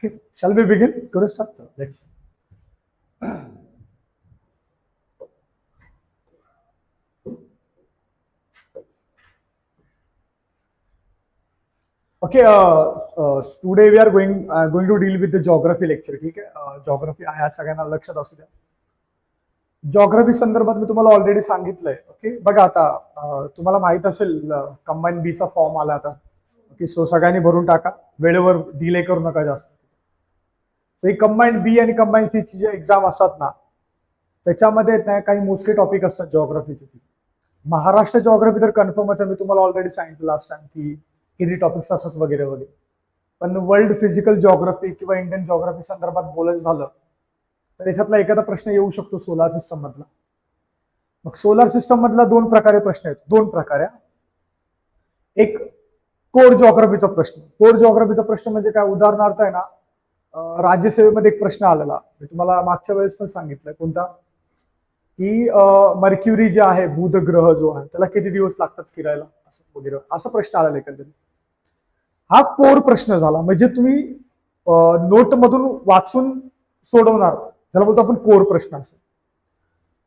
Okay, shall we begin? Go to start. So let's. Okay, today we are going to deal with the geography lecture. ठीक आहे, geography ह्या सगळ्यांना लक्षात असू द्या. जॉग्राफी संदर्भात मी तुम्हाला ऑलरेडी सांगितलंय. ओके, बघा आता तुम्हाला माहित असेल कंबाईन बीचा फॉर्म आला आता. ओके, सो सगळ्यांनी भरून टाका, वेळेवर डिले करू नका जास्त. सो ही कंबाईन बी आणि कंबाईन सी ची जे एक्झाम असतात ना, त्याच्यामध्ये ना काही मोजके टॉपिक असतात जॉग्राफीचे. महाराष्ट्र जॉग्राफी तर कन्फर्मच आहे, मी तुम्हाला ऑलरेडी सांगितलं लास्ट टाइम की किती टॉपिक्स असतात वगैरे वगैरे. पण वर्ल्ड फिजिकल जॉग्राफी किंवा इंडियन जॉग्राफी संदर्भात बोलायचं झालं तर याच्यातला एखादा प्रश्न येऊ शकतो सोलार सिस्टम मधला. मग सोलार सिस्टम मधला दोन प्रकारे प्रश्न आहेत, दोन प्रकारे. एक कोर जॉग्राफीचा प्रश्न. कोर जॉग्राफीचा प्रश्न म्हणजे काय, उदाहरणार्थ आहे ना, राज्यसेवेमध्ये एक प्रश्न आलेला, मी तुम्हाला मागच्या वेळेस पण सांगितलं कोणता, की मर्क्युरी जे आहे, बुध ग्रह जो आहे, त्याला किती दिवस लागतात फिरायला, असं वगैरे असा प्रश्न आलेला एकंदरीत. हा कोर प्रश्न झाला, म्हणजे तुम्ही नोट मधून वाचून सोडवणार, ज्याला बोलतो आपण कोर प्रश्न असेल.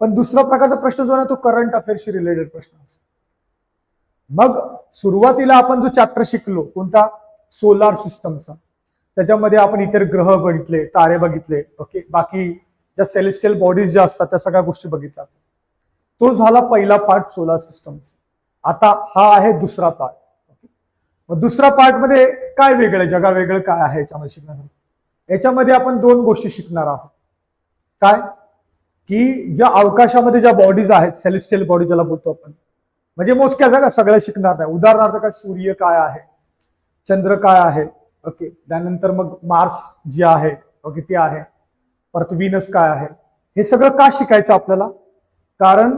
पण दुसरा प्रकारचा प्रश्न जो आहे तो करंट अफेअर्सशी रिलेटेड प्रश्न असेल. मग सुरुवातीला आपण जो चॅप्टर शिकलो कोणता, सोलार सिस्टमचा, त्याच्यामध्ये आपण इतर ग्रह बघितले, तारे बघितले. ओके, बाकी ज्या सेलेस्टियल बॉडीज ज्या असतात त्या सगळ्या गोष्टी बघितल्या. तो झाला पहिला पार्ट सोलार सिस्टमचा. आता हा आहे दुसरा पार्ट. मग दुसरा पार्ट मध्ये काय वेगळं, जगा वेगळं काय आहे याच्यामध्ये शिकण्यासाठी. याच्यामध्ये आपण दोन गोष्टी शिकणार आहोत. काय, की ज्या अवकाशामध्ये ज्या बॉडीज आहेत, सेलेस्टियल बॉडी ज्याला बोलतो आपण, म्हणजे मोजक्या जागा सगळ्या शिकणार नाही. उदाहरणार्थ काय, सूर्य काय आहे, चंद्र काय आहे, ओके, त्यानंतर मग मार्स जे आहे, ओके, ते आहे, परत व्हीनस काय आहे. हे सगळं का शिकायचं आपल्याला, कारण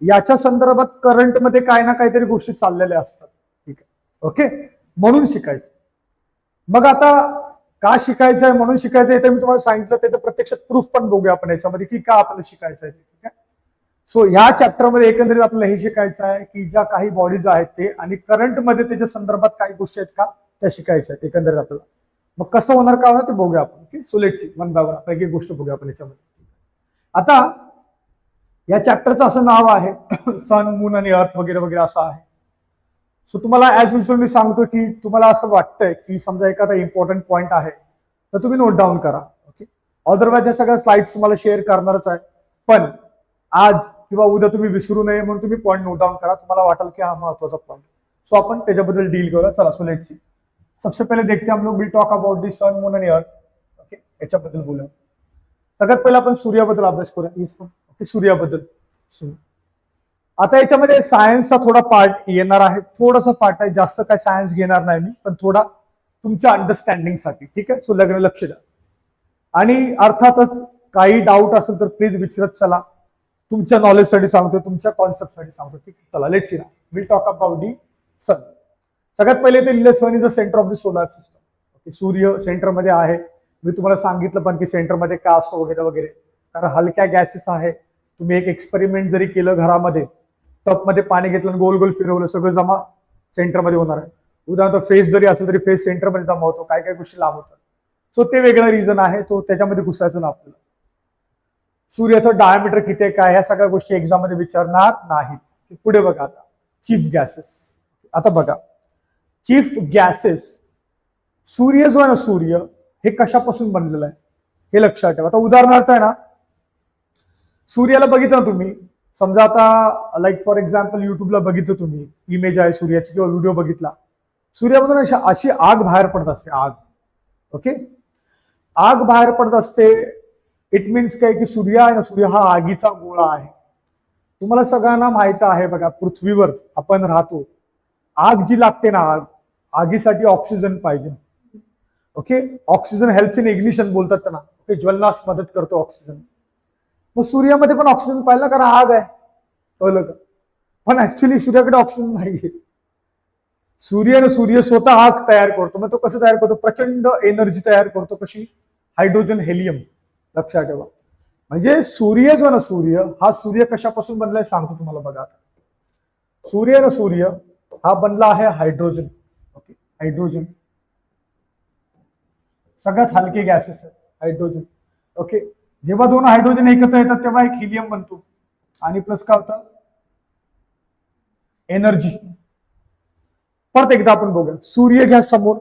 याच्या संदर्भात करंटमध्ये काय ना काहीतरी गोष्टी चाललेल्या असतात. ठीक आहे, ओके, म्हणून शिकायचं. मग आता का शिकायचं आहे, म्हणून शिकायचं आहे, तर मी तुम्हाला सांगितलं, त्याचं प्रत्यक्षात प्रूफ पण बघूया आपण याच्यामध्ये, की का आपल्याला शिकायचं आहे. ठीक आहे, सो ह्या चॅप्टरमध्ये एकंदरीत आपल्याला हे शिकायचं आहे की ज्या काही बॉडीज आहेत ते आणि करंटमध्ये त्याच्या संदर्भात काही गोष्टी आहेत का त्या शिकायच्या आहेत एकंदरीत आपल्याला. मग कसं होणार, का होणार ते बघूया आपण. Okay, so let's see one by one आपण एक एक गोष्ट बघूया आपण याच्यामध्ये. आता या चॅप्टरचं असं नाव आहे सन, मून आणि अर्थ वगैरे वगैरे असं आहे. सो तुम्हाला ऍज युजल मी सांगतो की तुम्हाला असं वाटतंय की समजा एखादा इम्पॉर्टंट पॉईंट आहे तर तुम्ही नोट डाऊन करा. ओके, अदरवाईज या सगळ्या स्लाइड्स तुम्हाला शेअर करणारच आहे, पण आज किंवा उद्या तुम्ही विसरू नये म्हणून तुम्ही पॉईंट नोट डाऊन करा, तुम्हाला वाटेल की हा महत्वाचा पॉईंट. सो आपण त्याच्याबद्दल डील करूया. चला, सो लेट्स सी. सबसे पहले देखते हैं हम लोग will talk about the sun, moon आणि अर्थ. ओके, याच्याबद्दल बोलूया. सगळ्यात पहिला आपण सूर्याबद्दल अभ्यास करूया. ओके, सूर्याबद्दल. आता याच्यामध्ये सायन्सचा थोडा पार्ट येणार आहे, थोडासा पार्ट आहे, जास्त काय सायन्स घेणार नाही मी, पण थोडा तुमच्या अंडरस्टँडिंग साठी. ठीक आहे, सो लक्ष द्या. आणि अर्थातच काही डाऊट असेल तर प्लीज विचारत चला, तुमच्या नॉलेजसाठी सांगतो, तुमच्या कॉन्सेप्टसाठी सांगतो. ठीक आहे, चला लेट्स सी ना, will talk about the sun. सगळ्यात पहिले ते लिहिलं, sun is the centre of the solar system. Okay, सूर्य सेंटरमध्ये आहे. मी तुम्हाला सांगितलं पण की सेंटरमध्ये काय असतो वगैरे वगैरे, कारण हलक्या गॅसेस आहे. तुम्ही एक एक्सपेरिमेंट जरी केलं घरामध्ये, टपमध्ये पाणी घेतलं आणि गोल गोल फिरवलं, सगळं जमा सेंटरमध्ये होणार आहे. उदाहरणार्थ फेस जरी असेल तरी फेस सेंटरमध्ये जमा होतो, काय काय गोष्टी लांब होतात. सो ते वेगळं रिझन आहे, तो त्याच्यामध्ये घुसायचं ना आपल्याला. सूर्याचं डायमीटर किती आहे काय, ह्या सगळ्या गोष्टी एक्झाम मध्ये विचारणार नाहीत. पुढे बघा आता, चीफ गॅसेस. आता बघा, चीफ गॅसेस, सूर्य जो आहे ना, सूर्य हे कशापासून बनलेलं आहे हे लक्षात ठेवा. आता उदाहरणार्थ आहे ना, सूर्याला बघितलं तुम्ही, समजा आता लाईक फॉर एक्झाम्पल युट्यूबला बघितलं तुम्ही, इमेज आहे सूर्याची किंवा व्हिडिओ बघितला, सूर्यामधून अशी आग बाहेर पडत असते, आग. ओके, आग बाहेर पडत असते. इट मीन्स काय, की सूर्य आहे ना, सूर्य हा आगीचा गोळा आहे. तुम्हाला सगळ्यांना माहित आहे बघा, पृथ्वीवर आपण राहतो, आग जी लागते ना, आगीसाठी ऑक्सिजन पाहिजे. Okay, oxygen helps in ignition बोलतात त्यांना. ओके, ज्वलनास मदत करतो ऑक्सिजन. मग सूर्यामध्ये पण ऑक्सिजन पाहिजे, कारण आग आहे, कळलं का. पण ऍक्च्युली सूर्याकडे ऑक्सिजन नाहीये. सूर्य स्वतः आग तयार करतो. मग तो कसं तयार करतो, प्रचंड एनर्जी तयार करतो. कशी, हायड्रोजन, हेलियम. लक्षात ठेवा. म्हणजे सूर्य जो ना, सूर्य हा, सूर्य कशापासून बनलाय सांगतो तुम्हाला. बघा आता, सूर्य हा बनला आहे हायड्रोजन. Okay, hydrogen. सगळ्यात हलके गॅसेस आहेत हायड्रोजन. ओके, जेव्हा दोन हायड्रोजन एकत्र येतात तेव्हा एक हिलियम बनतो आणि प्लस काय होतं, एनर्जी. परत एकदा आपण बघूया, सूर्य घ्या समोर.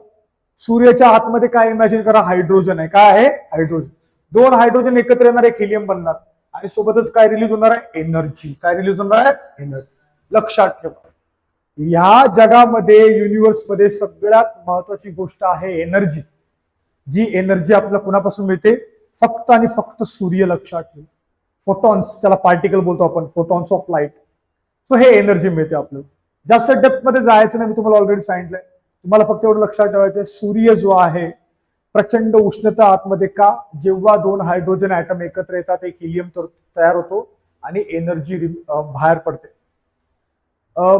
सूर्याच्या आतमध्ये काय इमॅजिन करा, हायड्रोजन आहे. काय आहे, हायड्रोजन. दोन हायड्रोजन एकत्र येणार, एक हिलियम बनणार आणि सोबतच काय रिलीज होणार आहे, एनर्जी. काय रिलीज होणार आहे, एनर्जी. लक्षात ठेवा, या जगामध्ये युनिव्हर्समध्ये सगळ्यात महत्वाची गोष्ट आहे एनर्जी. जी एनर्जी आपल्याला कुणापासून मिळते, फक्त आणि फक्त सूर्य. लक्षात ठेवा, फोटॉन्स, त्याला पार्टिकल बोलतो आपण, फोटॉन्स ऑफ लाईट. सो हे एनर्जी मिळते आपल्याला. जास्त डेप्थ मध्ये जायचं नाही, मी तुम्हाला ऑलरेडी सांगितलंय. तुम्हाला फक्त एवढं लक्षात ठेवायचं, सूर्य जो आहे प्रचंड उष्णता आतमध्ये. का, जेव्हा दोन हायड्रोजन ऍटम एकत्र येतात एक हिलियम तयार होतो आणि एनर्जी बाहेर पडते.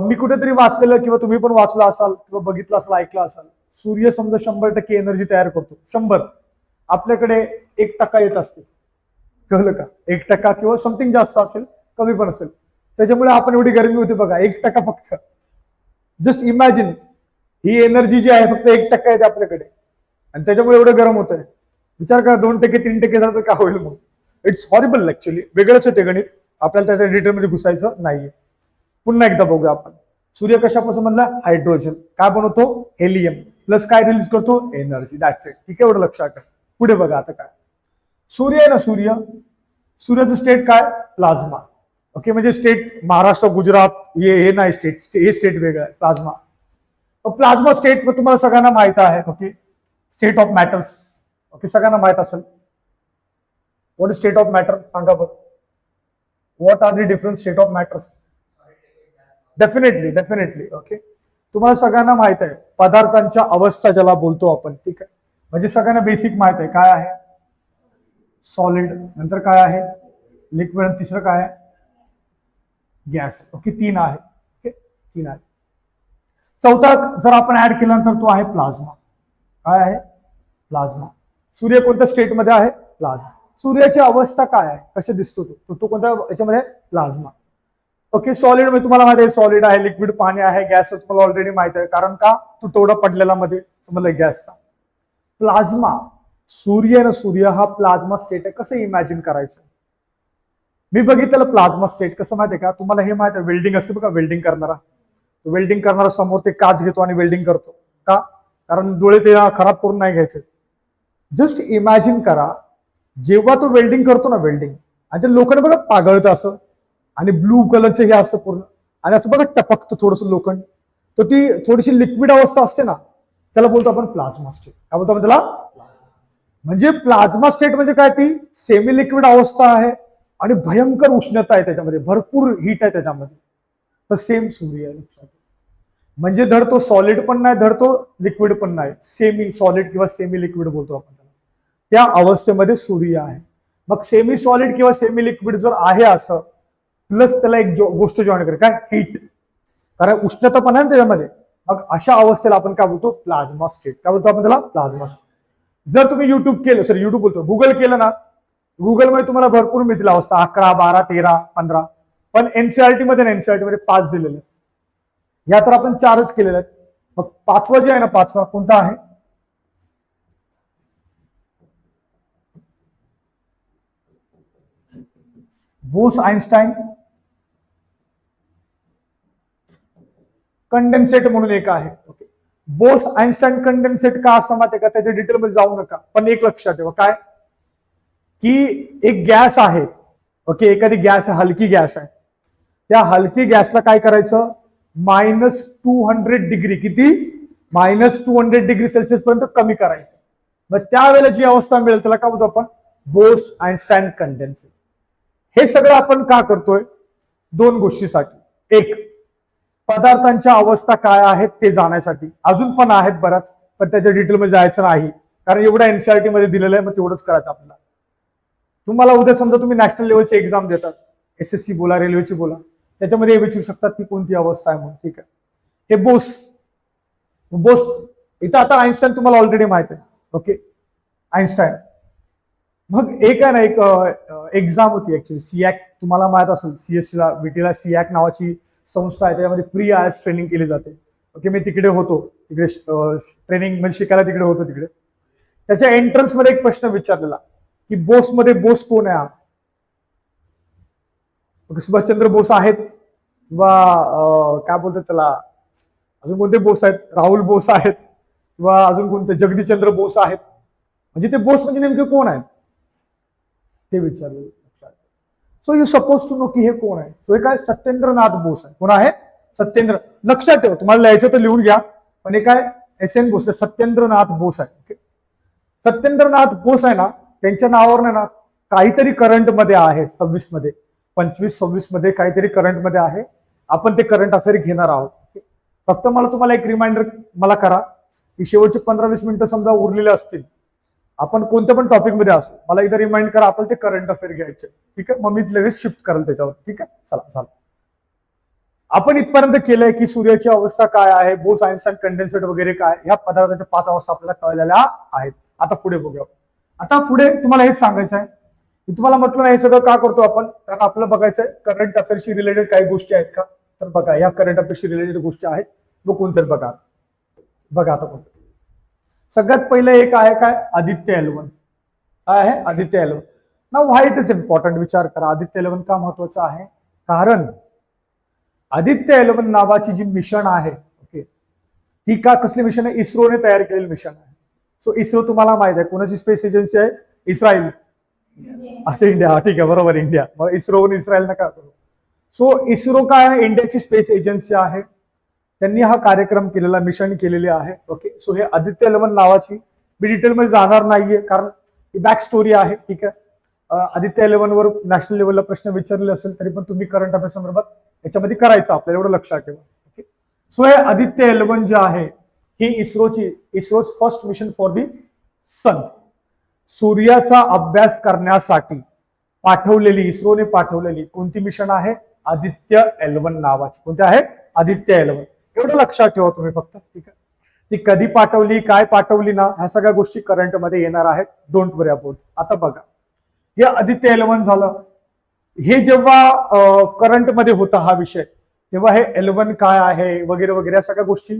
मी कुठेतरी वाचलेलं किंवा तुम्ही पण वाचलं असाल किंवा बघितलं असाल, ऐकलं असाल, सूर्य समजा 100% एनर्जी तयार करतो. 100, आपल्याकडे 1% येत असते. कळलं का, 1% किंवा समथिंग जास्त असेल, कमी पण असेल. त्याच्यामुळे आपण एवढी गरमी होती बघा, 1% फक्त. जस्ट इमॅजिन, ही एनर्जी जी आहे फक्त 1% येते आपल्याकडे आणि त्याच्यामुळे एवढं गरम होत आहे. विचार करा, 2%, 3% झालं तर काय होईल मग. It's horrible actually. वेगळंच आहे ते गणित, आपल्याला त्याच्या डिटेलमध्ये घुसायचं नाहीये. पुन्हा एकदा बघूया आपण. सूर्य कशापासून बनला, हायड्रोजन. काय बनवतो, हेलियम. प्लस काय रिलीज करतो, एनर्जी. That's it. ठीक आहे, एवढं लक्षात ठेवा. पुढे बघा आता काय, सूर्य आहे ना, सूर्याचं स्टेट काय, प्लाझ्मा. ओके, म्हणजे स्टेट महाराष्ट्र, गुजरात हे नाही स्टेट, हे स्टेट वेगळं आहे, प्लाझ्मा. प्लाझ्मा स्टेट तुम्हाला सगळ्यांना माहित आहे. Okay, state of matters. Okay, सगळ्यांना माहित असेल. What is state of matter, सांगा बरं. What are the different state of matters. Definitely. Okay, तुम्हाला सगळ्यांना माहित आहे, पदार्थांच्या अवस्था ज्याला बोलतो आपण. ठीक आहे, म्हणजे सगळ्यांना बेसिक माहित आहे. काय आहे, सॉलिड. नंतर काय आहे, लिक्विड. तिसरं काय आहे, गॅस. ओके, 3 आहे. ओके, 3 आहे. चौथा जर आपण ऍड केल्यानंतर तो आहे प्लाझ्मा. काय आहे, प्लाझ्मा. सूर्य कोणत्या स्टेटमध्ये आहे, प्लाझ्मा. सूर्याची अवस्था काय आहे, कसे दिसतो तो कोणत्या याच्यामध्ये, प्लाझ्मा. ओके, सॉलिड मध्ये तुम्हाला माहिती आहे, सॉलिड आहे, लिक्विड पाणी आहे, गॅस तुम्हाला ऑलरेडी माहित आहे. कारण का, तो तेवढा पडलेला मध्ये समजलं गॅसचा. प्लाझ्मा, सूर्य हा प्लाझ्मा स्टेट आहे. कसं इमॅजिन करायचं, मी बघितलेलं प्लाझ्मा स्टेट कसं माहितीये का तुम्हाला, हे माहित आहे, वेल्डिंग असते बघा, वेल्डिंग करणारा समोर ते काच घेतो आणि वेल्डिंग करतो. का, कारण डोळे ते खराब करून नाही घ्यायचे. जस्ट इमॅजिन करा, जेव्हा तो वेल्डिंग करतो ना, वेल्डिंग, आणि ते लोखंड बघा पागळतं असं, आणि ब्लू कलरचं हे असतं पूर्ण, आणि असं बघा टपकतं थोडंसं लोखंड. तर ती थोडीशी लिक्विड अवस्था असते ना, त्याला बोलतो आपण प्लाझ्मा स्टेट. काय बोलतो आपण त्याला, म्हणजे प्लाझ्मा स्टेट म्हणजे काय, ती सेमी लिक्विड अवस्था आहे आणि भयंकर उष्णता आहे त्याच्यामध्ये, भरपूर हीट आहे त्याच्यामध्ये. तर सेम सूर्य आहे. म्हणजे धड तो सॉलिड पण नाही, धड तो लिक्विड पण नाही, सेमी सॉलिड किंवा सेमी लिक्विड बोलतो आपण त्याला. त्या अवस्थेमध्ये सूर्य आहे. मग सेमी सॉलिड किंवा सेमी लिक्विड जर आहे असं, प्लस त्याला एक गोष्ट जॉईन करे, काय, हीट. कारण उष्णता पण आहे ना त्याच्यामध्ये. मग अशा अवस्थेला आपण काय बोलतो, प्लाझ्मा स्टेट. काय बोलतो आपण त्याला, प्लाझ्मा स्टेट. जर तुम्ही युट्यूब बोलतो, गुगल केलं ना, गुगलमध्ये तुम्हाला भरपूर मिळतील अवस्था, 11, 12, 13, 15. पण एनसीआरटी मध्ये 5 दिलेले. या तर आपण 4च केलेले आहेत. मग 5वा जे आहे ना, 5वा कोणता आहे, बोस आइन्स्टाईन कंडेन्सेट म्हणून एक आहे. ओके, बोस आइन्स्टाईन कंडेन्सेट का असं माहिती का, त्याच्या डिटेलमध्ये जाऊ नका, पण एक लक्षात ठेवा, काय, की एक गॅस आहे. ओके, एखादी गॅस आहे, हलकी गॅस आहे, त्या हलकी गॅसला काय करायचं, -200 डिग्री, किती, -200 डिग्री सेल्सिअस पर्यंत कमी करायचं. मग त्यावेळेला जी अवस्था मिळेल त्याला काय बोलतो आपण, बोस आइन्स्टाईन कंडेन्सेट. हे सगळं आपण का करतोय, 2 गोष्टीसाठी. एक, पदार्थांच्या अवस्था काय आहेत ते जाण्यासाठी. अजून पण आहेत बऱ्याच, पण त्याच्या डिटेलमध्ये जायचं नाही, कारण एवढं एनसीआरटी मध्ये दिलेलं आहे, मग तेवढंच करायचं आपल्याला. तुम्हाला उद्या समजा तुम्ही नॅशनल लेवलची एक्झाम देतात, एसएससी बोला, रेल्वेची बोला, त्याच्यामध्ये विचारू शकतात की कोणती अवस्था आहे म्हणून. ठीक आहे, हे बोस इथं आता आइन्स्टाईन तुम्हाला ऑलरेडी माहित आहे. Okay, Einstein. मग एक आहे ना, एक एक्झाम होती ऍक्च्युअली, सिॲक, तुम्हाला माहित असेल, सीएससीला बीटीला सिॲक नावाची संस्था आहे, त्याच्यामध्ये प्री आयएस ट्रेनिंग केली जाते. ओके, मी तिकडे होतो, तिकडे ट्रेनिंग म्हणजे शिकायला तिकडे होतो तिकडे. त्याच्या एंट्रन्स मध्ये एक प्रश्न विचारलेला की बोस मध्ये बोस कोण आहे? सुभाषचंद्र बोस आहेत किंवा काय बोलतात त्याला, अजून कोणते बोस आहेत? राहुल बोस आहेत किंवा अजून कोणते जगदीशचंद्र बोस आहेत? म्हणजे ते बोस म्हणजे नेमके कोण आहेत ते विचारले. So you suppose to know की हे कोण आहे. सो हे काय, सत्येंद्रनाथ बोस आहे. कोण आहे? सत्येंद्र. लक्षात ठेवा, तुम्हाला लिहायचं तर लिहून घ्या, पण हे काय SN बोस, सत्येंद्रनाथ बोस आहे. ओके, सत्येंद्रनाथ बोस आहे ना, त्यांच्या नावावर ना काहीतरी करंट मध्ये आहे. 26 मध्ये, 25-26 मध्ये काहीतरी करंट मध्ये आहे. आपण ते करंट अफेअर घेणार आहोत. फक्त तुम्हाला एक रिमाइंडर मला करा की शेवटचे 15-20 मिनिटं समजा उरलेले असतील, आपण कोणत्या पण टॉपिक मध्ये असू, मला एकदा रिमाइंड करा, आपण ते करंट अफेअर घ्यायचे. ठीक आहे, मग मी लगेच शिफ्ट करेल त्याच्यावर. ठीक आहे, चला झालं. आपण इथपर्यंत केलंय की सूर्याची अवस्था काय आहे, बोस आइन्स्टाईन कंडेन्सेट वगैरे काय, ह्या पदार्थाच्या 5 अवस्था आपल्याला कळलेल्या आहेत. आता पुढे बघूया. आता पुढे तुम्हाला हेच सांगायचं आहे. मी तुम्हाला म्हटलं नाही हे सगळं का करतो आपण, कारण आपल्याला बघायचंय करंट अफेअरशी रिलेटेड काही गोष्टी आहेत का. तर बघा, या करंट अफेअरशी रिलेटेड गोष्टी आहेत. मग कोणतरी बघा आता कोणतं. सगळ्यात पहिलं एक आहे काय, आदित्य एल1. काय आहे? Aditya L one. Now why it is important, विचार करा. आदित्य एल1 का महत्वाचं आहे? कारण आदित्य एल1 नावाची जी मिशन आहे, ओके, ती का कसली मिशन आहे? इस्रोने तयार केलेली मिशन आहे. सो इस्रो तुम्हाला माहित आहे कोणाची स्पेस एजन्सी आहे? इस्रायल. अच्छा, इंडिया. ठीक आहे, बरोबर, इंडिया. मग इस्रो इस्रायल नका करू. सो इस्रो काय आहे? इंडियाची स्पेस एजन्सी आहे. त्यांनी हा कार्यक्रम केलेला, मिशन केलेले आहे. ओके, सो हे आदित्य एल1 नावाची, मी डिटेलमध्ये जाणार नाहीये कारण ही बॅक स्टोरी आहे. ठीक आहे, आदित्य एल1 वर नॅशनल लेवलला प्रश्न विचारले असेल तरी पण तुम्ही करंट अफेअर संदर्भात याच्यामध्ये करायचं आपल्याला, एवढं लक्षात ठेवा. ओके, सो हे आदित्य एल1 जे आहे ही इस्रोज फर्स्ट मिशन फॉर दी सन, सूर्याचा अभ्यास करण्यासाठी पाठवलेली, इस्रोने पाठवलेली कोणती मिशन आहे? आदित्य एल1 नावाची. कोणती आहे? आदित्य एल1. एवढं लक्षात ठेवा तुम्ही फक्त. ठीक आहे, ती कधी पाठवली, काय पाठवली ना, ह्या सगळ्या गोष्टी करंट मध्ये येणार आहेत. Don't worry about. आता बघा, हे आदित्य एल1 झालं. हे जेव्हा करंट मध्ये होता हा विषय, तेव्हा हे एल1 काय आहे वगैरे वगैरे सगळ्या गोष्टी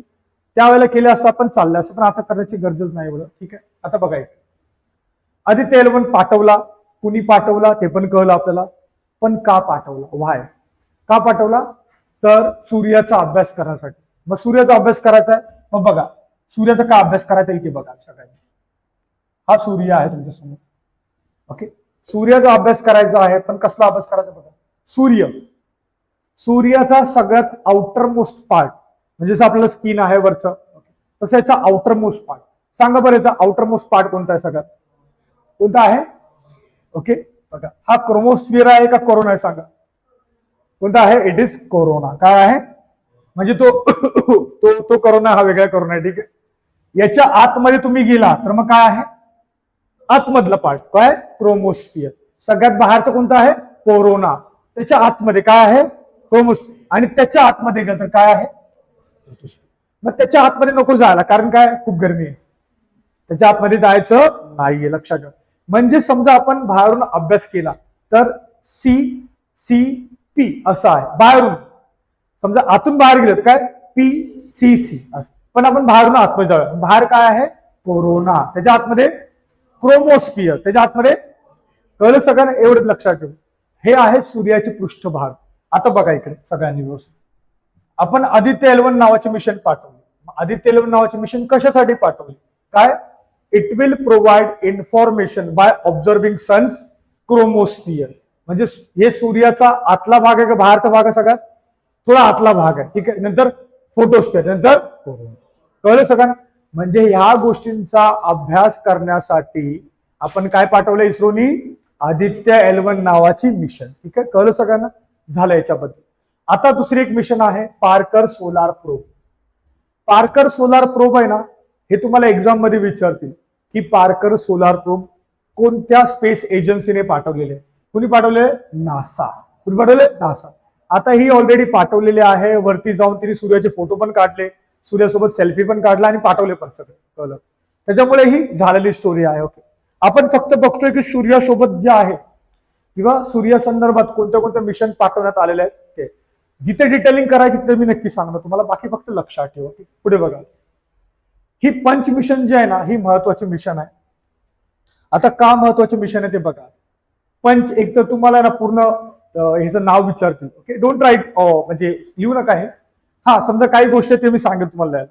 त्यावेळेला केल्या असता, पण चालल्या असं, पण आता करण्याची गरजच नाही एवढं. ठीक आहे, आता बघा, आदित्य एल1 पाठवला. कुणी पाठवला ते पण कळलं आपल्याला, पण का पाठवला? व्हाय, का पाठवला? तर सूर्याचा अभ्यास करण्यासाठी. मग सूर्याचा अभ्यास करायचा आहे. मग बघा, सूर्याचा का अभ्यास करायचा इथे बघा सगळ्यांनी. हा सूर्य आहे तुमच्या समोर. ओके, सूर्याचा अभ्यास करायचा आहे, पण कसला अभ्यास करायचा बघा. सूर्याचा सगळ्यात आउटर मोस्ट पार्ट, म्हणजे जसं आपल्याला स्किन आहे वरचं, तसं याचा आउटर मोस्ट पार्ट. सांगा बरं, याचा आउटर मोस्ट पार्ट कोणता आहे? सगळ्यात कोणता आहे? ओके, बघा, हा क्रोमोस्फिअर आहे का कोरोना आहे? सांगा कोणता आहे? It is corona. काय आहे? म्हणजे तो कोरोना, हा वेगळा कोरोना आहे. ठीक आहे, याच्या आतमध्ये तुम्ही गेला तर मग काय आहे? आतमधला पार्ट काय? क्रोमोस्फिअर. सगळ्यात बाहेरचं कोणतं आहे? कोरोना. त्याच्या आतमध्ये काय आहे? क्रोमोस्फिअर. आणि त्याच्या आतमध्ये गेलं तर काय आहे? मग त्याच्या आतमध्ये नको जायला, कारण काय? खूप गरमी आहे. त्याच्या आतमध्ये जायचं नाहीये, लक्षात ठेवा. म्हणजे समजा आपण बाहेरून अभ्यास केला तर CCP असं आहे बाहेरून. समजा आतून बाहेर गेलं तर काय? PCC असं. पण आपण बाहेरून आतमध्ये जाऊया. बाहेर काय आहे? कोरोना. त्याच्या आतमध्ये क्रोमोस्फिअर. त्याच्या आतमध्ये, कळलं सगळ्यांना? एवढंच लक्षात ठेवा. हे आहे सूर्याचे पृष्ठभाग. आता बघा इकडे सगळ्यांनी व्यवस्थित, आपण आदित्य एल1 नावाचे मिशन पाठवले. आदित्य एल1 नावाचे मिशन कशासाठी पाठवले? काय? It will provide information by observing sun's chromosphere. म्हणजे हे सूर्याचा आतला भाग आहे का बाहेरचा भाग आहे? सगळ्यात थोडा आतला भाग आहे. ठीक आहे, नंतर फोटोस्फिअर, नंतर कोरोना. कळलं सगळ्यांना? म्हणजे ह्या गोष्टींचा अभ्यास करण्यासाठी आपण काय पाठवलं इस्रोनी? आदित्य एल1 नावाची मिशन. ठीक आहे, कळलं सगळ्यांना? झालं याच्याबद्दल. आता दुसरी एक मिशन आहे Parker solar probe. Parker solar probe आहे ना, हे तुम्हाला एक्झाम मध्ये विचारतील की पार्कर सोलार प्रोब कोणत्या स्पेस एजन्सीने पाठवलेले? कुणी पाठवले? नासा. कुणी पाठवले? नासा. आता ही ऑलरेडी पाठवलेली आहे. वरती जाऊन तिने सूर्याचे फोटो पण काढले, सूर्यासोबत सेल्फी पण काढला आणि पाठवले पण सगळे. कळलं? त्याच्यामुळे ही झालेली स्टोरी आहे. ओके, आपण फक्त बघतोय की सूर्यासोबत जे आहे किंवा सूर्या संदर्भात कोणत्या कोणत्या मिशन पाठवण्यात आलेले आहेत ते. जिथे डिटेलिंग करायची तिथे मी नक्की सांगणार तुम्हाला, बाकी फक्त लक्षात ठेवा. पुढे बघा, ही पंच मिशन जी आहे ना, ही महत्वाची मिशन आहे. आता का महत्वाचे मिशन आहे ते बघा. पंच एक तर तुम्हाला ना पूर्ण ह्याचं नाव विचारतील. ओके, डोंट राईट म्हणजे लिहू नका हे. हा समजा काही गोष्टी ते मी सांगेन तुम्हाला.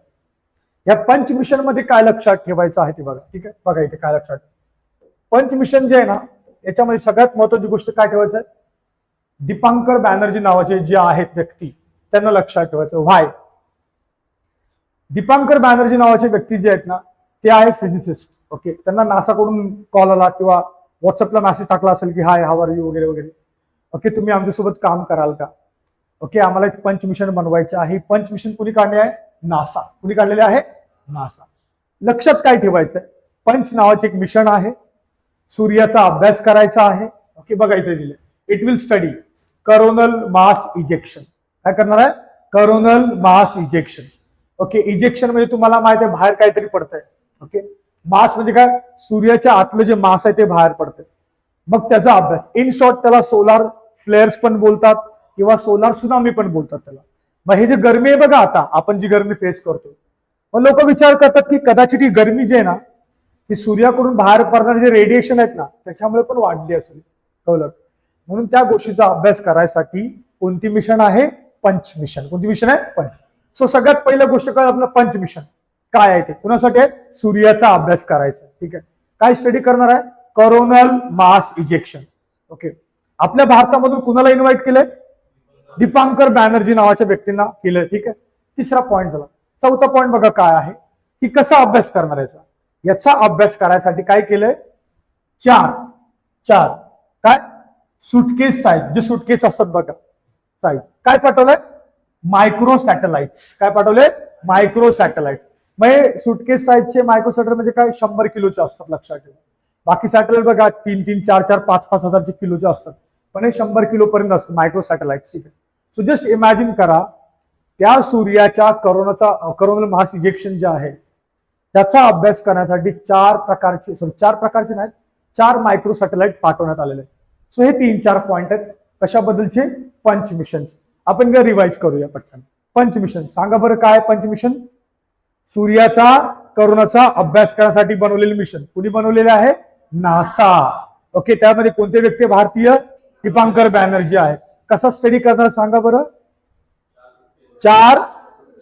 या पंच मिशन मध्ये काय लक्षात ठेवायचं आहे ते बघा. ठीक आहे, बघा इथे काय लक्षात. पंच मिशन जे आहे ना याच्यामध्ये सगळ्यात महत्वाची गोष्ट काय ठेवायचं आहे, दीपांकर बॅनर्जी नावाचे जे आहेत व्यक्ती त्यांना लक्षात ठेवायचं. व्हाय? दीपांकर बॅनर्जी नावाचे व्यक्ती जे आहेत ना ते आहे फिजिसिस्ट. ओके, त्यांना नासाकडून कॉल आला किंवा व्हॉट्सअपला मेसेज टाकला असेल की हाय हाव आर यू वगैरे वगैरे. ओके, तुम्ही आमच्यासोबत काम कराल का? ओके, आम्हाला एक पंच मिशन बनवायचं आहे. पंच मिशन कुणी काढले आहे? नासा. कुणी काढलेले आहे? नासा. लक्षात काय ठेवायचंय, पंच नावाचे एक मिशन आहे, सूर्याचा अभ्यास करायचा आहे. ओके, बघा इथे दिले, it will study coronal mass ejection. काय करणार आहे? Coronal mass ejection. Okay, ejection म्हणजे तुम्हाला माहिती आहे बाहेर काहीतरी पडतंय. ओके, मास म्हणजे काय? सूर्याच्या आतलं जे मास आहे ते बाहेर पडतंय. मग त्याचा अभ्यास, इन शॉर्ट त्याला सोलार फ्लेअर्स पण बोलतात किंवा सोलार सुनामी पण बोलतात त्याला. मग हे जे गरमी आहे बघा, आता आपण जी गरमी फेस करतो, मग लोक विचार करतात की कदाचित ही गरमी जी आहे ना ती सूर्याकडून बाहेर पडणारे जे रेडिएशन आहेत ना त्याच्यामुळे पण वाढली असेल. कळलं? म्हणून त्या गोष्टीचा अभ्यास करायसाठी कोणती मिशन आहे? पंच मिशन. कोणती मिशन आहे? पंच. सो सगळ्यात पहिल्या गोष्ट काय आपलं पंच मिशन काय आहे ते? कुणासाठी आहे? सूर्याचा अभ्यास करायचा. ठीक आहे, काय स्टडी करणार आहे? Coronal mass ejection. ओके, आपल्या भारतामधून कुणाला इन्व्हाइट केलंय? दीपांकर बॅनर्जी नावाच्या व्यक्तींना केलंय. ठीक आहे, तिसरा पॉईंट झाला. चौथा पॉईंट बघा काय आहे की कसा अभ्यास करणार याचा. याचा अभ्यास करायसाठी काय केलंय? चार काय सुटकेस साईज, जे सुटकेस असतात बघा साईज, काय पाठवलंय? Micro satellites. काय पाठवले? Micro satellite. म्हणजे सुटकेस साईजचे मायक्रो सॅटेलाइट म्हणजे काय? 100 किलोचे असतात, लक्षात ठेवा. बाकी सॅटेलाइट बघा 3-3, 4-4, 5-5 हजारचे किलोचे असतात, पण हे 100 किलो पर्यंत असतात मायक्रो सॅटेलाइट. ठीक आहे, सो जस्ट इमॅजिन करा त्या सूर्याच्या करोनल मास इजेक्शन जे आहे त्याचा अभ्यास करण्यासाठी चार प्रकारचे नाहीत, 4 मायक्रो सॅटेलाइट पाठवण्यात आलेले आहेत. सो हे 3-4 पॉइंट आहेत कशाबद्दलचे? पंच मिशनचे. आपण काय रिवाइज करूया पटकन. पंच मिशन सांगा बरं काय? पंच मिशन सूर्याचा करोनाचा अभ्यास करण्यासाठी बनवलेले मिशन. कुणी बनवलेले आहे? नासा. ओके, त्यामध्ये कोणते व्यक्ती भारतीय? दीपांकर बॅनर्जी आहे. कसा स्टडी करणार सांगा बरं? 4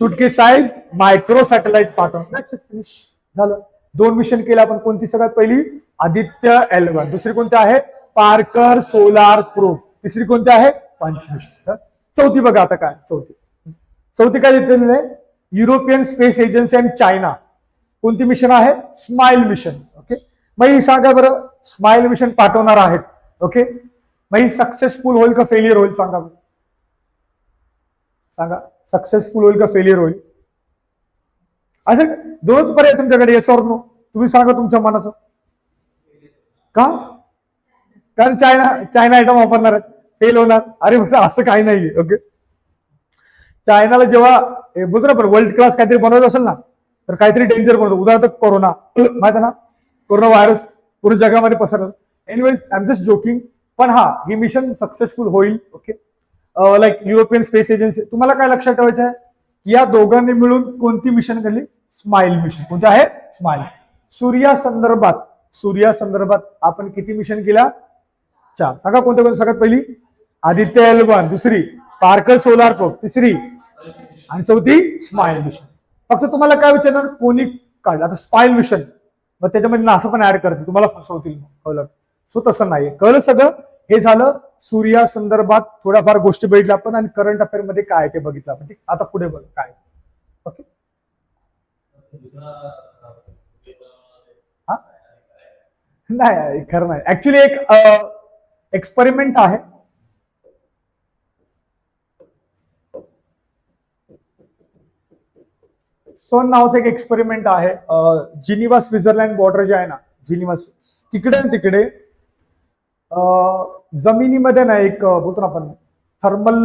सुटकेस साईज मायक्रो सॅटेलाइट पाठवून फिनिश झालं. 2 मिशन केले आपण. कोणती सगळ्यात पहिली? आदित्य L1. दुसरी कोणती आहे? Parker solar probe. तिसरी कोणती आहे? पंच मिशन. चौथी बघा आता काय. चौथी काय दिलेली आहे? युरोपियन स्पेस एजन्सी आणि चायना. कोणती मिशन आहे? Smile mission. ओके, मग ही सांगा बरं, स्माइल मिशन पाठवणार आहेत. ओके, मग ही सक्सेसफुल होईल का फेलियर होईल सांगा बरं? सांगा, सक्सेसफुल होईल का फेलियर होईल? असं दोनच पर्याय तुमच्याकडे, येस ऑर नो. तुम्ही सांगा तुमच्या मनाचं. का? कारण चायना आयटम वापरणार आहेत, फेल होणार. अरे असं काही नाहीये. ओके, चायनाला जेव्हा बोलतो ना आपण वर्ल्ड क्लास काहीतरी बनवत असेल ना तर काहीतरी डेंजर बनवतो. उदाहरणार्थ कोरोना, माहिती आहे ना, कोरोना व्हायरस पूर्ण जगामध्ये पसरला. Anyways I am just joking. पण हा, ही मिशन सक्सेसफुल होईल. Okay, like European space agency. तुम्हाला काय लक्षात ठेवायचं आहे? या दोघांनी मिळून कोणती मिशन केली? Smile mission. कोणती आहे? स्माइल. सूर्यासंदर्भात आपण किती मिशन केल्या? 4. सांगा कोणत्या? सगळ्यात पहिली आदित्य L1, दुसरी पार्कर सोलार प्रोब, तिसरी आणि चौथी स्माइल मिशन. फक्त तुम्हाला काय विचारणार? कोणी काढलं? आता स्माइल मिशन, मग त्याच्यामध्ये नासा पण ऍड करते, तुम्हाला फसवतील. कळलं? सो तसं नाही. कळलं सगळं? हे झालं सूर्या संदर्भात थोड्याफार गोष्टी बघितल्या आपण आणि करंट अफेअर मध्ये काय ते बघितलं आपण. ठीक, आता पुढे बघ काय. ओके, नाही खरं नाही. ऍक्च्युली एक एक्सपेरिमेंट आहे. सोन नावाचं एक एक्सपेरिमेंट आहे. जिनिवा स्वित्झर्लंड बॉर्डर जे आहे ना, जिनिवा तिकडे जमिनीमध्ये ना एक बोलतो ना आपण थर्मल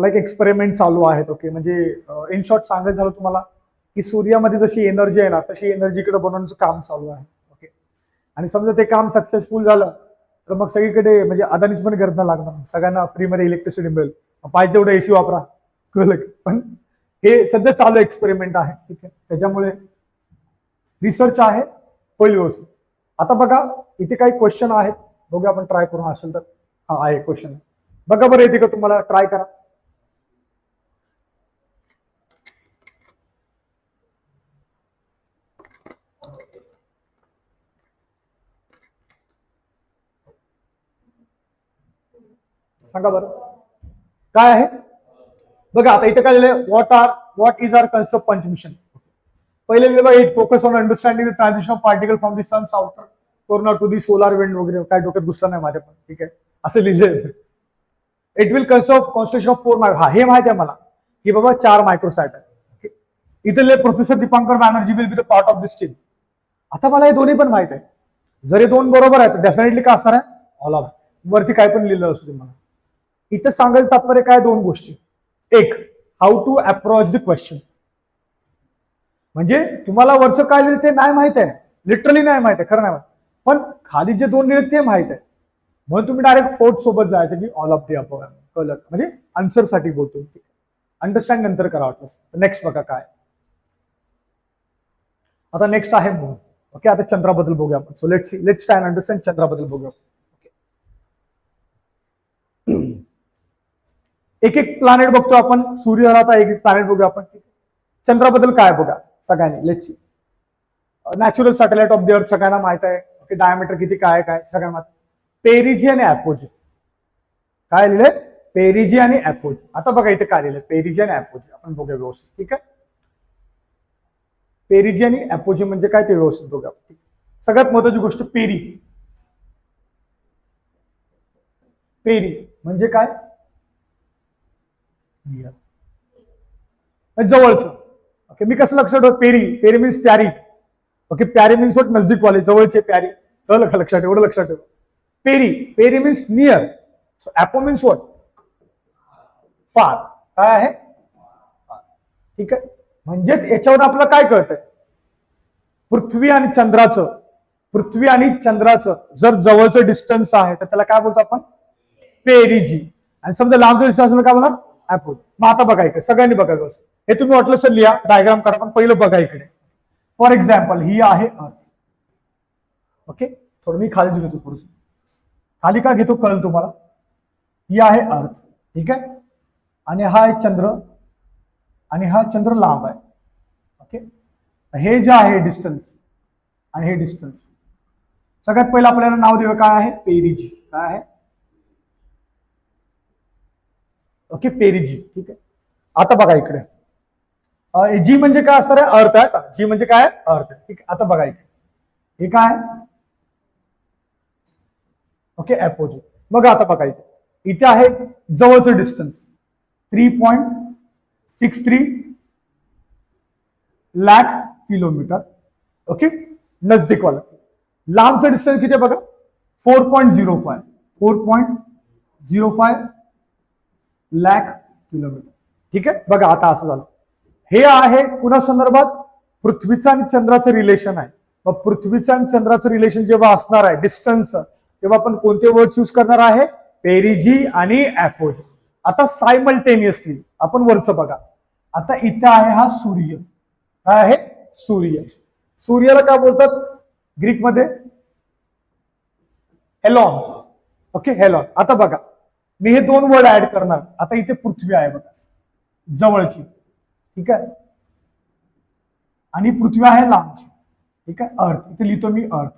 लाईक एक्सपेरिमेंट चालू आहेत. ओके, म्हणजे इन शॉर्ट सांगायचं झालं तुम्हाला की सूर्यामध्ये जशी एनर्जी आहे ना तशी एनर्जी इकडे बनवण्याचं काम चालू आहे. ओके, आणि समजा ते काम सक्सेसफुल झालं तर मग सगळीकडे म्हणजे अदानीच पण गरज लागणार, सगळ्यांना फ्रीमध्ये इलेक्ट्रिसिटी मिळेल, पाहिजे तेवढं एसी वापरा. पण हे सध्या चालू एक्सपेरिमेंट आहे. ठीक आहे, त्याच्यामुळे रिसर्च आहे, होईल व्यवस्थित. आता बघा इथे काही क्वेश्चन आहेत, बघूया आपण ट्राय करून असेल तर. हा आहे क्वेश्चन, बघा बरं येते का तुम्हाला, ट्राय करा. सांगा बरं काय आहे. बघा आता इथे काय लिहिलंय, what is our concept punch mission. पहिले लिहिलं बघा, it focus on understanding the transition of particle from the sun's outer corona to the solar wind वगैरे, काय डोक्यात घुसलं नाही माझ्या पण, ठीक आहे असं लिहिलंय. It will concept constitution of 4 हा हे माहिती आहे मला की बाबा 4 मायक्रोसॅट आहे. इथे professor Dipankar Banerjee will be the part of this team. आता मला हे दोन्ही पण माहित आहे, जर हे दोन बरोबर आहे तर डेफिनेटली काय असणार आहे, ऑल ऑफ. वरती काय पण लिहिलं असतं मला. इथं सांगायचं तात्पर्य काय, दोन गोष्टी. एक, how to approach the question, म्हणजे तुम्हाला वरचं काय लिहिलं ते नाही माहित आहे, लिटरली नाही माहित आहे, खरं नाही माहित, पण खाली जे दोन लिहिले ते माहित आहे, म्हणून तुम्ही डायरेक्ट फोर्थ सोबत जायचं की ऑल ऑफ दी अबव. कळलं म्हणजे आन्सर साठी बोलतो, अंडरस्टँड नंतर करा वाटलं. नेक्स्ट बघा काय, आता नेक्स्ट आहे मून. ओके, आता चंद्राबद्दल बघूया आपण. So let's try and understand चंद्राबद्दल बघूया. एक एक प्लॅनेट बघतो आपण, सूर्य झाला, आता एक एक प्लॅनेट बघूया आपण. चंद्राबद्दल काय बघा सगळ्यांनी, let's see. Natural satellite of the earth सगळ्यांना माहित आहे. ओके, डायमीटर किती काय काय सगळ्यांना माहित. पेरिजी आणि अपोजी, काय लिहिलंय, पेरिजी आणि अपोजी. आता बघा इथे काय लिहिलंय, पेरिजी आणि अपोजी, आपण बघूया व्यवस्थित. ठीक आहे, पेरिजी आणि अपोजी म्हणजे काय ते व्यवस्थित बघूया. सगळ्यात महत्वाची गोष्ट, पेरी. पेरी म्हणजे काय, जवळचं. ओके, मी कसं लक्षात ठेवतो, पेरी मीन्स प्यारी. ओके, प्यारी मीन्स वॉट, नजदीक वाले, जवळचे प्यारी. कळलं का, लक्षात, एवढं लक्षात ठेव. Peri means near. So apo means what, far. काय आहे, ठीक आहे. म्हणजेच याच्यावर आपल्याला काय कळतंय, पृथ्वी आणि चंद्राचं जर जवळचं डिस्टन्स आहे तर त्याला काय बोलतो आपण, पेरिजी. आणि समजा लांबचं डिस्टन्स काय बोलणार, अपोज. मग आता बघा इकडे, सगळ्यांनी बघायचं. हे तुम्ही वाटलं सर लिहा, डायग्राम काढा, पण पहिलं बघा इकडे. फॉर एक्झाम्पल ही आहे अर्थ. ओके, थोडं मी खालीच घेतो, थोडस खाली का घेतो कळलं तुम्हाला. ही आहे अर्थ, ठीक आहे, आणि हा आहे चंद्र, आणि हा चंद्र लांब आहे. ओके, हे जे आहे डिस्टन्स आणि हे डिस्टन्स, सगळ्यात पहिलं आपल्याला नाव देऊ, काय आहे, पेरिजी. काय आहे, ओके, पेरिजी. ठीक आहे, आता बघा इकडे, जी म्हणजे काय असणार आहे, अर्थ आहे का, जी म्हणजे काय, अर्थ. ठीक आहे, आता बघा इकडे, हे काय, ओके, अपोजी. मग आता बघा इथे आहे जवळचं डिस्टन्स 3.63 लाख किलोमीटर. ओके, नजदीक वाला. लांबचं डिस्टन्स किती बघा, 4.05 लाख किलोमीटर. ठीक आहे, बघा आता असं झालं. हे आहे कुणा संदर्भात, पृथ्वीचं आणि चंद्राचं रिलेशन आहे. मग पृथ्वीचं आणि चंद्राचं रिलेशन जेव्हा असणार आहे डिस्टन्स, तेव्हा आपण कोणते वर्ड चूज करणार आहे, पेरिजी आणि अपोजी. आता सायमल्टेनियसली आपण वरचं बघा. आता इथे आहे हा सूर्य. काय आहे, सूर्य. सूर्याला काय बोलतात ग्रीकमध्ये, हेलॉन. ओके, हेलॉन. आता बघा मी हे दोन वर्ड ऍड करणार. आता इथे पृथ्वी आहे बघा, जवळची, ठीक आहे, आणि पृथ्वी आहे लांबची. ठीक आहे, अर्थ. इथे लिहितो मी अर्थ.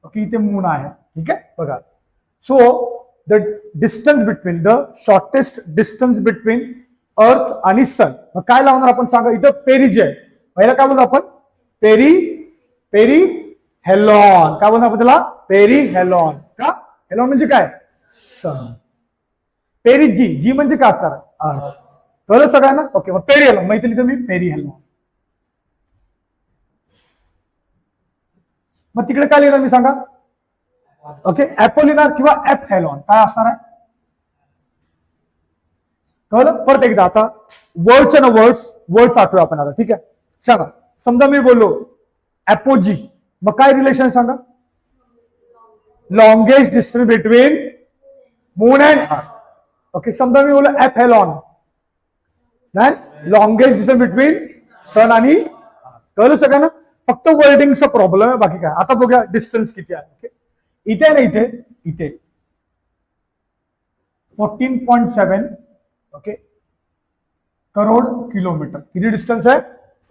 ओके, इथे मून आहे. ठीक आहे, बघा. So the distance between, the shortest distance between earth आणि सन. मग काय लावणार आपण सांगा, इथं पेरिजी आहे. पहिला काय बोलतो आपण, पेरी हेलॉन. काय बोलतो आपण त्याला, पेरी हेलॉन. का, हेलॉन म्हणजे काय, सन. पेरिजी, जी म्हणजे काय असणार, अर्थ. कळलं सगळ्यांना. ओके, मग पेरी हेलॉन, माहिती लिहितो मी, पेरी हेलॉन. मग तिकडे काय लिहिणार मी सांगा, ओके, ऍपोलिनार किंवा एफ हेलॉन. काय असणार आहे, कळलं. परत एकदा आता वर्ड्स ना, वर्ड्स आठवू आपण आता. ठीक आहे, सांगा. समजा मी बोललो अपोजी, मग काय रिलेशन सांगा, longest distance between moon and earth. Okay, समजा मी बोललो aphelion, longest distance between sun आणि अर्थ. कळलं सगळ्यांना. फक्त वर्डिंगचा प्रॉब्लेम आहे, बाकी काय. आता बघूया डिस्टन्स किती आहे. ओके, इथे आहे ना, इथे इथे 14.7 ओके करोड किलोमीटर. किती डिस्टन्स आहे?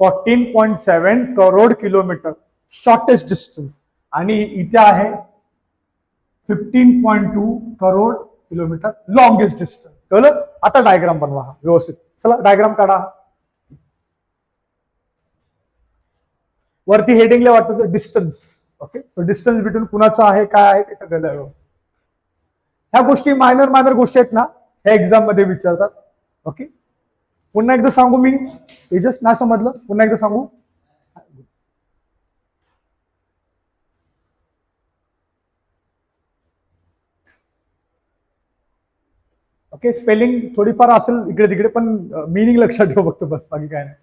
14.7 करोड किलोमीटर शॉर्टेस्ट डिस्टन्स. आणि इथे आहे 15.2 करोड किलोमीटर लॉंगेस्ट डिस्टन्स. कळलं? आता डायग्राम बनवा व्यवस्थित. चला डायग्राम काढा. वरती हेडिंगला वाटतं distance. Okay, so distance between कुणाचं आहे, काय आहे ते सगळं. ह्या गोष्टी मायनर गोष्टी आहेत ना, ह्या एक्झाम मध्ये विचारतात. ओके, पुन्हा एकदा सांगू मी, तेजस नाही समजलं, पुन्हा एकदा सांगू. ओके, स्पेलिंग थोडीफार असेल इकडे तिकडे, पण मिनिंग लक्षात ठेव फक्त, बस बाकी काय नाही.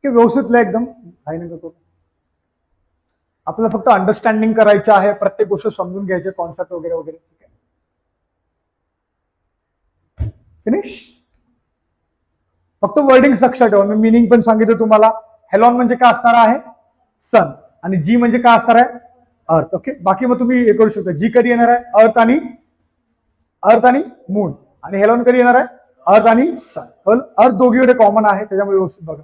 व्यवस्थित लिहा एकदम, काही नाही करतो. आपल्याला फक्त अंडरस्टँडिंग करायचं आहे, प्रत्येक गोष्ट समजून घ्यायचे, कॉन्सेप्ट वगैरे वगैरे. ठीक आहे, फिनिश. फक्त वर्डिंग लक्षात ठेवा. मी मिनिंग पण सांगितलं तुम्हाला. हेलॉन म्हणजे काय असणार आहे? सन. आणि जी म्हणजे काय असणार आहे? अर्थ. ओके, बाकी मग तुम्ही हे करू शकता. जी कधी येणार आहे? अर्थ आणि मून. आणि हेलॉन कधी येणार आहे? अर्थ आणि सन. अर्थ दोघीकडे कॉमन आहे, त्याच्यामुळे व्यवस्थित बघा.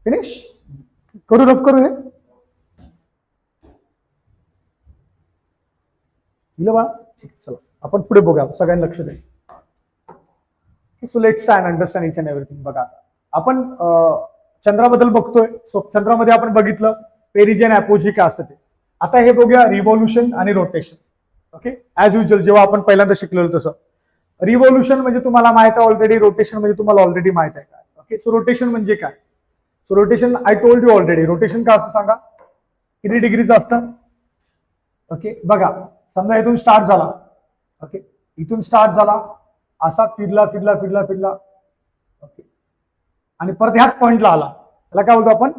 फिनिश. करू रफ करू हे दिलं बाळा. ठीक आहे, चला आपण पुढे बघूया. सगळ्यांनी लक्ष द्या. So let's stand understand each and everything. बघा आता आपण चंद्राबद्दल बघतोय. सो चंद्रामध्ये आपण बघितलं पेरिजियन अपोजी काय असतं ते. आता हे बघूया रिव्हॉल्युशन आणि रोटेशन. ओके, ऍज युजल जेव्हा आपण पहिल्यांदा शिकलेलो तसं. रिव्हॉल्युशन म्हणजे तुम्हाला माहित आहे ऑलरेडी, रोटेशन म्हणजे तुम्हाला ऑलरेडी माहित आहे काय. ओके, सो रोटेशन म्हणजे काय? So rotation I told you already. Rotation काय असतं सांगा? किती डिग्रीचं असतं? ओके, बघा समजा इथून स्टार्ट झाला. ओके, इथून स्टार्ट झाला, असा फिरला फिरला फिरला फिरला. ओके, आणि परत ह्याच पॉइंटला आला. त्याला काय बोलतो आपण?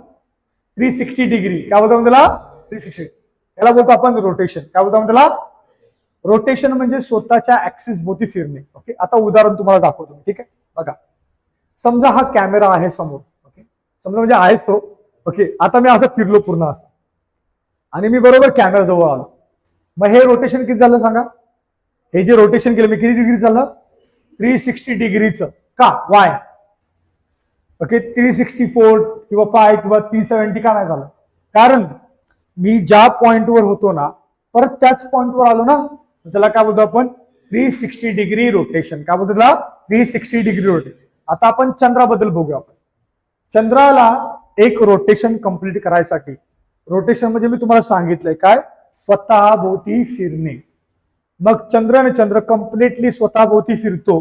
360 डिग्री. काय बोलतो आपण त्याला? 360. याला बोलतो आपण रोटेशन. काय बोलतो आपण त्याला? रोटेशन म्हणजे स्वतःच्या ऍक्सिस भोवती फिरणे. ओके, आता उदाहरण तुम्हाला दाखवतो. ठीक आहे, बघा समजा हा कॅमेरा आहे समोर. ओके, समजा म्हणजे आहेच तो. ओके, आता मी असं फिरलो पूर्ण असं, आणि मी बरोबर कॅमेरा जवळ आलो. मग हे रोटेशन किती झालं सांगा? हे जे रोटेशन केलं मी किती डिग्री झालं? 360 डिग्रीचं. का? वाय? ओके, 364 किंवा 5 किंवा 370 का नाही झालं? कारण मी ज्या पॉइंटवर होतो ना, परत त्याच पॉइंटवर आलो ना, त्याला काय बोलतो आपण? 360 डिग्री रोटेशन. काय बोलतो त्याला? 360 डिग्री रोटेशन. आता आपण चंद्राबद्दल बघूया. आपण चंद्राला एक रोटेशन कंप्लीट करायसाठी, रोटेशन म्हणजे मी तुम्हाला सांगितलंय काय? स्वतः भोवती फिरणे. मग चंद्र कम्प्लिटली स्वतः भोवती फिरतो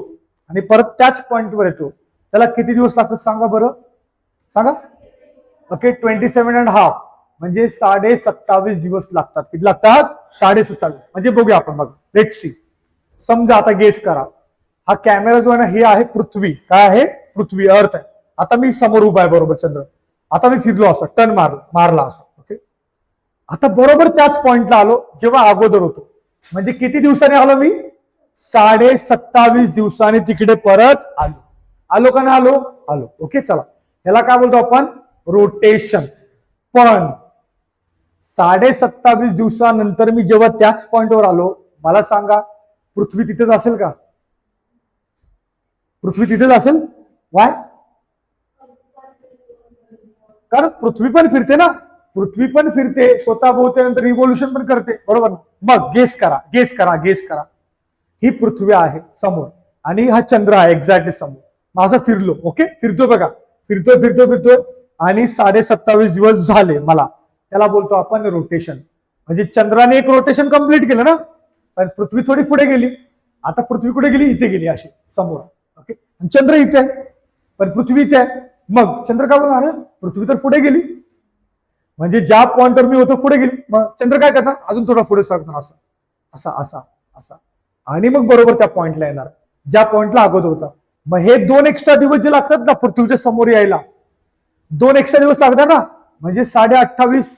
आणि परत त्याच पॉइंटवर येतो. त्याला किती दिवस लागतात सांगा बरं? सांगा. ओके, 27.5 म्हणजे 27.5 दिवस लागतात. किती लागतात? 27.5. म्हणजे बघूया आपण. बघा लेट्स सी. समजा आता गेस करा, हा कॅमेरा जो आहे ना, हे आहे पृथ्वी. काय आहे? पृथ्वी, अर्थ आहे. आता मी समोर उभा आहे बरोबर चंद्र. आता मी फिरलो असं, टर्न मारला असं. ओके, आता बरोबर त्याच पॉइंटला आलो जेव्हा अगोदर होतो. म्हणजे किती दिवसांनी आलो मी? 27.5 दिवसांनी तिकडे परत आलो का नाही आलो? आलो. ओके, चला ह्याला काय बोलतो आपण? रोटेशन. पण 27.5 दिवसानंतर मी जेव्हा त्याच पॉइंटवर आलो, मला सांगा पृथ्वी तिथेच असेल का? पृथ्वी तिथेच असेल. वाय? कारण पृथ्वी पण फिरते ना, पृथ्वी पण फिरते स्वतः भोवते, नंतर रिव्होल्युशन पण करते, बरोबर ना? मग गेस करा, गेस करा, गेस करा. ही पृथ्वी आहे समोर आणि हा चंद्र आहे एक्झॅक्टली समोर. माझं फिरलो, ओके, फिरतो बघा, फिरतोय फिरतोय फिरतोय आणि 27.5 दिवस झाले मला, त्याला बोलतो आपण रोटेशन. म्हणजे चंद्राने एक रोटेशन कंप्लीट केलं ना, पण पृथ्वी थोडी पुढे गेली. आता पृथ्वी कुठे गेली? इथे गेली अशी समोर, ओके. चंद्र इथे आहे पण पृथ्वी इथे आहे. मग चंद्र काय बोलणार? पृथ्वी तर पुढे गेली, म्हणजे ज्या पॉइंटवर मी होतो पुढे गेली. मग चंद्र काय करणार? अजून थोडा पुढे सरकणार, असं असा असा असा, आणि मग बरोबर त्या पॉइंटला येणार ज्या पॉइंटला अगोदर होता. मग हे 2 एक्स्ट्रा दिवस जे लागतात ना पृथ्वीच्या समोर यायला, 2 एक्स्ट्रा दिवस लागतात ना, म्हणजे 28.5,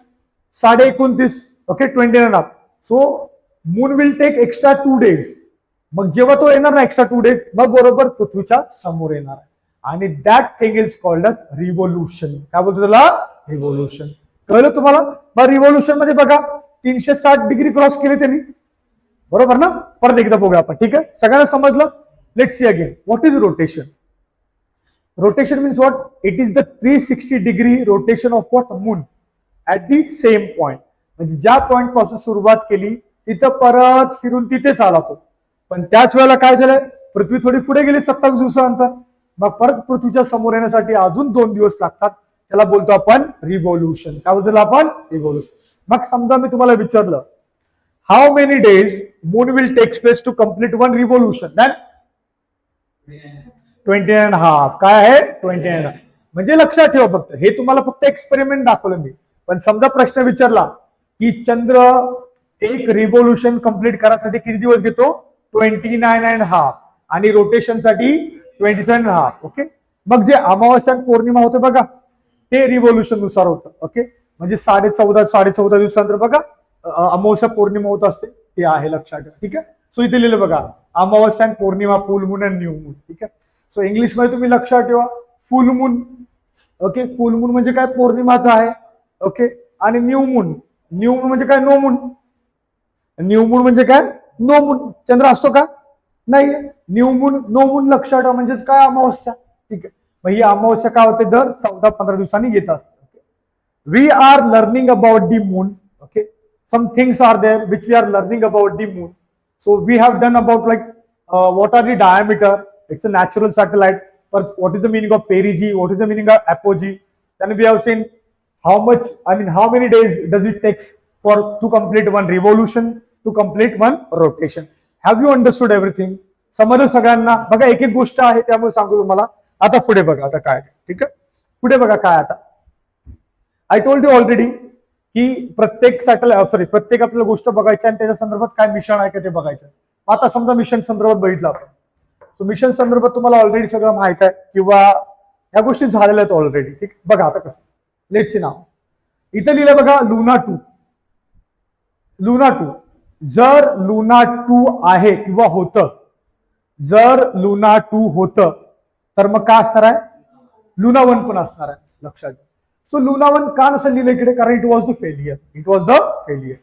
29.5, okay, 20.5. So moon will take extra 2 days. मग जेव्हा तो येणार ना एक्स्ट्रा 2 days, मग बरोबर पृथ्वीच्या समोर येणार आहे. आणि that thing is called a revolution. काय बोलतो त्याला? रिव्होल्युशन. कळलं तुम्हाला? मग रिव्होल्युशन मध्ये बघा 360 डिग्री क्रॉस केले त्यांनी, बरोबर ना? परत एकदा बघूया आपण, ठीक आहे? सगळ्यांना समजलं? Let's see again, what is rotation? Rotation means what? It is the 360 degree rotation of what? Moon at the same point. म्हणजे ज्या पॉइंट पासून सुरुवात केली तिथं परत फिरून तिथेच आला तो. पण त्याच वेळेला काय झालंय? पृथ्वी थोडी पुढे गेली 27 दिवसानंतर, मग परत पृथ्वीच्या समोर येण्यासाठी अजून 2 दिवस लागतात. त्याला बोलतो आपण रिव्होल्युशन. काय बोलतो आपण? रिव्होल्युशन. मग समजा मी तुम्हाला विचारलं, how many days moon will takes place to complete 1 revolution? Then 20.5. काय आहे? 20.5. म्हणजे लक्षात ठेवा, फक्त हे तुम्हाला फक्त एक्सपेरिमेंट दाखवलं मी. पण समजा प्रश्न विचारला की चंद्र एक रिव्होल्युशन कंप्लीट करायसाठी किती दिवस घेतो? 29.5. आणि रोटेशन साठी 27.5. ओके. मग जे अमावस्या पौर्णिमा होते बघा, ते रिव्होल्युशन नुसार होतं. ओके. म्हणजे 14.5 दिवसानंतर बघा अमावस्या पौर्णिमा होत असते, ते आहे लक्षात ठेवा. ठीक आहे. सो इथे लिहिलं बघा, अमावस्या पौर्णिमा, full moon and new moon. ठीक आहे. सो इंग्लिश मध्ये तुम्ही लक्षात ठेवा, full moon. Okay. Full moon म्हणजे काय? पौर्णिमाचा आहे. ओके. आणि न्यू मून, न्यू मून म्हणजे काय? No moon. न्यू मून म्हणजे काय? No moon. चंद्र असतो का? नाही. न्यू मून, नो मून लक्षात ठेवा, म्हणजेच काय? अमावस्या. ठीक आहे. मग ही अमावस्या काय होते? दर 14-15 दिवसांनी येत असते. We are learning about the moon. Okay. Some things are there which we are learning about the moon. So we have done about like what are the diameter? It's a natural satellite. But what is the meaning of perigee? What is the meaning of apogee? Then we have seen how many days does it take to complete 1 revolution, to complete 1 rotation? Have you understood everything? समजलं सगळ्यांना? बघा एक एक गोष्ट आहे त्यामुळे सांगतो तुम्हाला. आता पुढे बघा, आता काय. ठीक आहे. पुढे बघा काय आता. आय टोल्ड यू ऑलरेडी की प्रत्येक प्रत्येक आपल्याला गोष्ट बघायची आणि त्याच्या संदर्भात काय मिशन आहे का ते बघायचं. आता समजा मिशन संदर्भात बघितलं आपण, सो मिशन संदर्भात तुम्हाला ऑलरेडी सगळं माहित आहे किंवा या गोष्टी झालेल्या आहेत ऑलरेडी. ठीक. बघा आता कसं. लेट्स सी नाव. इथे लिहिलं बघा लुना 2. लुना 2. जर लुना 2 आहे किंवा होतं, जर लुना 2 होतं तर मग काय असणार आहे? लुना 1 पण असणार आहे. लक्षात घ्या. सो लुना 1 का नसेल लिहिलं इकडे? कारण it was the failure. It was the failure.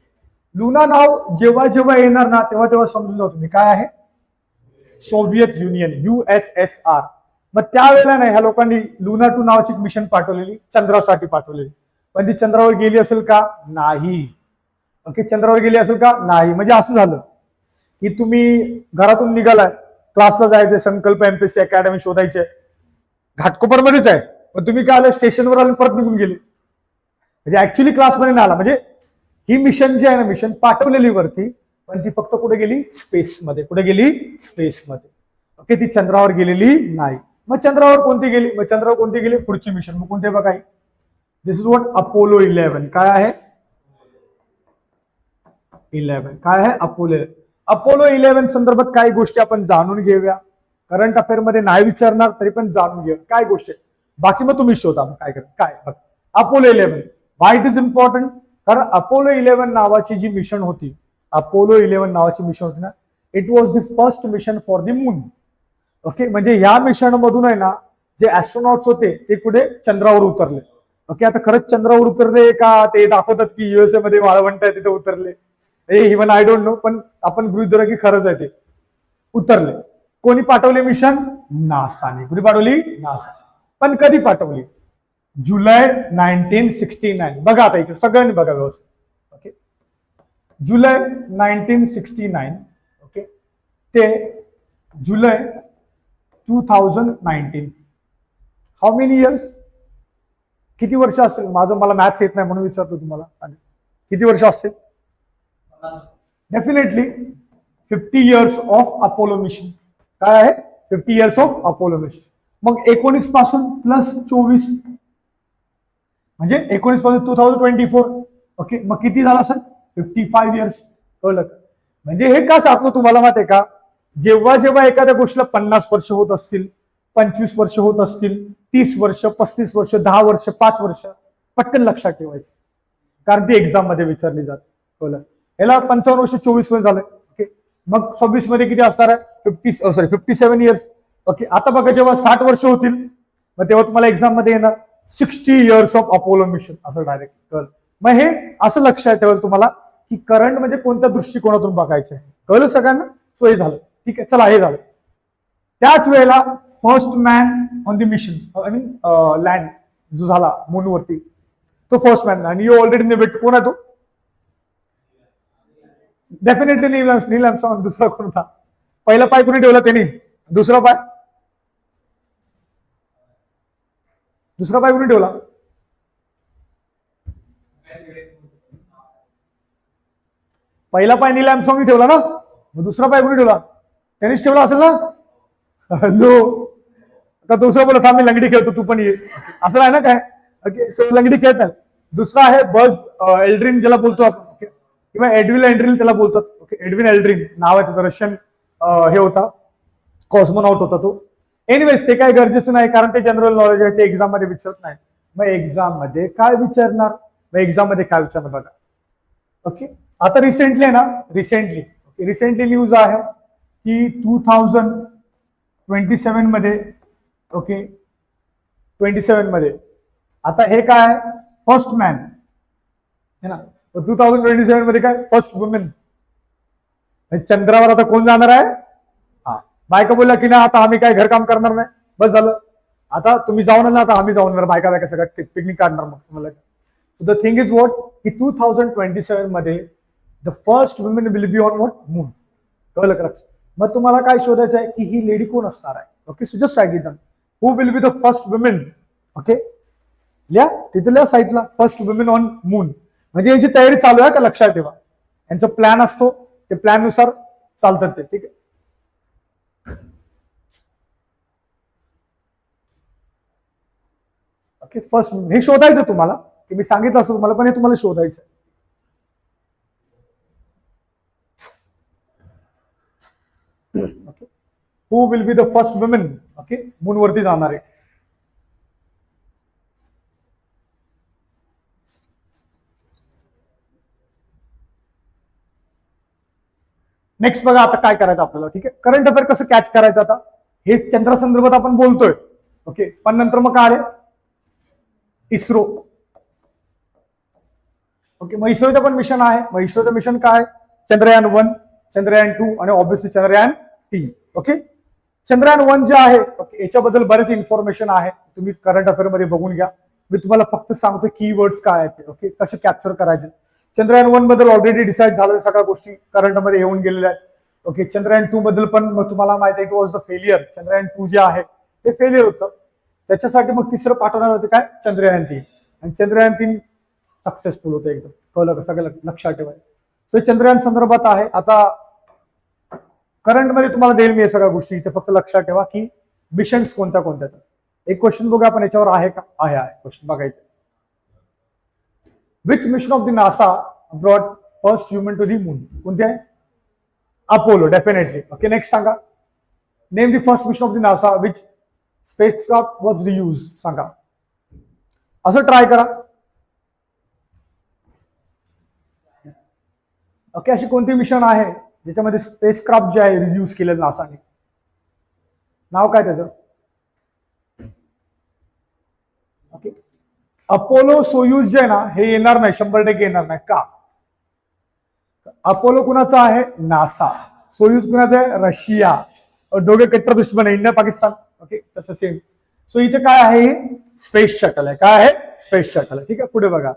Luna नाव जेव्हा जेव्हा येणार ना तेव्हा तेव्हा समजून जाऊ तुम्ही काय आहे? Soviet union, USSR. मग त्यावेळेला नाही ह्या लोकांनी लुना 2 नावाची मिशन पाठवलेली, चंद्रासाठी पाठवलेली. पण ती चंद्रावर गेली असेल का? नाही. ओके. चंद्रावर गेली असेल का? नाही. म्हणजे असं झालं की तुम्ही घरातून निघालाय, क्लासला जायचंय, संकल्प MPSC अकॅडमी शोधायचे, घाटकोपरमध्येच आहे, पण तुम्ही काय आलं? स्टेशनवर आले परत निघून गेले. म्हणजे ऍक्च्युली क्लासमध्ये नाही आला. म्हणजे ही मिशन जी आहे ना, मिशन पाठवलेली वरती, पण ती फक्त कुठे गेली? स्पेसमध्ये. कुठे गेली? स्पेसमध्ये. ओके. ती चंद्रावर गेलेली नाही. मग चंद्रावर कोणती गेली? मग चंद्रावर कोणती गेली? पुढची मिशन. मग कोणते बघा? दिस इज व्हॉट? अपोलो 11. काय आहे? 11. काय आहे? अपोलो 11. अपोलो 11 संदर्भात काही गोष्टी आपण जाणून घेऊया. करंट अफेअर मध्ये नाही विचारणार तरी पण जाणून घेऊया काय गोष्टी. बाकी मग तुम्ही शोधा काय करा. काय बघ, Apollo 11 why it is important? कारण अपोलो 11 नावाची जी मिशन होती, अपोलो 11 नावाची मिशन होती ना, it was the first mission for the moon. Okay. म्हणजे या मिशन मधून आहे ना, जे ऍस्ट्रॉनॉट्स होते ते कुठे? चंद्रावर उतरले. ओके. आता खरंच चंद्रावर उतरले का? ते दाखवतात की USA मध्ये वाळवंट आहे तिथे उतरले. इव्हन आय डोंट नो, पण आपण गृहीत धरू की खरंच आहे ते. उतरले. कोणी पाठवले मिशन? नासाने. कुणी पाठवली? नासा. पण कधी पाठवली? जुलै 1969. बघा आता इकडे सगळ्यांनी बघा व्यवस्थित. ओके, जुलै 1969 ओके ते जुलै 2019. How many years? किती वर्ष असेल? मला मॅथ्स येत नाही म्हणून विचारतो तुम्हाला. किती वर्ष असेल? Definitely 50 years of Apollo mission. काय आहे? 50 इयर्स ऑफ अपोलो मिशन. मग 19 पासून प्लस 24 म्हणजे 19 पासून 2024. ओके, मग किती झाला सर? 55 इयर्स. कळलं? म्हणजे हे का सांगतो तुम्हाला माहिती आहे का? जेव्हा जेव्हा एखाद्या गोष्टीला 50 वर्ष होत असतील, 25 वर्ष होत असतील, 30 वर्ष, 35 वर्ष, 10 वर्ष, 5 वर्ष, पटकन लक्षात ठेवायचं, कारण ती एक्झाम मध्ये विचारली जाते. कळलं? याला 55 वर्ष 24 वर्ष झालंय. ओके, मग 26 मध्ये किती असणार आहे? 57 इयर्स. ओके, आता बघा जेव्हा 60 वर्ष होतील मग तेव्हा तुम्हाला एक्झाम मध्ये येणार 60 इयर्स ऑफ अपोलो मिशन असं डायरेक्ट. कळलं? मग हे असं लक्षात ठेवायचं तुम्हाला की करंट म्हणजे कोणत्या दृष्टिकोनातून बघायचं आहे. कळलं सगळ्यांना? सो हे झालं. ठीक आहे, चला हे झालं. त्याच वेळेला first man on the mission I mean land जो झाला मूनवरती तो फर्स्ट मॅन. आणि यू ऑलरेडी नेव्हिट. कोण आहे तो? डेफिनेटली नील आर्मस्ट्रॉंग. दुसरा कोण होता? पहिला पाय कोणी ठेवला? त्यांनी. दुसरा पाय कोणी ठेवला? पहिला पाय नील आर्मस्ट्रॉंगने ठेवला ना. मग दुसरा पाय कोणी ठेवला? त्यांनीच ठेवला असेल ना. हॅलो, आता दुसरा बोला थांब मी लंगडी खेळतो तू पण ये, असं आहे ना काय? ओके, सो लंगडी खेळतात. दुसरा आहे बज एल्ड्रिन ज्याला बोलतो आपण, किंवा एडविन एल्ड्रिन त्याला बोलतात. ओके, एडविन एल्ड्रिन नाव आहे त्याचं. रशियन हे होता, कॉस्मोनॉट होता तो. एनिवेज ते काय गरजेचं नाही कारण ते जनरल नॉलेज आहे, ते एक्झाम मध्ये विचारत नाही. मग एक्झाम मध्ये काय विचारणार? बघा. ओके, आता रिसेंटली आहे ना, रिसेंटली न्यूज आहे की 2027 मध्ये, ओके 27 मध्ये आता हे काय? फर्स्ट मॅन है ना. 2027 मध्ये काय? First women. चंद्रावर आता कोण जाणार आहे? हा, बायका बोलला की ना आता आम्ही काय घरकाम करणार नाही, बस झालं, आता तुम्ही जाऊन ना, आता आम्ही जाऊन बायका सगळं पिकनिक काढणार. मग तुम्हाला so the thing is what की 2027 मध्ये the first women will be on what? Moon. कळलं का? मग तुम्हाला काय शोधायचं आहे की ही लेडी कोण असणार आहे. Okay, so just write it down. Who will be the first women? Okay, लिहा तिथल्या साईडला फर्स्ट वुमेन ऑन मून. म्हणजे यांची तयारी चालू आहे का? लक्षात ठेवा, यांचा प्लॅन असतो, ते प्लॅन नुसार चालतात ते. ठीक आहे, ओके. फर्स्ट हे शोधायचं तुम्हाला, की मी सांगितलं असं तुम्हाला, पण हे तुम्हाला शोधायचं. Okay, who will be the first women? Okay, मूनवरती जाणार आहे. नेक्स्ट बघा आता काय करायचं आपल्याला. ठीक आहे, करंट अफेअर कसं कॅच करायचं आता, हे चंद्रासंदर्भात आपण बोलतोय. ओके, पण नंतर मग काय आले? इस्रो. ओके, मग इस्रोचं पण मिशन आहे. मग इस्रोचं मिशन काय? चंद्रयान 1, चंद्रयान 2 आणि ऑब्व्हियसली चंद्रयान 3. ओके, चंद्रयान 1 जे आहे, ओके, याच्याबद्दल बरेच इन्फॉर्मेशन आहे, तुम्ही करंट अफेअर मध्ये बघून घ्या. मी तुम्हाला फक्त सांगतो कीवर्ड्स काय आहेत, ओके, कसे कॅप्चर करायचे. चंद्रयान 1 बद्दल ऑलरेडी डिसाईड झालं, सगळ्या गोष्टी करंट मध्ये येऊन गेलेल्या आहेत. ओके, चंद्रयान 2 बद्दल पण मग तुम्हाला माहिती आहे, it was the failure. Chandrayaan 2 जे आहे ते फेलियर होतं, त्याच्यासाठी मग तिसरं पाठवणार होते काय? चंद्रयान 3. आणि चंद्रयान 3 सक्सेसफुल होतं एकदम. कळलं का? सगळं लक्षात ठेवायचं. सो चंद्रयान संदर्भात आहे. आता करंट मध्ये तुम्हाला देईल मी या सगळ्या गोष्टी, इथे फक्त लक्षात ठेवा की मिशन्स कोणत्या कोणत्या. एक क्वेश्चन बघा आपण याच्यावर आहे का? आहे क्वेश्चन बघायचं. Which mission of the NASA brought first human to the moon? कोणते आहे? अपोलो. डेफिनेटली. ओके, नेक्स्ट सांगा. Name the first mission of the NASA which spacecraft was reuse. सांगा, असं ट्राय करा. ओके, अशी कोणती मिशन आहे ज्याच्यामध्ये स्पेसक्राफ्ट जे आहे रियूज केलेलं नासाने? नाव काय त्याचं? ओके, अपोलो सोयूज जे आहे ना, हे येणार नाही, 100% येणार नाही. का? अपोलो कुणाचा आहे? नासा. सोयूज कुणाचं आहे? रशिया. दोघे कट्टर दुश्मन आहे, इंडिया पाकिस्तान. ओके, तसं सेम. सो इथे काय आहे? स्पेस शटल आहे. काय आहे? स्पेस शटल आहे. ठीक आहे, पुढे बघा.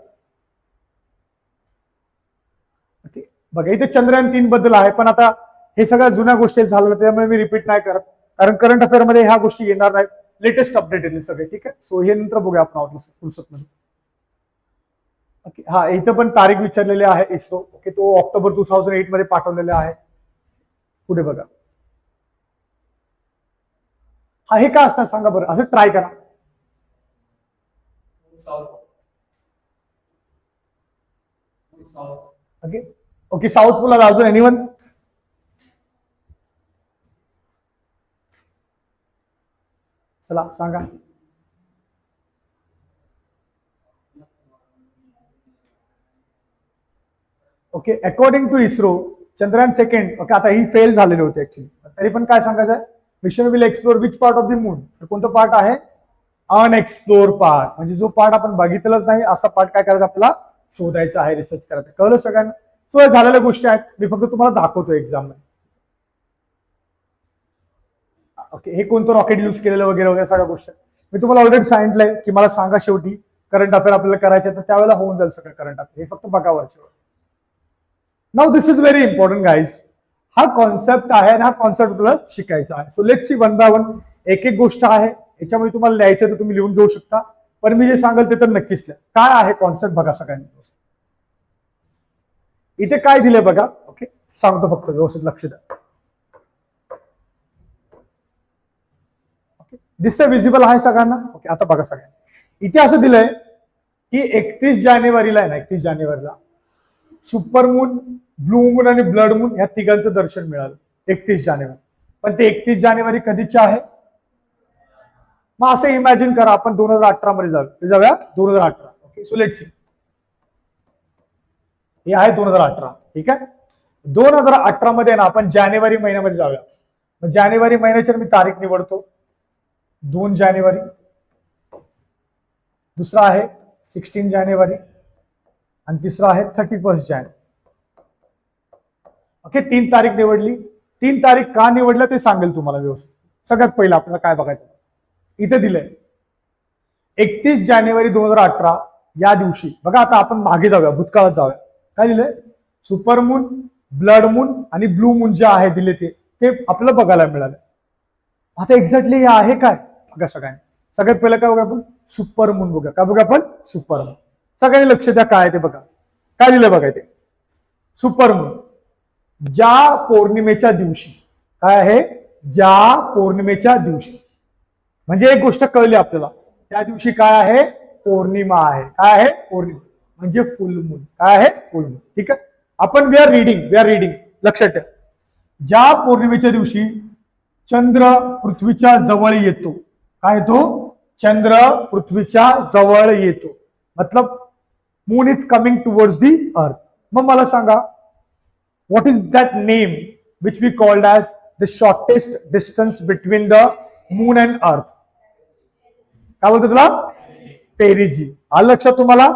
ओके, बघा इथे चंद्रयान-3 बद्दल आहे, पण आता हे सगळ्या जुन्या गोष्टी झाल्या त्यामुळे मी रिपीट नाही करत, कारण करंट अफेअर मध्ये ह्या गोष्टी येणार नाहीत. लेटेस्ट अपडेट येतील सगळे. ठीक आहे, सो हे नंतर बघूया आपण फुरसतमध्ये. ओके, हा इथं पण तारीख विचारलेली आहे इस्रो. ओके, तो ऑक्टोबर 2008 मध्ये पाठवलेले आहे. पुढे बघा. हा हे काय असणार सांगा बरं, असं ट्राय करा. Okay okay, south polar. अजून एनीवन? चला सांगा. Okay, according to ISRO Chandrayaan second, okay आता ही फेल झालेली होती ऍक्च्युली, तरी पण काय सांगायचं आहे? Mission will explore which part of the moon. तर कोणतं पार्ट आहे? Unexplored part. म्हणजे जो पार्ट आपण बघितलंच नाही असा पार्ट काय करायचा आपल्याला? शोधायचा आहे, रिसर्च करायचं. कळलं सगळ्यांना? सो हे झालेल्या गोष्टी आहेत, मी फक्त तुम्हाला दाखवतो एक्झाम मध्ये. ओके, हे कोणतं रॉकेट युज केलेलं वगैरे वगैरे सगळ्या गोष्टी. मी तुम्हाला ऑलरेडी सांगितलंय की मला सांगा शेवटी करंट अफेअर आपल्याला करायचे, तर त्यावेळेला होऊन जाईल सगळं करंट अफेअर. हे फक्त बघावरचे. Now this is very important guys. हा कॉन्सेप्ट आहे आणि हा कॉन्सेप्ट आपल्याला शिकायचा आहे. So let's see one by one. एक एक गोष्ट आहे, याच्यामध्ये तुम्हाला लिहायचं तर तुम्ही लिहून घेऊ शकता, पण मी जे सांगेल ते तर नक्कीच लिहा. काय आहे कॉन्सेप्ट बघा सगळ्यांनी. इथे काय दिले बघा. ओके, सांगतो फक्त व्यवस्थित लक्ष द्या. ओके, दिसतंय? विजिबल आहे सगळ्यांना? ओके, आता बघा सगळ्यांना. इथे असं दिलंय की 31 जानेवारीला आहे ना, 31 जानेवारीला सुपरमून, ब्लू मून आणि ब्लड मून ह्या तिघांचं दर्शन मिळालं 31 जानेवारी. पण ते 31 जानेवारी कधीचे आहे? मग असं इमॅजिन करा आपण 2018 मध्ये जाऊया 2018. Okay, so let's C. हे आहे 2018. ठीक आहे, 2018 मध्ये ना आपण जानेवारी महिन्यामध्ये जाऊया. मग जानेवारी महिन्याची मी तारीख निवडतो 2 जानेवारी. दुसरा आहे 16 जानेवारी आणि तिसरा आहे 31 जानेवारी. ओके, 3 तारीख निवडली. 3 तारीख का निवडलं ते सांगेल तुम्हाला व्यवस्थित. सगळ्यात पहिलं आपल्याला काय बघायचं, इथे दिलंय 31 जानेवारी 2018 या दिवशी. बघा आता आपण मागे जाऊया, भूतकाळात जाऊया. काय दिलंय? सुपरमून, ब्लड मून आणि ब्लू मून जे आहे दिले ते आपल्याला बघायला मिळालं. आता एक्झॅक्टली हे आहे काय बघा सगळ्यांनी. सगळ्यात पहिलं काय बघा आपण? सुपरमून बघा. काय बघा आपण? सुपरमून. सगळ्यांनी लक्ष द्या काय ते बघा. काय दिलं बघा ते? सुपरमून. ज्या पौर्णिमेच्या दिवशी. काय आहे? ज्या पौर्णिमेच्या दिवशी. म्हणजे एक गोष्ट कळली आपल्याला, त्या दिवशी काय आहे? पौर्णिमा आहे. काय आहे? पौर्णिमा म्हणजे फुल मून. काय आहे? फुल मून. ठीक आहे, आपण वी आर रिडिंग लक्षात ठेवा. ज्या पौर्णिमेच्या दिवशी चंद्र पृथ्वीच्या जवळ येतो. काय येतो? चंद्र पृथ्वीच्या जवळ येतो. मतलब moon is coming towards the earth. मग मला सांगा, what is that name which we called as the shortest distance between the moon and earth? काय बोलतो तुला? पेरिजी. आलं लक्षात तुम्हाला?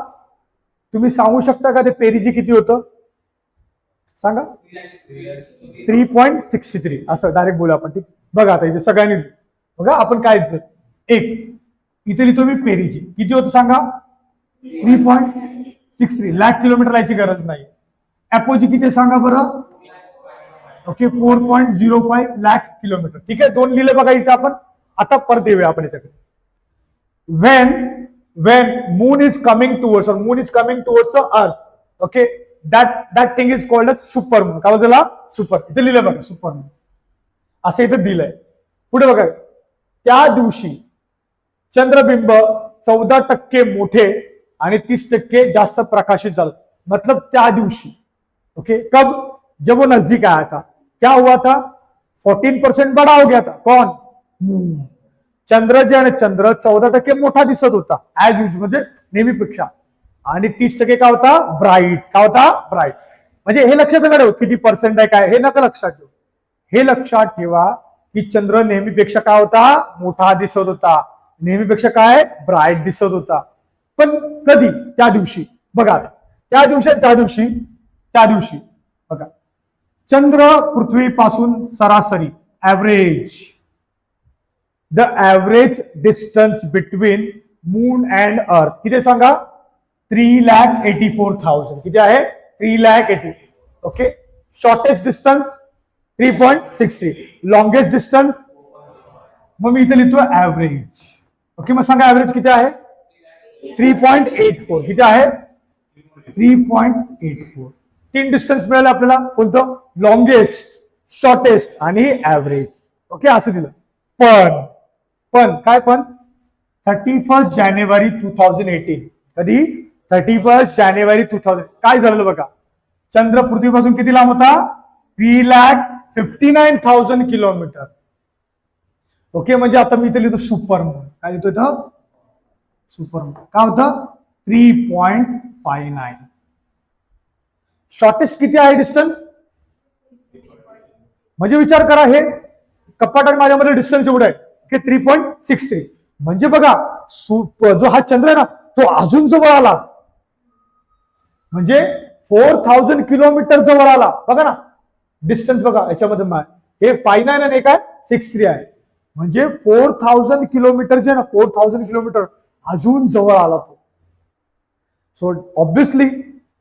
तुम्ही सांगू शकता का ते पेरिजी किती होतं? सांगा. 3.63. असं डायरेक्ट बोलू आपण. ठीक, बघा आता इथे सगळ्यांनी बघा आपण काय एक इथे लिहितो मी पेरिजी. किती होतं सांगा? 3.63 लाख किलोमीटर याची गरज नाही. अपोजी किती सांगा बरं? Okay, 4.05 lakh kilometre. ठीक आहे, 2 लिहिले बघा इथे आपण. आता परत येऊया आपण याच्याकडे. when moon is coming towards the earth, okay, that thing is called as supermoon. काय बोलतो त्याला? सुपर. इथे लिहिलं बघा सुपरमून असं इथे दिलंय. पुढे बघा, त्या दिवशी चंद्रबिंब 14% मोठे आणि 30% जास्त प्रकाशित झालं. मतलब त्या दिवशी. ओके, कब? जब वो नजदीक आया था. क्या हुआ था? 14% बड़ा हो गया था. कौन? मून. चंद्र जे आहे चंद्र 14% मोठा दिसत होता ऍज युज, म्हणजे नेहमीपेक्षा. आणि 30% काय होता? ब्राईट. काय होता? ब्राईट. म्हणजे हे लक्षात ठेवा किती पर्सेंट आहे काय, हे नका लक्षात ठेवू. हे लक्षात ठेवा की चंद्र नेहमीपेक्षा काय होता? मोठा दिसत होता. नेहमीपेक्षा काय? ब्राईट दिसत होता. पण कधी? त्या दिवशी. बघा त्या दिवशी बघा, चंद्र पृथ्वीपासून सरासरी average, the average distance between moon and अर्थ किती सांगा? 3,84,000. किती आहे? 3,80,000. Okay. Shortest distance 3.63. Longest distance, मग मी इथे लिहितो ऍव्हरेज. ओके, मग सांगा ऍव्हरेज किती आहे? 3.84. किती आहे? 3.84. 3 डिस्टन्स मिळाले आपल्याला. कोणतं? लॉंगेस्ट, शॉर्टेस्ट आणि ऍव्हरेज. ओके, असं दिलं. पण काय पण? 31 जानेवारी 2018. कधी? 31 जानेवारी 2000. काय झालं बघा, चंद्र पृथ्वीपासून किती लांब होता? 3,59,000 किलोमीटर. ओके, म्हणजे आता मी इथे लिहितो सुपरमून. काय लिहितो इथं? सुपरमून. काय होतं? 3.59. शॉर्टेस्ट किती आहे डिस्टन्स? म्हणजे विचार करा, हे कपाट माझ्यामध्ये डिस्टन्स एवढं आहे की 3.63. म्हणजे बघा, जो हा चंद्र आहे ना, तो अजून जवळ आला. म्हणजे 4,000 किलोमीटर जवळ आला. बघा ना डिस्टन्स, बघा याच्यामध्ये हे 59 आणि काय 63 आहे. म्हणजे 4,000 किलोमीटर जे ना, 4,000 किलोमीटर अजून जवळ आला तो. सो ऑब्विसली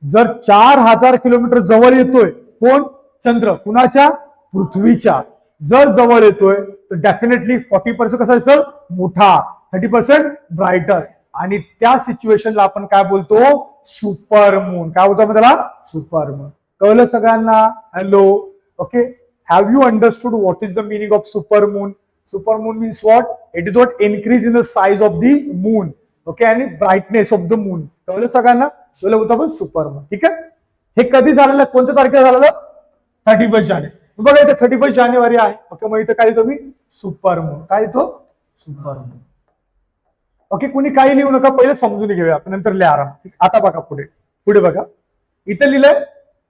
जर 4,000 किलोमीटर जवळ येतोय कोण? चंद्र. कुणाच्या? पृथ्वीच्या. जर जवळ येतोय तर डेफिनेटली 40% कसा असेल? मोठा. 30% ब्राईटर. आणि त्या सिच्युएशनला आपण काय बोलतो? सुपरमून. काय बोलतो आपण त्याला? सुपरमून. कळलं सगळ्यांना? Hello. Okay, have you understood what is the meaning of supermoon? Supermoon means what? It is not increase in the size of the moon. Okay, आणि ब्राईटनेस ऑफ द मून. कळलं सगळ्यांना? तुला बोलतो आपण सुपरमून. ठीक आहे. हे कधी झालेलं? कोणत्या तारखेला झालेलं? 31 जानेवारी. बघा इथे 31 जानेवारी आहे. ओके, मग इथे काय लिहितो मी? सुपरमून. काय लिहितो? सुपरमून. ओके, कुणी काही लिहू नका, पहिले समजून घेऊया आपण, नंतर लिहा आराम. आता बघा पुढे बघा, इथे लिहिलंय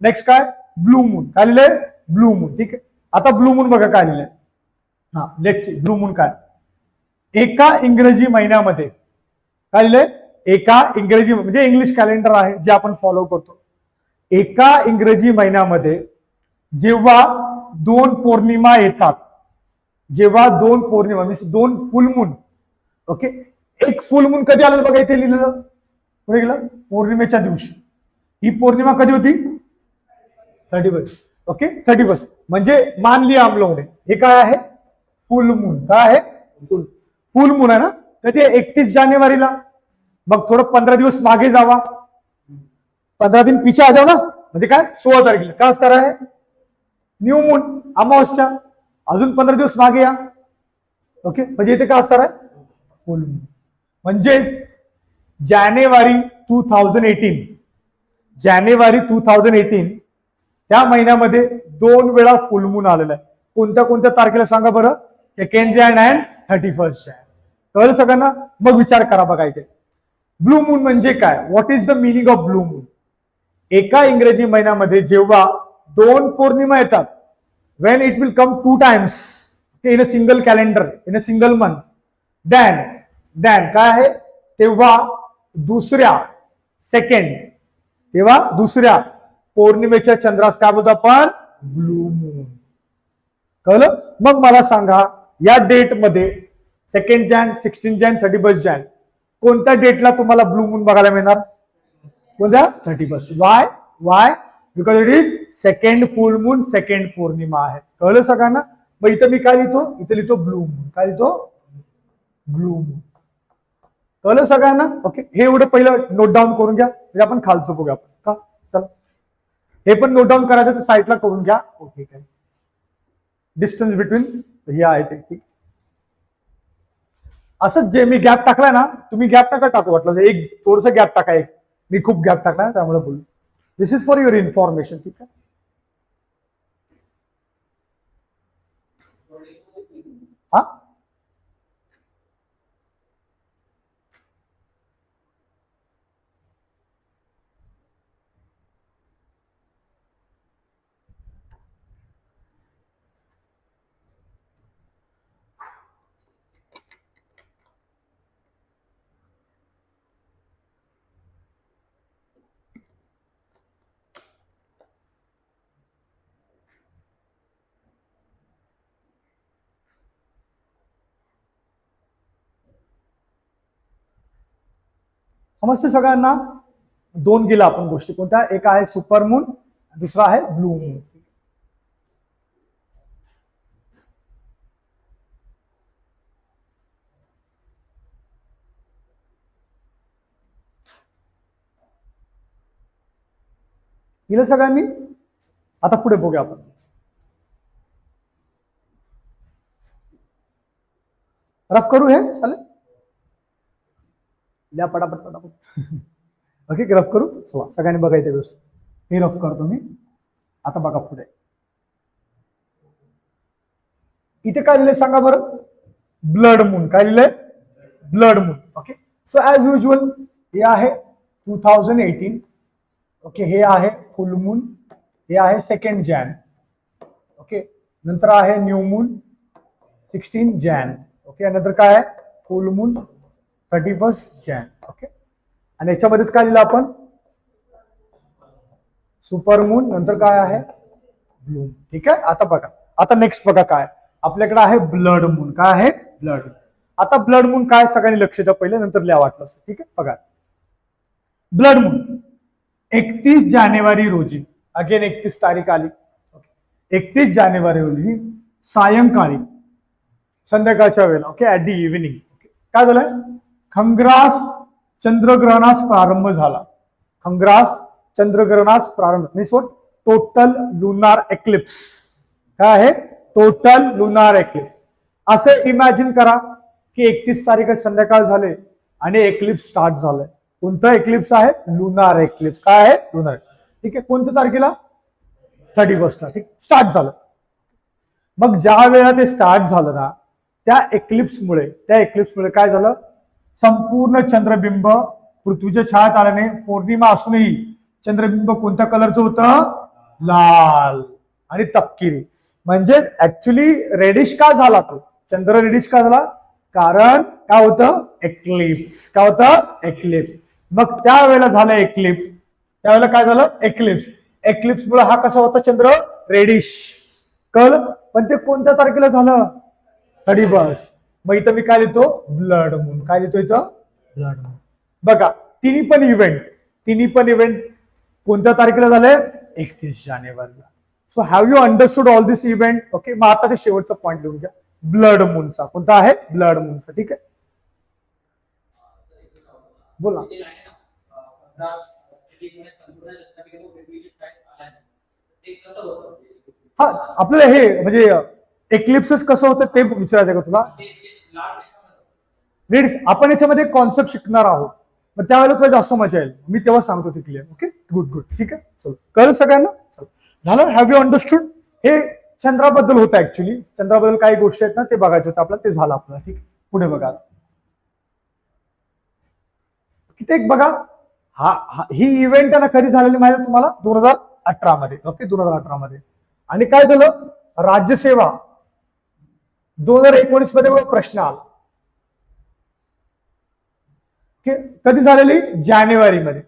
नेक्स्ट काय? Blue moon. काय लिहिलंय? Blue moon. ठीक आहे. आता ब्लू मून बघा काय लिहिलंय. हा, लेट्स सी ब्लू मून काय. एका इंग्रजी महिन्यामध्ये काय लिहिलंय? एका इंग्रजी, म्हणजे इंग्लिश कॅलेंडर आहे जे आपण फॉलो करतो. एका इंग्रजी महिन्यामध्ये जेव्हा 2 पौर्णिमा येतात, जेव्हा 2 पौर्णिमा मीन्स 2 फुलमून. ओके, एक फुलमून कधी आलं बघा, इथे लिहिलेलं. पुढे गेलं, पौर्णिमेच्या दिवशी. ही पौर्णिमा कधी होती? 31. ओके, 31 म्हणजे मान लिया हम लोगों ने. हे काय आहे? फुलमून. काय आहे? फुलमून आहे ना. कधी? 31 जानेवारीला. मग थोडं 15 दिवस मागे जावा, 15 दिन पीछे आ जाओ ना. म्हणजे काय? 16 तारखेला काय असणार आहे? न्यू मून, अमावस्या. अजून 15 दिवस मागे या. ओके, म्हणजे इथे काय असणार आहे? फुल मून. म्हणजे जानेवारी 2018, जानेवारी 2018 त्या महिन्यामध्ये 2 वेळा फुलमून आलेला आहे. कोणत्या कोणत्या तारखेला सांगा बरं? 2 जान अँड 31 जान. कळलं सगळ्यांना? मग विचार करा बघा इथे ब्लू मून म्हणजे काय? What is the meaning of blue moon? एका इंग्रजी महिन्यामध्ये जेव्हा 2 पौर्णिमा येतात, when it will come 2 times in a single calendar, in a single month, then काय आहे? तेव्हा दुसऱ्या पौर्णिमेच्या चंद्रास काय बोलतो आपण? Blue moon. कळलं? मग मला सांगा या डेट मध्ये 2 जान, 16 जान, 31 जान कोणत्या डेटला तुम्हाला ब्लू मून बघायला मिळणार? कोणत्या? 31. Why? Because it is second full moon, second पौर्णिमा आहे. कळलं सगळ्यांना? मग इथं मी काय लिहितो? इथे लिहितो ब्लू मून. काय लिहितो? Blue moon. कळलं सगळ्यांना? ओके, हे एवढं पहिलं नोट डाऊन करून घ्या, म्हणजे आपण खालचं बघूया आपण. का? चला, हे पण नोट डाऊन करायचं तर साईडला करून घ्या. ओके, काय डिस्टन्स बिटवीन हे आहे ते. ठीक, असंच जे मी गॅप टाकलाय ना, तुम्ही गॅप नका टाकू. वाटलं एक थोडस गॅप टाका. एक मी खूप गॅप टाकला ना, त्यामुळे बोलू. दिस इज फॉर युअर इन्फॉर्मेशन. ठीक आहे. हा, समजते सगळ्यांना? दोन गेला आपण गोष्टी कोणत्या, एक आहे सुपरमून, दुसरा आहे ब्लू मून. केलं सगळ्यांनी? आता पुढे बघूया आपण. रफ करू हे, चालेल? द्या पटापट पटापट. ओके, रफ करू. चला सगळ्यांनी बघायचं व्यवस्थित. हे रफ करतो मी. आता बघा पुढे. इथे काय लिहिलंय सांगा बरं? Blood moon. काय लिहिलंय? Blood moon. Okay, so as usual हे आहे 2018. ओके, हे आहे फुल मून, हे आहे 2 जॅन. ओके, नंतर आहे न्यू मून 16 जॅन. ओके, नंतर काय आहे फुल मून 31 जॅन. ओके, आणि याच्यामध्येच काय लिहिलं आपण? सुपर मून, नंतर काय आहे ब्लू. ठीक आहे, आता बघा. आता नेक्स्ट बघा काय आपल्याकडे आहे ब्लड मून. काय आहे? ब्लड. आता ब्लड मून काय सगळ्यांनी लक्ष द्या पहिले, नंतर लिहा वाटलं. ठीक आहे, बघा. ब्लड मून 31 जानेवारी रोजी, अगेन 31 तारीख आली. 31 जानेवारी रोजी सायंकाळी, संध्याकाळच्या वेळेला. ओके, ऍट दी इव्हिनिंग काय झालं? खंग्रास चंद्रग्रहणास प्रारंभ झाला. खंग्रास चंद्रग्रहणास प्रारंभ means what? Total lunar eclipse. काय आहे? Total lunar eclipse. असं इमॅजिन करा की 31 तारीख संध्याकाळ झाले आणि एक्लिप्स स्टार्ट झालंय. कोणतं एक्लिप्स आहे? Lunar eclipse. काय आहे? लुनार. ठीक आहे, कोणत्या तारखेला? 31ला. ठीक, स्टार्ट झालं. मग ज्या वेळेला ते स्टार्ट झालं ना, त्या एक्लिप्समुळे काय झालं? संपूर्ण चंद्रबिंब पृथ्वीच्या छायात आल्याने पौर्णिमा असूनही चंद्रबिंब कोणत्या कलरचं होतं? लाल आणि तपकिरी. म्हणजे ऍक्च्युली रेडिश का झाला तो? चंद्र रेडिश का झाला? कारण काय होतं? एक्लिप्स. काय होतं? एक्लिप्स. मग त्यावेळेला झालं एक्लिप्स. त्यावेळेला काय झालं? एक्लिप्स. एक्लिप्स मुळे हा कसा होता चंद्र? रेडिश. कळलं? पण ते कोणत्या तारखेला झालं? 31. मग इथं मी काय लिहितो? Blood moon. काय लिहितो इथं? Blood moon. बघा, तिन्ही पण इव्हेंट कोणत्या तारखेला झाले? 31 जानेवारीला. So have you understood all this event? Okay, मग आता ते शेवटचा पॉईंट लिहून घ्या. ब्लड मूनचा कोणता आहे? ब्लड मूनचा. ठीक आहे, बोला. हा, आपल्याला हे म्हणजे एक्लिप्सेस कसं होतं ते विचारायचं का तुला? रेडिश. आपण याच्यामध्ये कॉन्सेप्ट शिकणार आहोत, मग त्यावेळेला तुला जास्त मजा येईल. मी तेव्हा सांगतो ते क्लिअर. Okay, good good. ठीक आहे, चल कळलं सगळ्यांना? चल झालं. Have you understood? हे चंद्राबद्दल होतं. ऍक्च्युली चंद्राबद्दल काही गोष्टी आहेत ना, ते बघायचं होतं आपल्याला. ते झालं आपल्याला. ठीक, पुढे बघा. किती एक बघा. ही इव्हेंट आहे ना, कधी झालेली माहिती तुम्हाला? 2018 मध्ये. ओके, 2018 मध्ये. आणि काय झालं? राज्यसेवा 2019 मध्ये प्रश्न आला. कधी झालेली? जानेवारीमध्ये.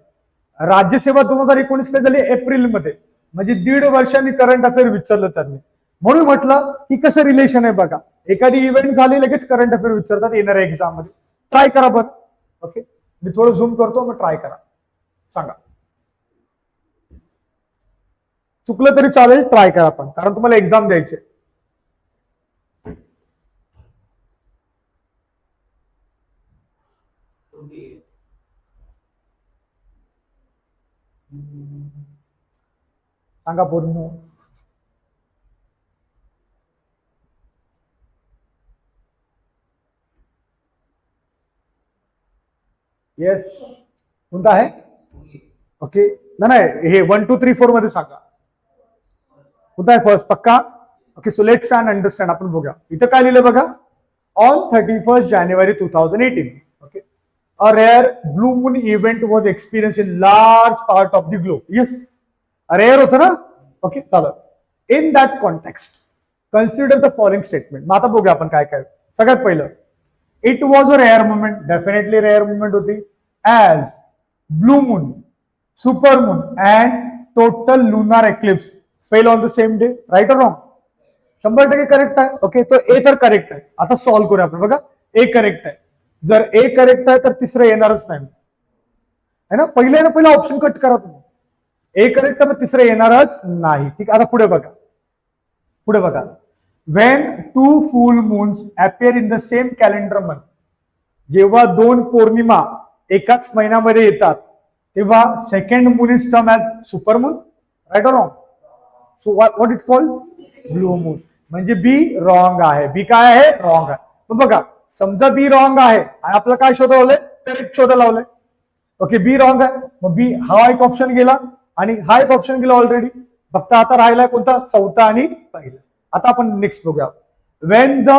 राज्यसेवा 2019 ला झाली एप्रिलमध्ये. म्हणजे 1.5 वर्षांनी करंट अफेअर विचारलं त्यांनी. म्हणून म्हटलं की कसं रिलेशन आहे बघा. एखादी इव्हेंट झाली लगेच करंट अफेअर विचारतात येणाऱ्या एक्झाम मध्ये. ट्राय करा बरं. ओके, मी थोडं झूम करतो, मग ट्राय करा. सांगा, चुकलं तरी चालेल, ट्राय करा पण, कारण तुम्हाला एक्झाम द्यायचे. सांगा पूर्ण. येस, कोणता आहे? ओके, नाही हे 1 2 3 4 मध्ये सांगा कोणता आहे फर्स्ट. पक्का? Okay, so let's try and understand. आपण बघूया इथं काय लिहिलं बघा. On 31 January 2018, okay, a rare blue moon event was experienced in large part of the globe. Yes, rare होतं ना. ओके, चालेल. In that context consider the following statement. मग आता बघूया आपण काय काय. सगळ्यात पहिलं, it was a rare movement. Definitely rare movement होती. As blue moon, super moon and total lunar eclipse fell on the same day. Right or wrong? 100% correct आहे. ओके, तो ए तर करेक्ट आहे. आता सॉल्व्ह करूया आपण. बघा, ए करेक्ट आहे. जर ए करेक्ट आहे तर तिसरं येणारच नाही. है ना. पहिला ऑप्शन कट करा तुम्ही. ए करेक्ट मग तिसरं येणारच नाही. ठीक. आता पुढे बघा. When 2 full moons appear in the same calendar month, जेव्हा 2 पौर्णिमा एकाच महिन्यामध्ये येतात तेव्हा second moon is term as super moon. Right or wrong? So what is called? Blue moon. म्हणजे बी रॉंग आहे. बी काय आहे? रॉंग आहे. मग बघा, समजा बी रॉंग आहे आणि आपल्याला काय शोधायला लावलंय? करेक्ट शोधायला लावलंय. ओके, बी रॉंग आहे. मग बी हा एक ऑप्शन गेला आणि हा एक ऑप्शन गेला ऑलरेडी. फक्त आता राहिलाय कोणता? चौथा आणि पहिला. आता आपण नेक्स्ट बघूया. Wien the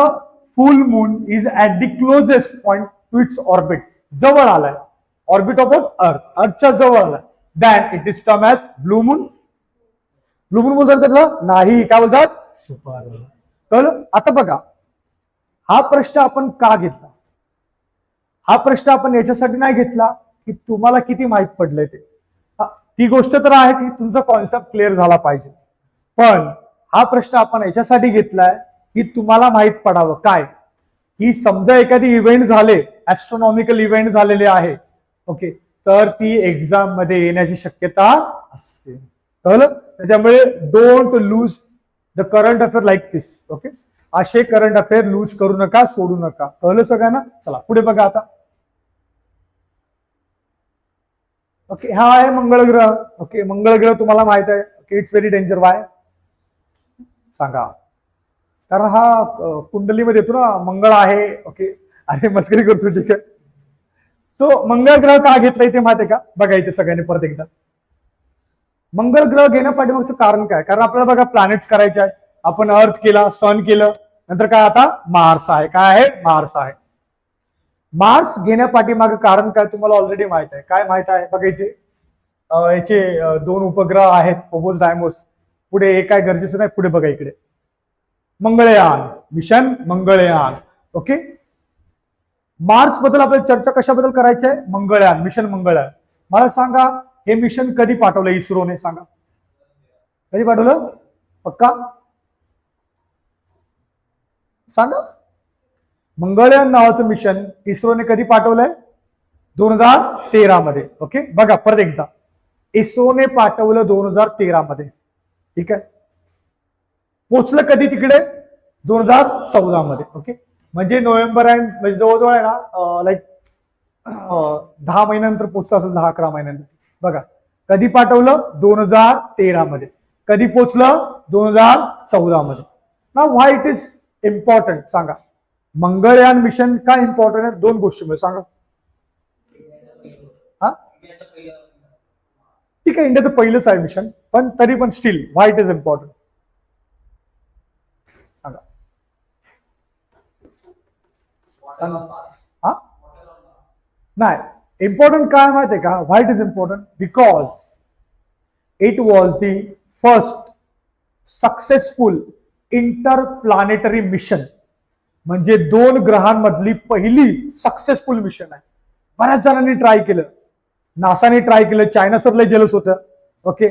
full moon is at the closest point two its orbit, जवळ आलाय, ऑर्बिट ऑफ अर्थ, अर्थच्या जवळ आलाय, than it is term as blue moon. Blue moon बोलतात त्याला? नाही. काय बोलतात? Super moon. कळलं? आता बघा, हा प्रश्न आपण का घेतला? हा प्रश्न आपण याच्यासाठी नाही घेतला की तुम्हाला किती माहित पडलंय ते. ती गोष्ट तर आहे की तुमचा कॉन्सेप्ट क्लिअर झाला पाहिजे, पण हा प्रश्न आपण याच्यासाठी घेतलाय की तुम्हाला माहित पडावं काय, की समजा एखादी इव्हेंट झाले, ऍस्ट्रॉनॉमिकल इव्हेंट झालेले आहे, ओके, तर ती एक्झाम मध्ये येण्याची शक्यता असते. कळलं? त्याच्यामुळे don't lose the current affair like this. Okay, असे करंट अफेअर लूज करू नका, सोडू नका. कळलं सगळ्यांना? चला पुढे बघा आता. ओके, हा आहे मंगळ ग्रह. ओके, मंगळ ग्रह तुम्हाला माहित आहे. Okay, it's very danger. Y सांगा? कारण हा कुंडलीमध्ये येतो ना, मंगळ आहे. ओके, अरे मस्करी करतो. ठीक आहे. तो मंगळ ग्रह का घेतलाय ते माहिती आहे का? बघा इथे सगळ्यांनी परत एकदा. मंगळ ग्रह घेण्या पाठीमागचं कारण काय? कारण आपल्याला बघा प्लॅनेट्स करायचे आहे. आपण अर्थ केला, सन केलं, नंतर काय आता मार्स आहे. काय आहे? मार्स आहे. मार्स घेण्या पाठीमागं कारण काय तुम्हाला ऑलरेडी माहित आहे. काय माहित आहे? बघा इथे याचे 2 उपग्रह आहेत, फोबोस डायमोस. पुढे हे काय गरजेचं नाही. पुढे बघा इकडे Mangalyaan, mission Mangalyaan. Okay, Mars बद्दल आपल्याला चर्चा कशाबद्दल करायची आहे? मंगळयान, मिशन मंगळयान. मला सांगा, हे मिशन कधी पाठवलं इस्रोने? सांगा कधी पाठवलं? पक्का सांगा. मंगळयान नावाचं मिशन इस्रोने कधी पाठवलंय? 2013 मध्ये. ओके, बघा परत एकदा, इस्रोने पाठवलं 2013 मध्ये. ठीक आहे. पोचलं कधी तिकडे? 2014 मध्ये. ओके, म्हणजे नोव्हेंबर अँड म्हणजे जवळजवळ आहे ना, लाईक 10 महिन्यानंतर पोचलं असेल, 10-11 महिन्यानंतर. बघा कधी पाठवलं? 2013 मध्ये. कधी पोचलं? 2014 मध्ये. ना व्हाय इट इज इम्पॉर्टंट सांगा? मंगळयान मिशन का इम्पॉर्टंट आहे? 2 गोष्टी सांगा. हा ठीक आहे, इंडियाचं पहिलंच आहे मिशन, पण तरी पण still why it is important सांगा. हा नाही, इम्पॉर्टंट काय माहिती आहे का? Why it is important? Because it was the first successful interplanetary mission. म्हणजे 2 ग्रहांमधली पहिली सक्सेसफुल मिशन आहे. बऱ्याच जणांनी ट्राय केलं, नासाने ट्राय केलं, चायना सर लय जेलस होतं. ओके,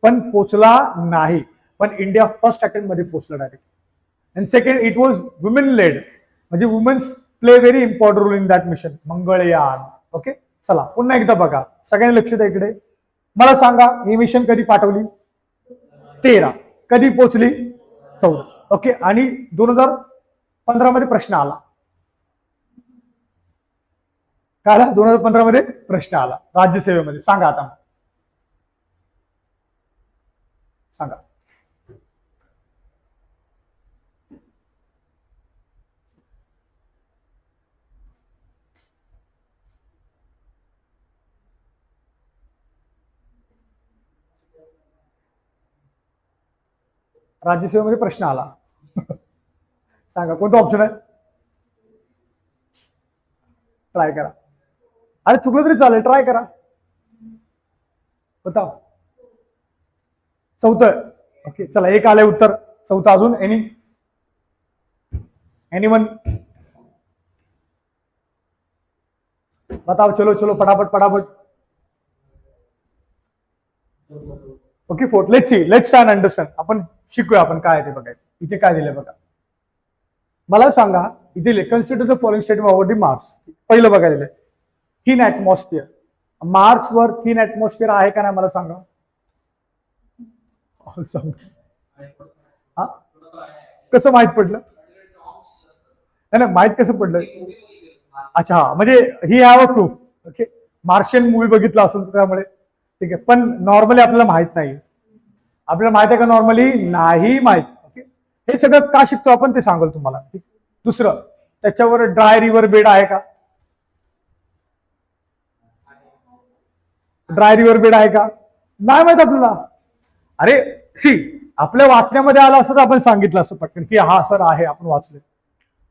पण पोचला नाही. पण इंडिया फर्स्ट अटेम्प्ट मध्ये पोचलं direct. And second, it was women led, म्हणजे womens play very important role in that mission, Mangalyaan. Okay, चला पुन्हा एकदा बघा, सगळ्यांनी लक्ष द्या इकडे. मला सांगा, ही मिशन कधी पाठवली? 13. कधी पोचली? 14. ओके, आणि 2015 मध्ये प्रश्न आला. काय आला? 2015 मध्ये प्रश्न आला राज्यसेवेमध्ये. सांगा आता, सांगा. राज्यसेवेमध्ये प्रश्न आला. सांगा कोणता ऑप्शन आहे? ट्राय करा. अरे चुकलं तरी चालेल, ट्राय करा. बताओ. 4. ओके, चला एक आलंय उत्तर. 4 अजून एनीवन? बताओ. चलो चलो फटाफट फटाफट. Okay, 4. Let's try and understand. आपण शिकूया आपण काय आहे ते बघायचं. इथे काय दिलंय बघा. मला सांगा, इथे consider the following statement about the Mars. पहिलं बघायला थिन ऍटमॉस्फिअर. मार्सवर थिन ऍटमॉस्फिअर आहे का नाही मला सांगा. हा, कसं माहित पडलं? नाही माहित कसं पडलं? अच्छा, हा, म्हणजे he have a proof. Okay, Martian movie बघितला असेल त्यामुळे ठीक आहे. पण नॉर्मली आपल्याला माहित नाही. आपल्याला माहित आहे का? नॉर्मली नाही माहित. ओके, हे सगळं का शिकतो आपण ते सांगेल तुम्हाला. दुसरं, त्याच्यावर ड्राय रिव्हर बेड आहे का? ड्राय रिव्हर बेड आहे का? नाही माहित आपल्याला. अरे सी, आपल्या वाचण्यामध्ये आलं असं तर आपण सांगितलं असं पटकन की हा सर आहे, आपण वाचले.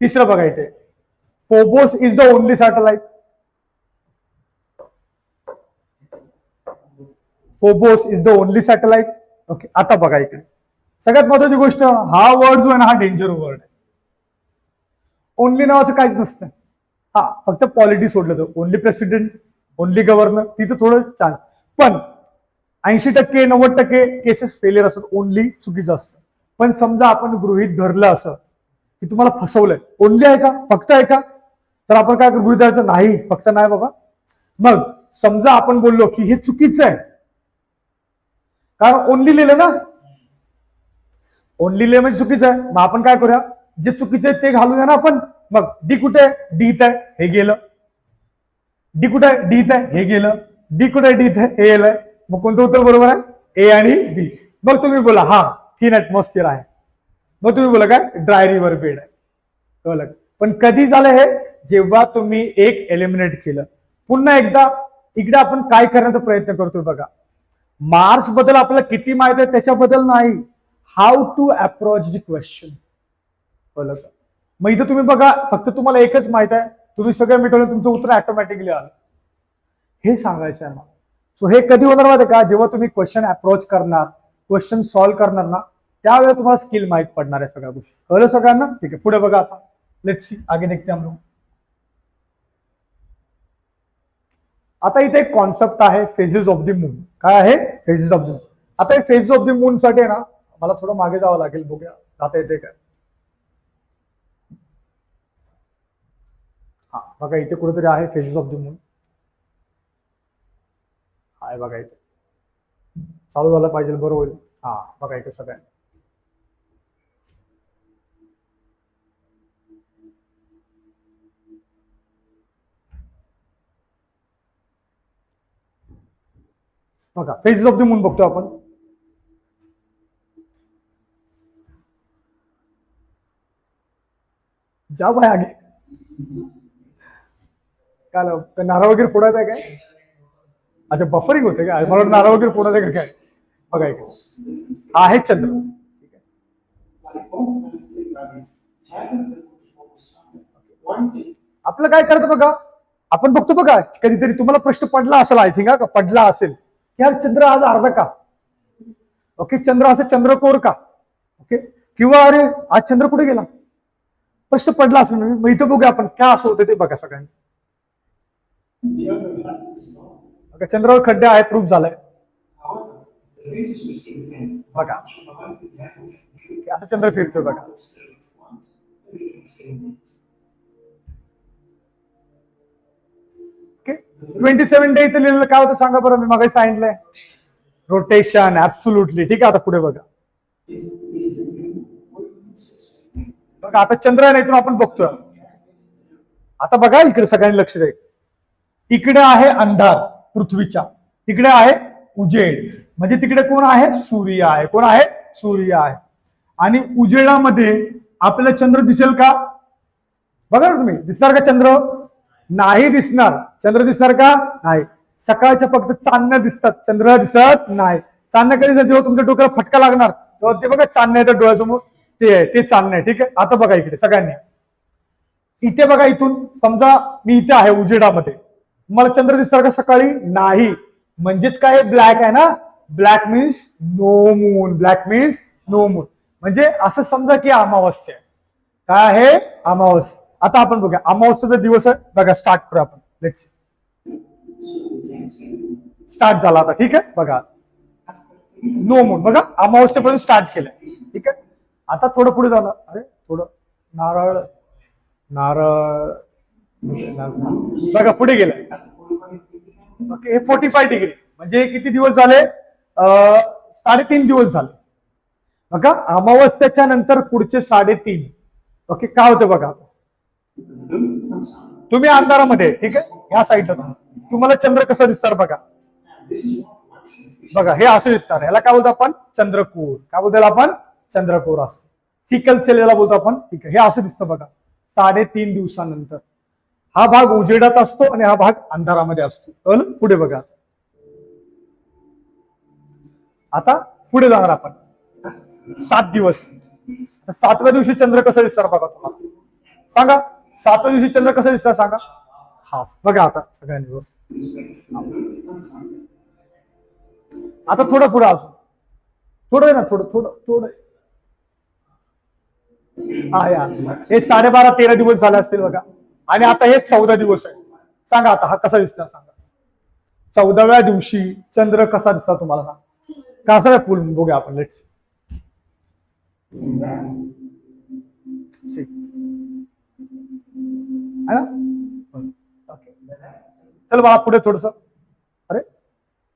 तिसरं बघा इथे, Phobos is the only satellite. Phobos is the only satellite. Okay, आता बघा इकडे सगळ्यात महत्वाची गोष्ट, हा वर्ड जो आहे ना हा डेंजर वर्ड आहे. ओनली नावाचं काहीच नसतं. हा, फक्त पॉलिटी सोडलं तर ओनली प्रेसिडेंट, ओनली गव्हर्नर, तिथं थोडं चाल. पण 80% 90% केसेस फेलियर असतात, ओनली चुकीचं असतं. पण समजा आपण गृहीत धरलं असं की तुम्हाला फसवलंय, ओनली आहे का, फक्त आहे का, तर आपण काय गृहीत धरायचं? नाही, फक्त नाही बाबा. मग समजा आपण बोललो की हे चुकीचं आहे, कारण ओनली लिहिलं ना, ओनली लिहिलं म्हणजे चुकीचं आहे. मग आपण काय करूया, जे चुकीचं आहे ते घालूया ना आपण. मग डी कुठे आहे? डीत आहे, हे गेलं. डी कुठे आहे? डीत आहे, हे गेलं. डी कुठे आहे? डीत आहे, हे गेलं. मग कोणतं उत्तर बरोबर आहे? ए आणि बी. मग तुम्ही बोला हा थिन ऍटमॉस्फिअर आहे. मग तुम्ही बोला काय? ड्राय रिव्हर बेड आहे. कळलं? पण कधी झालं हे? जेव्हा तुम्ही एक एलिमिनेट केलं. पुन्हा एकदा इकडे आपण काय करण्याचा प्रयत्न करतोय बघा. मार्स बद्दल आपल्याला किती माहिती आहे त्याच्याबद्दल नाही, how to approach the question. कळलं का? मग इथं तुम्ही बघा, फक्त तुम्हाला एकच माहित आहे, तुम्ही सगळं मिटवलं, तुमचं उत्तर ऑटोमॅटिकली आलं. हे सांगायचं आहे मला. सो हे कधी होणार माहिती का? जेव्हा तुम्ही क्वेश्चन अप्रोच करणार, क्वेश्चन सॉल्व्ह करणार ना, त्यावेळेला तुम्हाला स्किल माहित पडणार आहे सगळ्या गोष्टी. कळलं सगळ्यांना? ठीक आहे, पुढे बघा आता. लेट्स सी, आगे देखते हम लोग. आता इथे एक कॉन्सेप्ट आहे, फेजेस ऑफ द मून. काय आहे? Phases of the moon. आता हे फेजेस ऑफ द मून साठी ना मला थोडं मागे जावं लागेल, बघूया जाता येते काय. हा बघा, इथे कुठेतरी आहे फेजेस ऑफ द मून. आहे बघा, इथे चालू झालं पाहिजे, बरं होईल. हा बघा इथे सगळं आहे. बघा, फेजेस ऑफ द मून बघतो आपण. जा भाई आगे. काय नारळ वगैरे फोडायचं आहे काय? अच्छा, बफरिंग होते काय? मला नारळ वगैरे फोडायचं का काय? बघा इकडे आहे चंद्र. आपलं काय करतं बघा, आपण बघतो बघा, कधीतरी तुम्हाला प्रश्न पडला असेल, आय थिंक का पडला असेल, की यार चंद्र आज अर्धा का? ओके, चंद्र असं चंद्रकोर का? ओके, किंवा अरे आज चंद्र कुठे गेला? प्रश्न पडला असेल. मग इथं बघूया आपण काय असं होतं ते बघा सगळ्यांनी. चंद्रावर खड्डे आहे, प्रूफ झालाय. बघा असं चंद्र फिरतोय बघा. ओके, 27 डे इथे लिहिलेलं काय होतं सांगा बरं, मी मागे सांगितलंय रोटेशन. ऍब्सोल्युटली ठीक आहे. आता पुढे बघा. बघा आता चंद्र नाही तर आपण बघतोय. आता बघा इकडे सगळ्यांनी लक्ष द्या. इकडे आहे अंधार पृथ्वीच्या, तिकडे आहे उजेड, म्हणजे तिकडे कोण आहे? सूर्य आहे. कोण आहे? सूर्य आहे. आणि उजेडामध्ये आपल्याला चंद्र दिसेल का? बघा ना तुम्ही, दिसणार का चंद्र? नाही दिसणार. चंद्र दिसणार का? नाही. सकाळच्या फक्त चांदण्या दिसतात, चंद्र दिसत नाही. चांदण्या कधी दिसतात? जेव्हा तुमच्या डोक्याला फटका लागणार तेव्हा ते बघा चांदण्या येतात डोळ्यासमोर, ते आहे, ते चांदणं आहे. ठीक आहे, आता बघा इकडे सगळ्यांनी. इथे बघा, इथून समजा मी इथे आहे उजेडामध्ये, मला चंद्र दिसणार का सकाळी? नाही. म्हणजेच काय? ब्लॅक आहे ना. Black means no moon. Black means no moon. म्हणजे असं समजा की अमावस्या आहे. काय आहे? अमावस्या. आता आपण बघूया अमावस्याचा दिवस आहे बघा. स्टार्ट करू आपण. लेट्स स्टार्ट झाला आता. ठीक आहे, बघा नो मून. बघा अमावस्यापर्यंत स्टार्ट केलंय. ठीक आहे, आता थोडं पुढे झालं. अरे थोडं नारळ नारळ बघा पुढे गेलं. ओके, हे 45 डिग्री म्हणजे किती दिवस झाले? 3.5 दिवस झाले. बघा अमावस्याच्या नंतर पुढचे 3.5. ओके, काय होतं बघा, तुम्ही अंधारामध्ये, ठीक आहे, ह्या साईडला तुम्हाला चंद्र कसं दिसणार बघा. बघा हे असं दिसणार, याला काय बोलतो आपण? चंद्रकोर. काय बोलतो आपण? चंद्रकोर असतो. सिकल सेल याला बोलतो आपण, ठीक आहे. हे असं दिसतं बघा 3.5 दिवसानंतर. हा भाग उजेडात असतो आणि हा भाग अंधारामध्ये असतो. पुढे बघा, आता पुढे जाणार आपण 7 दिवस. 7व्या दिवशी चंद्र कसं दिसणार बघा तुम्हाला, सांगा. 7व्या दिवशी चंद्र कसं दिसणार सांगा. हाफ. बघा आता सगळ्यांनी दिवस. आता थोडं पुढे अजून थोडं आहे ना, थोडं थोडं थोडं. हा यार, हे 12.5-13 दिवस झाले असतील बघा. आणि आता हे 14 दिवस आहे. सांगा आता हा कसा दिसणार सांगा. 14व्या दिवशी चंद्र कसा दिसला तुम्हाला सांगा. कसा आहे फुल बघूया आपण. लेट्स चल बघा पुढे थोडस. अरे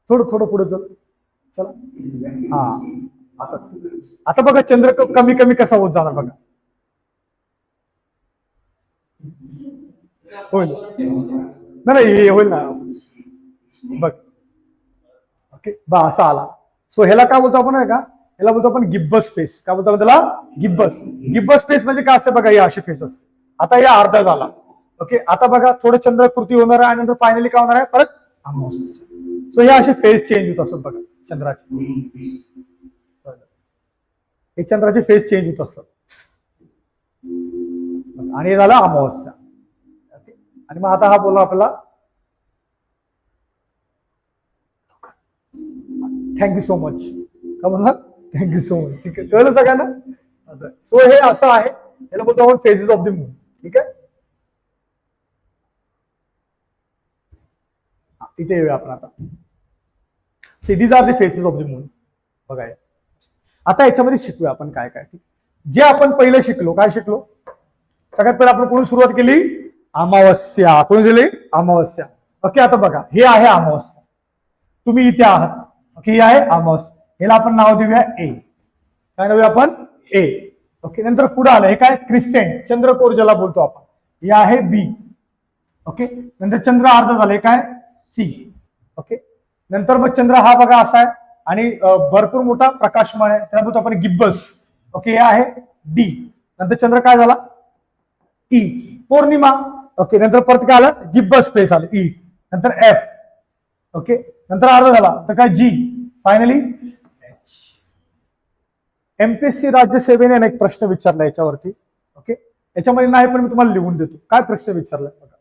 थोडं थोडं पुढे चल. चला हा, आता बघा चंद्र कमी कमी कसा होत जाणार बघा. होईल नाही, होईल ना बघ. ओके बा असा आला. सो ह्याला काय बोलतो आपण आहे का, ह्याला बोलतो आपण गिब्बस फेस. काय बोलतो आपण त्याला? गिब्बस. गिब्बस फेस म्हणजे काय असते बघा, ही अशी फेस असते. आता या अर्धा झाला. ओके, आता बघा थोडं चंद्रकृती होणार आहे आणि नंतर फायनली काय होणार आहे परत अमावस्या. सो हे असे फेस चेंज होत असतात बघा चंद्राचे. हे चंद्राचे फेस चेंज होत असतात. आणि हे झालं अमावस्या. आणि मग आता हा बोलला आपल्याला थँक्यू सो मच. का बोलला? Thank you so much. ठीक आहे, कळलं सगळ्यांना? असं. सो हे असं आहे, याला बोलतो आपण फेजेस ऑफ द मून. ठीक आहे, इथे येऊया आपण आता. These are the faces of the moon. बघा आता याच्यामध्ये शिकूया आपण काय काय. जे आपण पहिले शिकलो, काय शिकलो? सगळ्यात पहिला आपण कोण सुरुवात केली? अमावस्या. कोण दिली? अमावस्या. ओके, आता बघा हे आहे अमावस्या. तुम्ही इथे आहात. ओके, हे आहे अमावस्या. याला आपण नाव देऊया ए. काय नाव आपण? ए. ओके, नंतर पुढे आलं हे काय? क्रिसेंट, चंद्रकोर ज्याला बोलतो आपण. हे आहे बी. ओके, नंतर चंद्र अर्ध झाले काय? सी. ओके, नंतर मग चंद्र हा बघा असा आहे आणि भरपूर मोठा प्रकाशमान आहे, त्याला बोलतो आपण गिब्बस. ओके, हे आहे डी. नंतर चंद्र काय झाला? ई. पौर्णिमा. ओके, नंतर परत काय आलं? गिब्बस फेस आलं ई. नंतर एफ. ओके, नंतर अर्ध झाला तर काय? जी. Finally H. एमपीएससी राज्यसेवेने एक प्रश्न विचारला याच्यावरती. ओके, याच्यामध्ये नाही पण मी तुम्हाला लिहून देतो. काय प्रश्न विचारलाय बघा.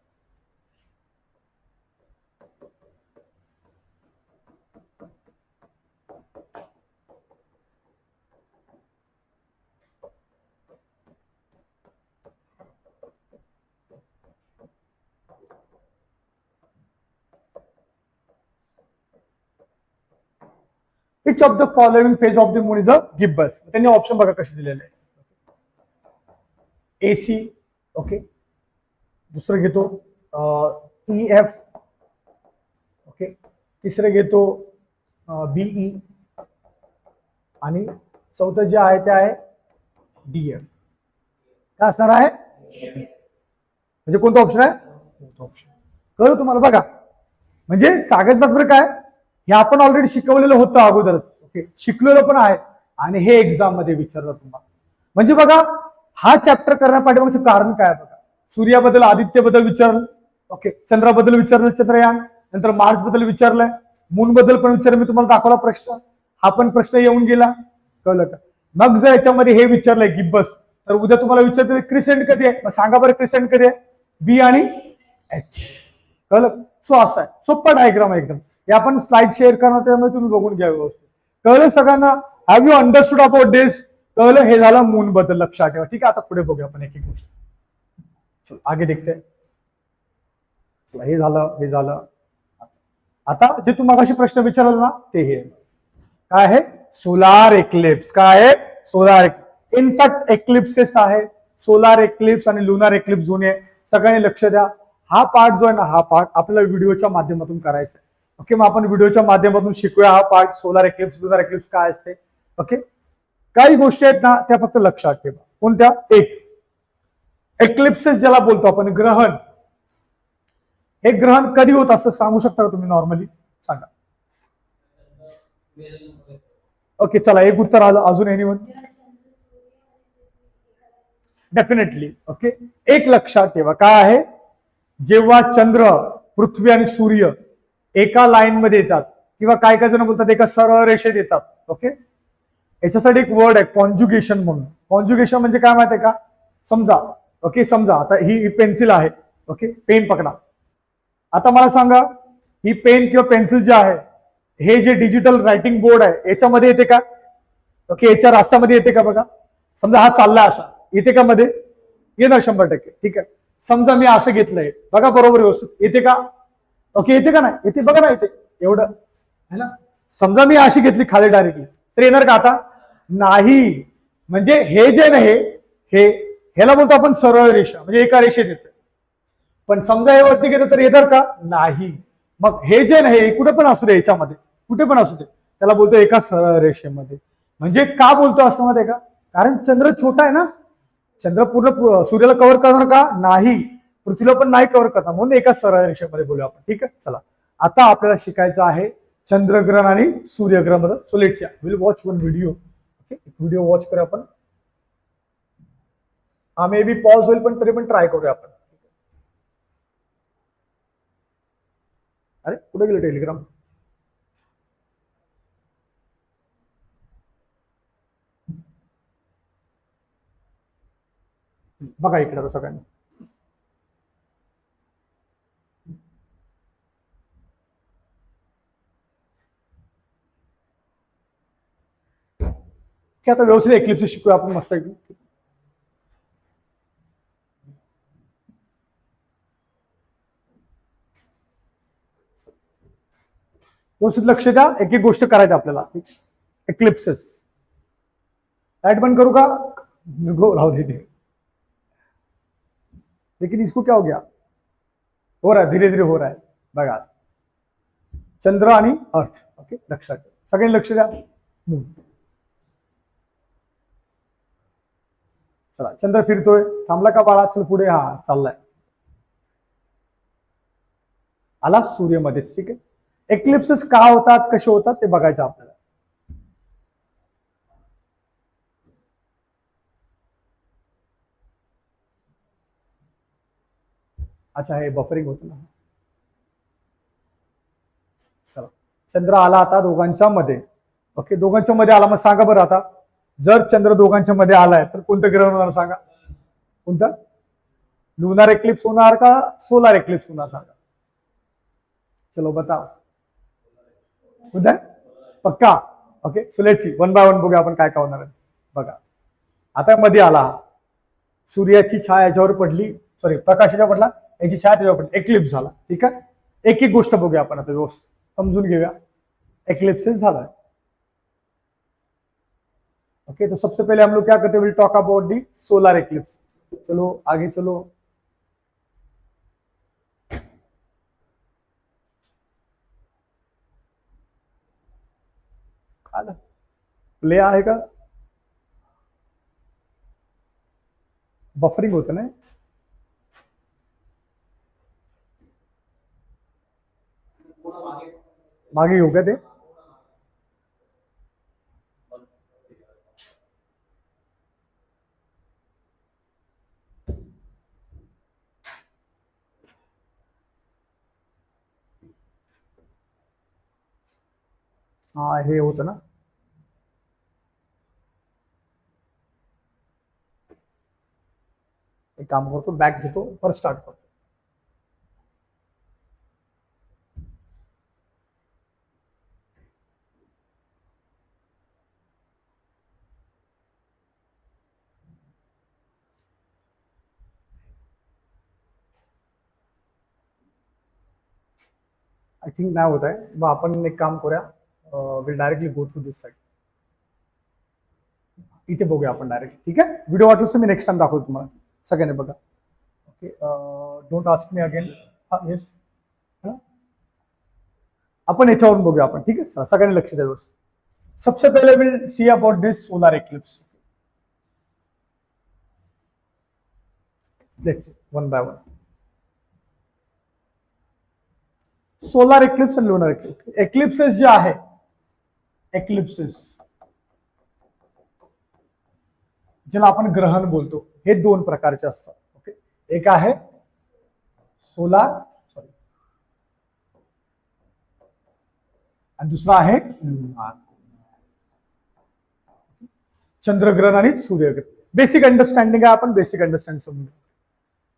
Which of the following phase of the moon is a gibbous? त्यांनी ऑप्शन बघा कसे दिलेले आहे. एसी. ओके, दुसरं घेतो EF. ओके, तिसरं घेतो BE आणि चौथं जे आहे ते आहे DF. काय असणार आहे? म्हणजे कोणतं ऑप्शन आहे? कळलं तुम्हाला? बघा म्हणजे सागरचा प्रकार काय, हे आपण ऑलरेडी शिकवलेलं होतं अगोदरच. ओके, शिकलेलं पण आहे आणि हे एक्झाम मध्ये विचारलं तुम्हाला. म्हणजे बघा हा चॅप्टर करण्यापाठीमागचं कारण काय बघा. सूर्याबद्दल, आदित्यबद्दल विचारलं. ओके, चंद्राबद्दल विचारलं, चंद्रयान. नंतर मार्स बद्दल विचारलंय, मून बद्दल पण विचारलं. मी तुम्हाला दाखवला प्रश्न, हा पण प्रश्न येऊन गेला. कळलं का? मग जर याच्यामध्ये हे विचारलंय गिब्बस, तर उद्या तुम्हाला विचारते क्रिसेंट कधी आहे, सांगा बरं क्रिसेंट कधी आहे? बी आणि एच. कळलं? सो असं आहे, सोप्पा डायग्राम आहे एकदम. हे आपण स्लाइड शेअर करणार, त्यामुळे तुम्ही बघून घ्या व्यवस्थित. कळलं सगळ्यांना? हॅव यू अंडरस्टूड अबाउट दिस? कळलं? हे झालं मून बद्दल, लक्षात ठेवा. ठीक आहे, आता पुढे बघूया आपण एक एक गोष्ट. चल आगे देखते. हे झालं, हे झालं. आता जे तुम्हाला प्रश्न विचारला ना ते हे काय आहे? Solar eclipse. काय आहे? Solar eclipse. इनफॅक्ट एक्लिप्सेस आहे, सोलार एक्लिप्स आणि लुनार एक्लिप्स जुने. सगळ्यांनी लक्ष द्या. हा पार्ट जो आहे ना, हा पार्ट आपल्याला व्हिडिओच्या माध्यमातून करायचा आहे. ओके, मग आपण व्हिडिओच्या माध्यमातून शिकूया हा part, solar eclipse lunar eclipse काय असते. ओके, काही गोष्टी आहेत ना त्या फक्त लक्षात ठेवा. कोणत्या? एक, एक्लिप्सेस ज्याला बोलतो आपण, ग्रहण. हे ग्रहण कधी होत असं सांगू शकता का तुम्ही नॉर्मली? सांगा. ओके, चला एक उत्तर आलं. अजून एनीवन? डेफिनेटली. ओके, एक लक्षात ठेवा काय आहे, जेव्हा चंद्र, पृथ्वी आणि सूर्य एका लाईन मध्ये येतात, किंवा काय काय जण बोलतात एका सरळ रेषेत येतात. ओके, याच्यासाठी एक वर्ड आहे कॉन्जुगेशन म्हणून. कॉन्जुगेशन म्हणजे काय माहिती आहे का? समजा, ओके, समजा आता ही पेन्सिल आहे. ओके, पेन पकडा. आता मला सांगा, ही पेन किंवा पेन्सिल जे आहे, हे जे डिजिटल रायटिंग बोर्ड आहे याच्यामध्ये येते का? ओके, याच्या रास्त्यामध्ये येते का? बघा, समजा हा चाललाय असा, येते का मध्ये? येणार 100%. ठीक आहे, समजा मी असं घेतलंय, बघा बरोबर व्यवस्थित येते का? ओके, येते का? नाही येते, बघा ना येते एवढं है ना. समजा मी अशी घेतली खाली डायरेक्टली, तर येणार का? आता नाही. म्हणजे हे जे नाही, हे ह्याला बोलतो आपण सरळ रेषा, म्हणजे एका रेषेत येते. पण समजा हे वरती घेतलं तर येणार का? नाही. मग हे जे नाही, कुठे पण असू दे, याच्यामध्ये कुठे पण असू दे, त्याला बोलतो एका सरळ रेषेमध्ये. म्हणजे का बोलतो असं मध्ये का? कारण चंद्र छोटा आहे ना. चंद्र पूर्ण सूर्याला कव्हर करणार का? नाही. पृथ्वीला पण नाही कव्हर करणार, म्हणून एका सरळ रेषेमध्ये बोलूया आपण. ठीक आहे, चला आता आपल्याला शिकायचं आहे चंद्रग्रहण आणि सूर्यग्रहण. So let's will watch one video. Okay, video watch करूया आपण. हा मे बी पॉज होईल, पण तरी पण ट्राय करूया आपण. अरे कुठे गेलं टेलिग्राम? बघा इकडे आता सगळ्यांनी. की आता व्यवस्थित एक्लिप्स शिकूया आपण मस्त एकदम. व्यवस्थित लक्ष द्या, एक एक गोष्ट करायची आपल्याला. एक्लिप्सेस. लाइट बंद करू का? गो राहू दे. लेकिन इसको क्या हो गया? हो रहा है, धीरे धीरे हो रहा है. बघा, चंद्र आणि अर्थ. ओके, लक्षात ठेवा, सगळ्यांनी लक्ष द्या. चला, चंद्र फिरतोय, थांबला का बाळा? चल पुढे. हा चाललाय, आला सूर्यमध्येच. ठीक आहे, एक्लिप्सेस का होतात, कसे होतात ते बघायचं आपल्याला. अच्छा, हे बफरिंग होतं ना. चला, चंद्र आला आता दोघांच्या मध्ये. ओके, दोघांच्या मध्ये आला. मग सांगा बरं आता, जर चंद्र दोघांच्या मध्ये आलाय तर कोणतं ग्रहण होणार सांगा? कोणतं? लुनार एक्लिप्स होणार का सोलार एक्लिप्स होणार सांगा? चलो बताओ. कोणता? पक्का? Okay, so let's see, one by one बघूया आपण काय काय होणार आहे. बघा, आता मध्ये आला, सूर्याची छाया याच्यावर पडली, सॉरी प्रकाशाच्या पडला, याची छाया त्याच्यावर पडली, एक्लिप्स झाला. ठीक आहे, एक एक गोष्ट बघूया आपण आता, व्यवस्थित समजून घेऊया. एक्लिप्सेस झाला. ओके, तो सबसे पहले हम लोग क्या करते हैं? Will talk about the solar eclipse. चलो आगे चलो. प्ले आहे का? बफरिंग होतं ना. मागे येऊ का ते? हा, हे होतं ना. एक काम करतो, बॅक घेतो, परत स्टार्ट करतो. आय थिंक नाही होत आहे. मग आपण एक काम करूया, will directly go through this side. इथे बघूया आपण डायरेक्ट. ठीक आहे, व्हिडिओ वाटलं तर मी नेक्स्ट टाइम दाखवतो तुम्हाला. सगळ्यांनी बघा. Okay, don't ask me again. Yes, आपण याच्यावरून बघूया आपण, ठीक आहे, सगळ्यांनी लक्ष द्या. सबसे पहले will see about this solar eclipse. Let's see one by one. Solar eclipse आणि लुनार एक्लिप्स. एक्लिप्सेस जे आहे, एक्लिप्सेस ज्याला आपण ग्रहण बोलतो, हे दोन प्रकारचे असतात. ओके, एक आहे सोलार, सॉरी, आणि दुसरा आहे लुनार. चंद्रग्रहण आणि सूर्यग्रहण. बेसिक अंडरस्टँडिंग आहे, आपण बेसिक अंडरस्टँडिंग समजून.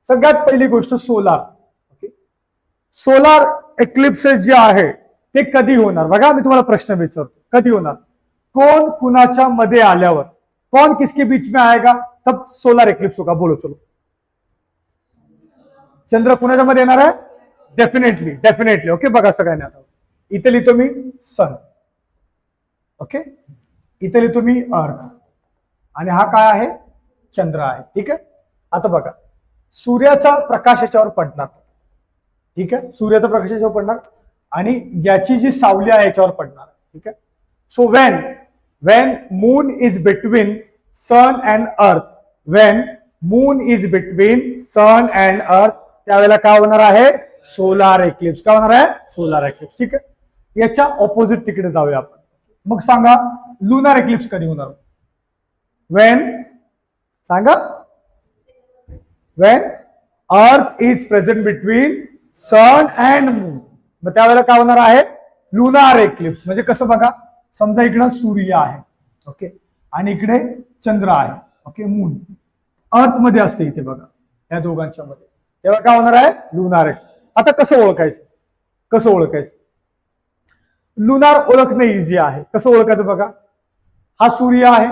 सगळ्यात पहिली गोष्ट सोलार. ओके, सोलार एक्लिप्सेस जे आहे ते कधी होणार? बघा, मी तुम्हाला प्रश्न विचारतो, कधी होणार? कौन कुणाच्या मध्ये आल्यावर, कौन किसके बीच में आएगा तब सोलार एक्लिप्स होगा? बोलो चलो. चंद्र कुणाच्या मध्ये येणार आहे? Definitely, definitely. ओके, बघा सगळ्यांनी आता इथे लिहितो मी सन. ओके, इथे लिहितो मी अर्थ, आणि हा काय आहे? चंद्र आहे. ठीक आहे, आता बघा, सूर्याचा प्रकाश याच्यावर पडणार. ठीक आहे, सूर्याचा प्रकाश याच्यावर पडणार आणि याची जी सावली आहे याच्यावर पडणार. ठीक आहे, so when moon is between sun and earth, when moon is between sun and earth, त्यावेळेला काय होणार आहे? Solar eclipse. काय होणार आहे? Solar eclipse. ठीक आहे, याच्या ऑपोजिट तिकडे जाऊया आपण. मग सांगा, लुनार एक्लिप्स कधी होणार? when, सांगा, when earth is present between sun and moon. मग त्यावेळेला काय होणार आहे? Lunar eclipse. म्हणजे कसं बघा, समजा इकडे सूर्य आहे, ओके, आणि इकडे चंद्र आहे, ओके, मून अर्थ मध्ये असते इथे बघा, या दोघांच्या मध्ये, तेव्हा काय होणार आहे? Lunar eclipse. आता कसं ओळखायचं? कसं ओळखायचं? लुनार ओळखणे इझी आहे. कसं ओळखायचं बघा, हा सूर्य आहे,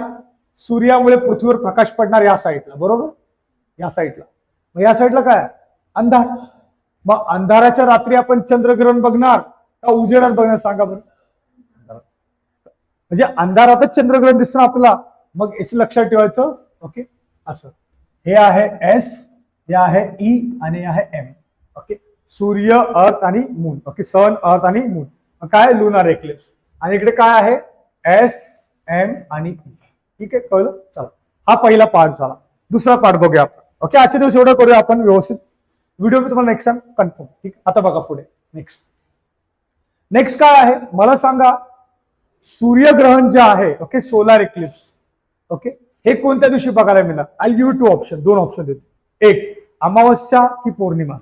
सूर्यामुळे पृथ्वीवर प्रकाश पडणार या साईडला, बरोबर, या साईडला. मग या साईडला काय? अंधार. मग अंधाराच्या रात्री आपण चंद्रग्रहण बघणार का उजेडात बघणार? सांगा बरं. म्हणजे अंधारातच चंद्रग्रहण दिसणार आपल्याला. मग याचं लक्षात ठेवायचं. ओके, असं हे आहे एस, हे आहे ई, आणि हे आहे एम. ओके, सूर्य, अर्थ आणि मून. ओके, सन, अर्थ आणि मून. काय? Lunar eclipse. आणि इकडे काय आहे? एस, एम आणि ई. ठीक आहे, कळलं? चला, हा पहिला पार्ट झाला. दुसरा पार्ट बघूया आपण. ओके, आजच्या दिवस एवढं करूया आपण व्यवस्थित. व्हिडिओ मी तुम्हाला नेक्स्ट टाइम कन्फर्म. ठीक, आता बघा पुढे. नेक्स्ट काय आहे मला सांगा? सूर्यग्रहण जे आहे, ओके, सोलार एक्लिप्स, ओके, हे कोणत्या दिवशी बघायला मिळणार? आय गिव्ह टू ऑप्शन, दोन ऑप्शन देतो. एक, अमावस्या की पौर्णिमा?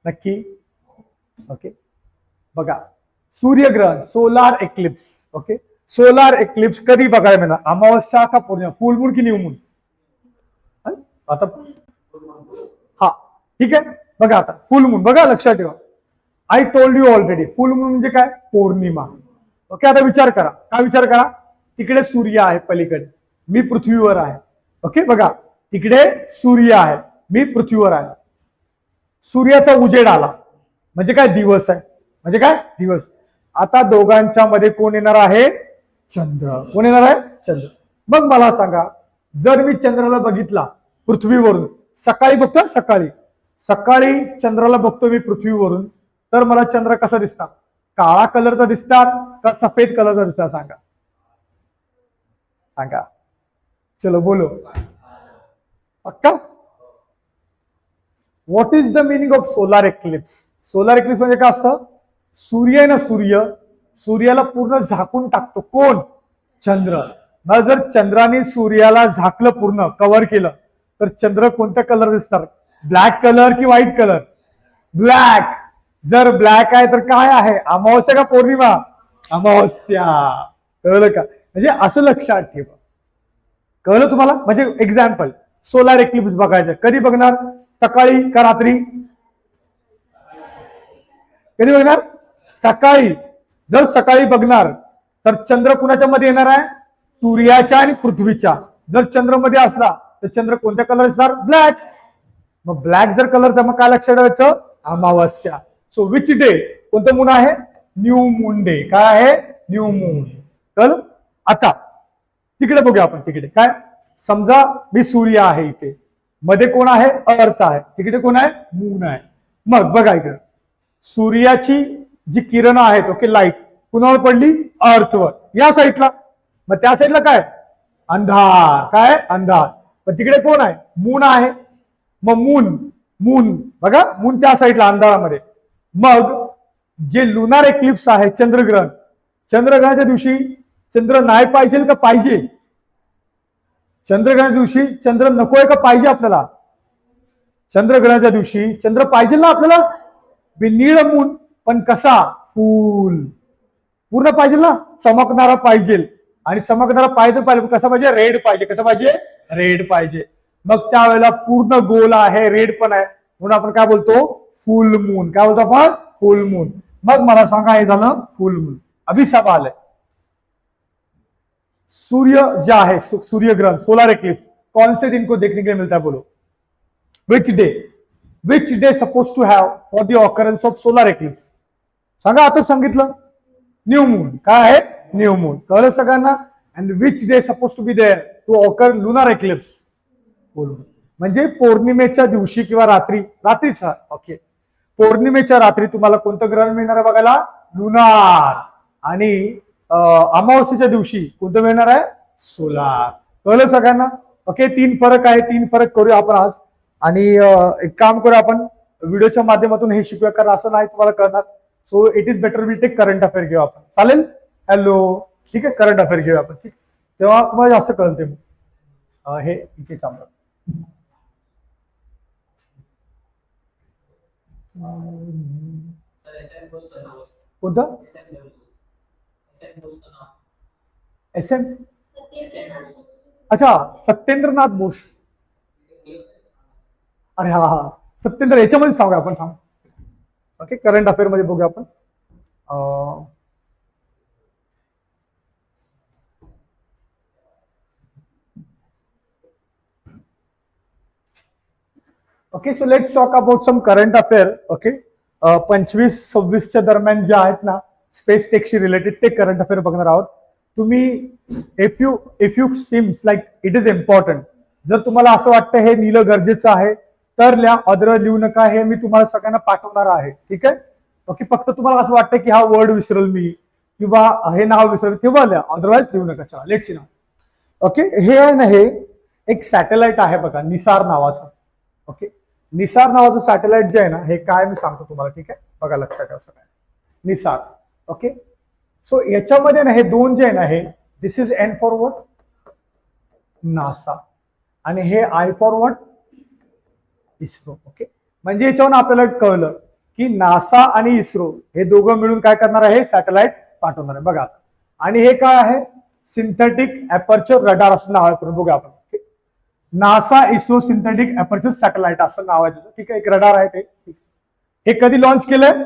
नक्की. ओके, बघा, सूर्यग्रहण, solar eclipse, okay, solar eclipse कधी बघायला मिळणार? अमावस्या का पौर्णिमा? फुल मून की न्यू मून? आता हा, ठीक आहे, बघा आता फुल मून. बघा, लक्षात ठेवा, I told you already, full moon म्हणजे काय? पौर्णिमा. ओके, आता विचार करा. काय विचार करा? तिकडे सूर्य आहे पलीकडे, मी पृथ्वीवर आहे. ओके, बघा, तिकडे सूर्य आहे, मी पृथ्वीवर आहे. सूर्याचा उजेड आला म्हणजे काय? दिवस आहे. म्हणजे काय? दिवस. आता दोघांच्या मध्ये कोण येणार आहे? चंद्र. कोण येणार आहे? चंद्र. मग मला सांगा, जर मी चंद्राला बघितला पृथ्वीवरून, सकाळी बघतो, सकाळी चंद्राला बघतो मी पृथ्वीवरून, तर मला चंद्र कसा दिसतात? काळा कलरचा दिसतात का सफेद कलरचा दिसतात? सांगा, सांगा, चलो बोलो. पक्का? What is the meaning of solar eclipse? Solar eclipse म्हणजे काय असतं? सूर्य आहे ना, सूर्याला पूर्ण झाकून टाकतो. कोण? चंद्र. मग जर चंद्राने सूर्याला झाकलं, पूर्ण कव्हर केलं, तर चंद्र कोणत्या कलर दिसतात? ब्लॅक कलर की व्हाईट कलर? ब्लॅक. जर ब्लॅक आहे तर काय आहे? अमावस्या का पौर्णिमा? अमावस्या. कळलं का? म्हणजे असं लक्षात ठेवा. कळलं तुम्हाला? म्हणजे एक्झाम्पल, सोलार एक्लिप्स बघायचं कधी बघणार? सकाळी का रात्री? कधी बघणार? सकाळी. जर सकाळी बघणार तर चंद्र कुणाच्या मध्ये येणार आहे? सूर्याच्या आणि पृथ्वीच्या. जर चंद्र मध्ये असला तर चंद्र कोणत्या कलर असणार? ब्लॅक. मग ब्लॅक जर कलरचा, मग काय लक्षात ठेवायचं? अमावस्या. So which day? कोणतं मून आहे? New moon day. काय आहे? New moon. कळलं? आता तिकडे बघूया आपण. तिकडे काय? समजा मी सूर्य आहे, इथे मध्ये कोण आहे? अर्थ आहे, तिकडे कोण आहे? मून आहे. मग बघा इकडे, सूर्याची जी किरण आहेत, ओके, लाईट कुणावर पडली? अर्थवर, या साईडला. मग त्या साईडला काय? अंधार. काय? अंधार. पण तिकडे कोण आहे? मून आहे. मग मून बघा, मून त्या साईडला अंधारामध्ये. मग जे लुनार एक्लिप्स आहे, चंद्रग्रहण, चंद्रग्रहणाच्या दिवशी चंद्र नाही पाहिजे का पाहिजे? चंद्रग्रहणाच्या दिवशी चंद्र नकोय का पाहिजे आपल्याला? चंद्रग्रहणाच्या दिवशी चंद्र पाहिजे ना आपल्याला. निळ मून, पण कसा? फुल पूर्ण पाहिजे ना, चमकणारा पाहिजे. आणि चमकणारा पाहिजे कसा पाहिजे? रेड पाहिजे. कसा पाहिजे? रेड पाहिजे. मग त्यावेळेला पूर्ण गोल आहे, रेड पण आहे, म्हणून आपण काय बोलतो? फुल मून. काय बोलतो आपण? फुल मून. मग मला सांगा, हे झालं फुल मून. अभी सवाल है, सूर्य जो है, सूर्य ग्रहण, सोलर एक्लिप्स, कौन से दिन को देखने के लिए मिलता है? बोलो, which day suppose to have for the occurrence of solar eclipse? सांगा. आता सांगितलं न्यू मून. काय आहे? New moon. कळलं सगळ्यांना? And which day suppose to be there to occur lunar eclipse? म्हणजे पौर्णिमेच्या दिवशी किंवा रात्रीचा, ओके, पौर्णिमेच्या रात्री तुम्हाला कोणतं ग्रहण मिळणार आहे बघायला? लुनार. आणि अमावस्येच्या दिवशी कोणतं मिळणार आहे? सोलार. कळलं सगळ्यांना? ओके, 3 फरक आहे. 3 फरक करूया आपण आज. आणि एक काम करूया आपण, व्हिडिओच्या माध्यमातून हे शिकूया, कारण असं नाही तुम्हाला कळणार. So it is better will take current affair घेऊ आपण. चालेल? हॅलो, ठीक आहे, करंट अफेअर घेऊया आपण. ठीक, तेव्हा तुम्हाला जास्त कळते. हे इथे थांबलं. कोणतं? SM? अच्छा, सत्येंद्रनाथ बोस. अरे हा, सत्येंद्र, याच्यामध्ये सांगूया आपण. थांब. ओके, करंट अफेअर मध्ये बघूया आपण. Okay, so let's talk about some current affair. Okay, 25-26च्या दरम्यान जे आहेत ना, स्पेस टेकशी रिलेटेड ते करंट अफेअर बघणार आहोत. तुम्ही if you seems like it is important, जर तुम्हाला असं वाटतं हे लिहिलं गरजेचं आहे तर लिहा, अदर लिहू नका. हे मी तुम्हाला सगळ्यांना पाठवणार आहे. ठीक आहे? ओके, फक्त तुम्हाला असं वाटतं की हा वर्ड विसरल मी किंवा हे नाव विसरल तेव्हा लिहा, अदरवाईज लिहू नका. चला, लेट्स सी नाव. ओके, हे आहे ना, हे एक सॅटेलाइट आहे बघा, निसार नावाचं. ओके, निसार नावाचं सॅटेलाइट जे आहे ना, हे काय मी सांगतो तुम्हाला. ठीक आहे, बघा, लक्षात ठेवा सगळं. निसार. ओके, सो याच्यामध्ये ना हे दोन जे आहे ना, हे this is N for what? NASA. आणि हे I for what? ISRO. Okay, म्हणजे याच्यावरून आपल्याला कळलं की नासा आणि इस्रो हे दोघं मिळून काय करणार आहे? सॅटेलाइट पाठवणार आहे. बघा, आणि हे काय आहे? सिंथेटिक अपर्चर रडार असं नाव आहे. करून बघूया आपण. NASA ISRO synthetic aperture satellite असं नाव आहे त्याचं. ठीक आहे, एक रडार आहे ते. हे कधी लॉन्च केलंय?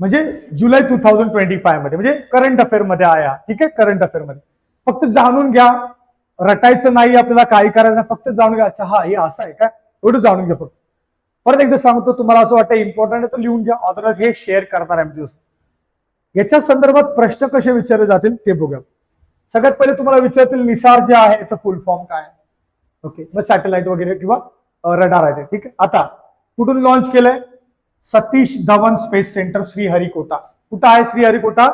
म्हणजे जुलै 2025 मध्ये, म्हणजे करंट अफेअर मध्ये आहे. ठीक आहे, करंट अफेअर मध्ये. फक्त जाणून घ्या, रटायचं नाही आपल्याला, काही करायचं, फक्त जाणून घ्या. अच्छा, हा हे असं आहे का, एवढं जाणून घ्या फक्त. परत एकदा सांगतो, तुम्हाला असं वाटतं इम्पॉर्टंट आहे तर लिहून घ्या, अदरवाईज हे शेअर करणार आहे. याच्या संदर्भात प्रश्न कसे विचारले जातील ते बघूया. सगळ्यात पहिले तुम्हाला विचारतील निसार जे आहे याचं फुल फॉर्म काय? ओके, मग सॅटेलाइट वगैरे किंवा रडार आहे ते. ठीक आहे, आता कुठून लॉन्च केलंय? Satish Dhawan space centre, Sriharikota. कुठं आहे श्रीहरिकोटा?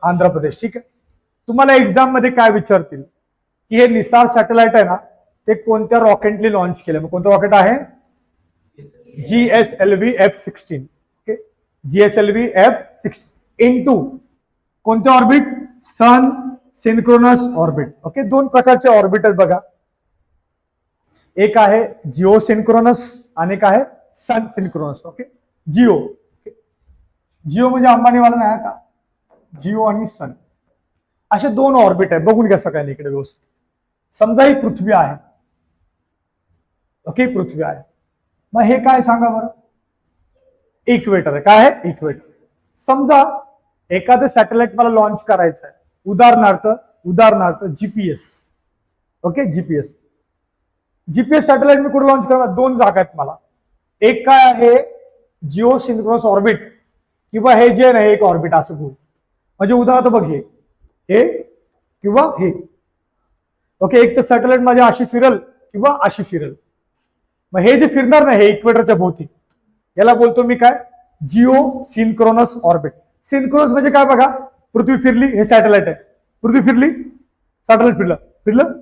आंध्र प्रदेश. ठीक आहे, तुम्हाला एक्झाम मध्ये काय विचारतील की हे निसार सॅटेलाइट आहे ना, ते कोणत्या रॉकेटने लॉन्च केलं? मग कोणतं रॉकेट आहे? GSLV F-16. Okay, GSLV F-16 into कोणते ऑर्बिट? सन सिंक्रोनस ऑर्बिट. ओके, दोन प्रकारचे ऑर्बिट आहेत बघा, एक आहे जिओ सिंक्रोनस आणि एक आहे सन सिंक्रोनस. ओके, जिओ. जिओ म्हणजे अंबानीवाला नाही का? जिओ आणि सन असे दोन ऑर्बिट आहे. बघून घ्या सगळ्यांनी इकडे व्यवस्थित. समजा ही पृथ्वी आहे. ओके, पृथ्वी आहे. मग हे काय सांगा बरं? इक्वेटर आहे. काय आहे? इक्वेटर. समजा एखादं सॅटेलाइट मला लॉन्च करायचं आहे, उदाहरणार्थ जीपीएस. ओके, जीपीएस सॅटेलाइट मी कुठे लॉन्च करणार? दोन जागा आहेत मला. एक काय आहे? जिओ सिंक्रोनस ऑर्बिट, किंवा हे जे आहे एक ऑर्बिट असं बोल. म्हणजे उदाहरणार्थ बघ, हे किंवा हे. ओके, एक तर सॅटेलाइट माझी अशी फिरल किंवा अशी फिरल. मग हे जे फिरणार नाही हे इक्वेटरच्या भोवती, याला बोलतो मी काय, जिओ सिंक्रोनस ऑर्बिट. सिंक्रोनस म्हणजे काय बघा, पृथ्वी फिरली, हे सॅटेलाइट आहे, पृथ्वी फिरली, सॅटेलाइट फिरलं, फिरलं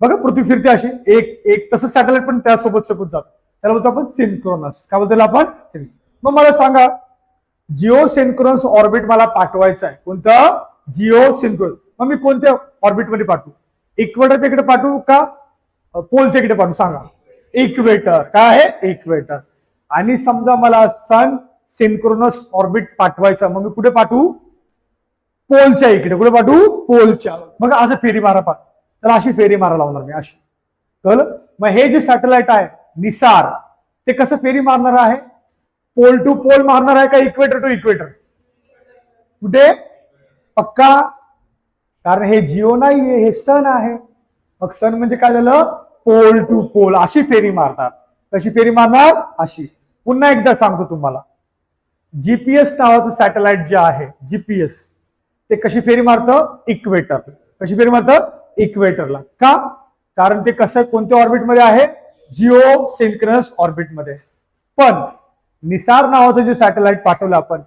बघा, पृथ्वी फिरते अशी, एक एक तसं सॅटेलाइट पण त्यासोबत सोबत जात, त्याला बोलतो आपण सिंक्रोनस. काय बोलतो आपण? मग मला सांगा, जिओ सिंक्रोनस ऑर्बिट मला पाठवायचं आहे, कोणतं? जिओ सिंक्रोनस. मग मी कोणत्या ऑर्बिटमध्ये पाठवू? इक्वेटरच्या इकडे पाठवू का पोलच्या इकडे पाठवू? सांगा. इक्वेटर. काय आहे? इक्वेटर. आणि समजा मला सन सिंक्रोनस ऑर्बिट पाठवायचा, मग मी कुठे पाठवू? पोलच्या इकडे. कुठे पाठवू? पोलच्या. मग असं फेरी मारा पा, तर अशी फेरी मारा लावणार मी, अशी. कळलं? मग हे जे सॅटेलाइट आहे निसार, ते कसं फेरी मारणार आहे? पोल टू पोल मारणार आहे का इक्वेटर टू इक्वेटर? कुठे? पक्का? कारण हे जिओ नाहीये, हे सन आहे. मग सन म्हणजे काय झालं? Pole to pole. अशी फेरी मारतात. कशी फेरी मारणार? अशी. पुन्हा एकदा सांगतो तुम्हाला, जीपीएस नावाचं सॅटेलाइट जे आहे, जीपीएस, ते कशी फेरी मारतं? इक्वेटर. कशी फेरी मारतं? इक्वेटरला. का? कारण ते कसं, कोणत्या ऑर्बिटमध्ये आहे? जिओ सिंक्रोनस ऑर्बिटमध्ये. पण निसार नावाचं जे सॅटेलाइट पाठवलं आपण,